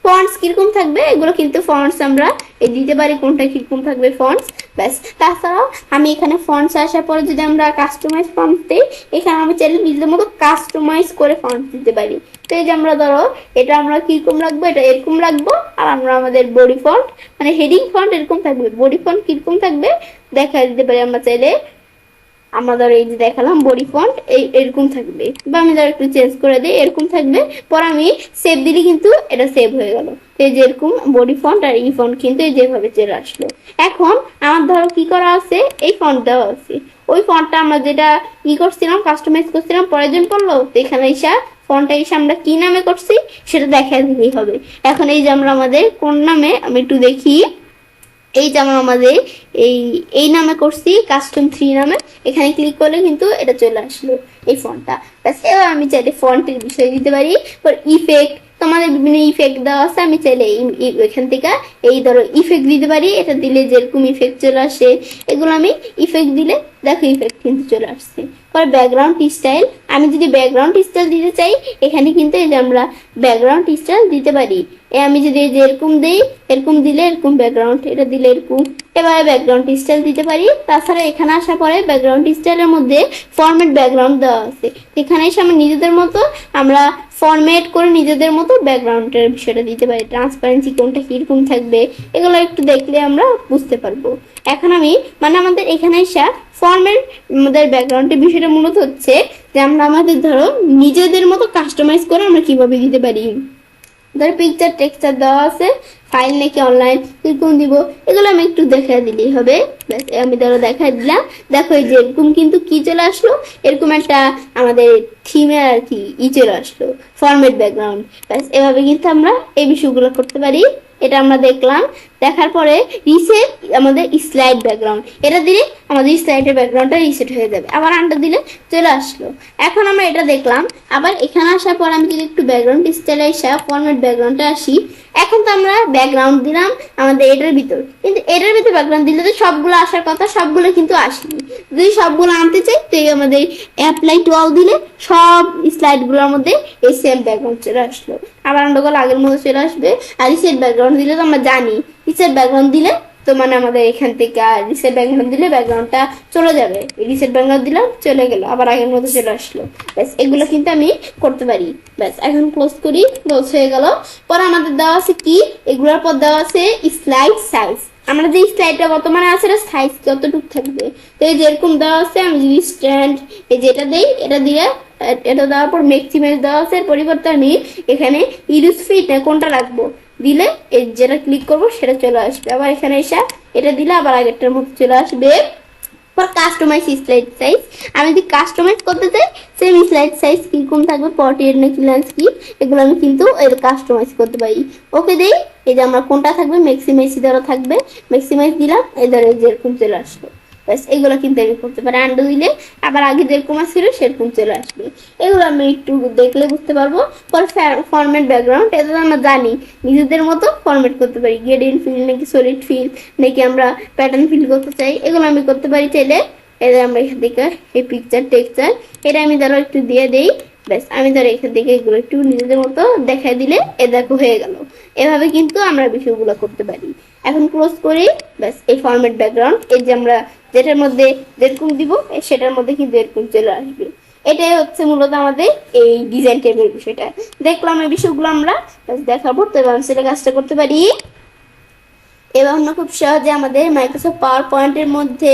ফন্টস কিরকম থাকবে, এগুলো কিন্তু ফন্টস আমরা দিতে পারি কোনটা কিরকম থাকবে ফন্টস। ব্যাস তাছাড়াও আমি এখানে ফন্টস আসার পরে যদি আমরা কাস্টমাইজ ফন্টস দিই, এখানে আমি চাইলে নিজের মতো কাস্টমাইজ করে ফন্টস দিতে পারি। তো এই যে আমরা ধরো এটা আমরা কিরকম রাখবো, এটা এরকম রাখবো, আর আমরা আমাদের বডি ফন্ট মানে হেডিং ফন্ট এরকম থাকবে। বডি ফন্ট কিরকম থাকবে দেখা দিতে পারি আমরা চাইলে। আমরা ধরো এই যে দেখালাম বডি ফন্ট এরকম থাকবে, বা আমি ধরো একটু চেঞ্জ করে দিই এরকম থাকবে। পর আমি সেভ দিলে কিন্তু এটা সেভ হয়ে গেল। এই যে এরকম বডি ফন্ট আর এই ফন্ট কিন্তু এই যেভাবে চলে আসলো। এখন আমার ধরো কি করা আছে, এই ফন্ট দেওয়া আছে, ওই ফন্টটা আমরা যেটা ই করছিলাম কাস্টমাইজ করছিলাম প্রয়োজন পড়লো, তো এখানে এসে ফন্টটা এসে আমরা কি নামে করছি সেটা দেখা দিলেই হবে। এখন এই যে আমরা আমাদের কোন নামে আমি একটু দেখি, এই যেমন আমাদের এই নামে করছি কাস্টম 3 নামে, এখানে ক্লিক করলে কিন্তু এটা চলে আসলো এই ফন্টটা। ব্যাস এবার আমি চাইলে ফন্টের বিষয় দিতে পারি। ইফেক্ট, তোমাদের বিভিন্ন ইফেক্ট দেওয়া আছে, আমি চাইলে এখান থেকে এই ধরো ইফেক্ট দিতে পারি। এটা দিলে যেরকম ইফেক্ট চলে আসে, এগুলো আমি ইফেক্ট দিলে দেখো ইফেক্ট কিন্তু চলে আসছে। পরে ব্যাকগ্রাউন্ড স্টাইল, আমি যদি ব্যাকগ্রাউন্ড স্টাইল দিতে চাই, এখানে কিন্তু এই যে আমরা ব্যাকগ্রাউন্ড স্টাইল দিতে পারি। আমি যদি এই যে এরকম দিই, এরকম দিলে এরকম ব্যাকগ্রাউন্ড, এটা দিলে এরকম, এবারে ব্যাকগ্রাউন্ড স্টাইল দিতে পারি। তাছাড়া এখানে আসার পরে ব্যাকগ্রাউন্ড স্টাইলের মধ্যে ফরম্যাট ব্যাকগ্রাউন্ড দেওয়া আছে, এখানে এসে আমরা নিজেদের মতো আমরা ফরম্যাট করে নিজেদের মতো ব্যাকগ্রাউন্ডের বিষয়টা দিতে পারি। ট্রান্সপারেন্সি কোনটা কিরকম থাকবে এগুলো একটু দেখলে আমরা বুঝতে পারবো। এখন আমি মানে আমাদের এখানে এসে ফরম্যাট আমাদের ব্যাকগ্রাউন্ডের বিষয়টা মূলত হচ্ছে যে আমরা আমাদের ধরো নিজেদের মতো কাস্টমাইজ করে আমরা কিভাবে দিতে পারি। ধরো পিকচার টেক্সচার দেওয়া আছে, ফাইল নাকি অনলাইন কিরকম দিব, এগুলো আমি একটু দেখা দিলেই হবে। ব্যাস আমি ধরো দেখা দিলাম, দেখো এই যে এরকম কিন্তু কি চলে আসলো, এরকম একটা আমাদের থিমের আর কি চলে আসলো ফরম্যাট ব্যাকগ্রাউন্ড। ব্যাস এভাবে কিন্তু আমরা এই বিষয়গুলো করতে পারি। এটা আমরা দেখলাম, দেখার পরে রিসেট আমাদের স্লাইড ব্যাকগ্রাউন্ড, এটা দিলে আমাদের স্লাইডের ব্যাকগ্রাউন্ডটা রিসেট হয়ে যাবে, আবার আন্ডার দিলে চলে আসলো। এখন আমরা এটা দেখলাম, আবার এখানে আসার পর আমি যদি একটু ব্যাকগ্রাউন্ড স্টাইলে এসে ফরম্যাট ব্যাকগ্রাউন্ডটা আসি, এখন তো আমরা ব্যাকগ্রাউন্ড দিলাম আমাদের এটার ভিতর, কিন্তু এটার ভিতর ব্যাকগ্রাউন্ড দিলে তো সবগুলো আসার কথা, সবগুলো কিন্তু আসেনি। যদি সবগুলো আনতে চাই তো আমাদের অ্যাপ্লাই টু অল দিলে সব স্লাইডগুলোর মধ্যে এই সেম ব্যাকগ্রাউন্ড চলে আসলো, আবার আমরা আগের মধ্যে চলে আসবে। আর রিসেট ব্যাকগ্রাউন্ড দিলে তো আমরা জানি, রিসেট ব্যাকগ্রাউন্ড দিলে তো মানে আমাদের এখান থেকে আর রিসেট ব্যাকগ্রাউন্ড দিলে ব্যাকগ্রাউন্ডটা চলে যাবে, রিসেট ব্যাকগ্রাউন্ড দিলাম চলে গেল, আবার আগের মধ্যে চলে আসলো। ব্যাস এগুলো কিন্তু আমি করতে পারি। ব্যাস এখন ক্লোজ করি, ক্লোজ হয়ে গেল। পরে আমাদের দেওয়া আছে কি, এগুলোর পর দেওয়া আছে স্লাইড সাইজ, আমরা যে স্লাইডটা বর্তমানে আছে এটা সাইজ কতটুকু থাকবে। তো এই যেরকম দেওয়া আছে, আমি যদি স্ট্যান্ড এই যেটা দেই, এটা দিয়ে এটা দেওয়ার পর ম্যাক্সিমাইজ দেওয়া আছে, এর পরিবর্তে আমি এখানে ইউজ ফিট কোনটা রাখবো দিলে এই যেটা ক্লিক করবো সেটা চলে আসবে। আবার এখানে এসে এটা দিলে আবার আগেরটার মতো চলে আসবে। পর কাস্টমাইজ স্লাইড সাইজ, আমি যদি কাস্টমাইজ করতে চাই সেম স্লাইড সাইজ কিরকম থাকবে, পটিয়ের নাকি ল্যান্ডস্কেপ, এগুলো আমি কিন্তু কাস্টমাইজ করতে পারি। ওকে দেই, এই যে আমরা কোনটা থাকবে ম্যাক্সিমাইজ ধরো থাকবে, ম্যাক্সিমাইজ দিলাম, এই ধরো যেরকম চলে আসলো। ব্যাস এগুলো কিন্তু আমি করতে পারি। আন্ডু দিলে আবার আগে যেরকম আসছিল সেরকম চলে আসবে। এগুলো আমি একটু দেখলে বুঝতে পারবো। পরে ফরম্যাট ব্যাকগ্রাউন্ড, এটা তো আমরা জানি নিজেদের মতো ফরম্যাট করতে পারি, গ্রেডিয়েন্ট ফিল নাকি সলিড ফিল নাকি আমরা প্যাটার্ন ফিল করতে চাই, এগুলো আমি করতে পারি চাইলে এদের আমরা এখান থেকে এই পিকচার টেক্সচার এটা আমি ধরো একটু দিয়ে দেই, ব্যাস আমি ধরো এখান থেকে এগুলো একটু নিজেদের মতো দেখাই দিলে এ দেখো হয়ে গেল। এভাবে কিন্তু আমরা বিষয়গুলো করতে পারি। এখন ক্লোজ করি, ব্যাস এই ফরম্যাট ব্যাকগ্রাউন্ড এই যে আমরা যেটার মধ্যে যেরকম দিব সেটার মধ্যে কিন্তু এরকম চলে আসবে। এটাই হচ্ছে মূলত আমাদের এই ডিজাইন টেবিলের বিষয়টা। দেখলাম এই বিষয়গুলো আমরা দেখাবো, তো এবার সেটা কাজটা করতে পারি। এবার আমরা খুব সহজে আমাদের মাইক্রোসফট পাওয়ার পয়েন্টের মধ্যে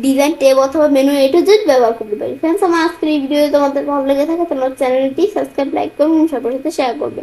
ডিজাইন ট্যাব অথবা মেনু এ টু জেড ব্যবহার করতে পারি। ফ্রেন্ডস, আমার আজকের এই ভিডিও তোমাদের ভালো লেগে থাকে তোমরা চ্যানেলটি সাবস্ক্রাইব, লাইক করবে এবং সবার সাথে শেয়ার করবে।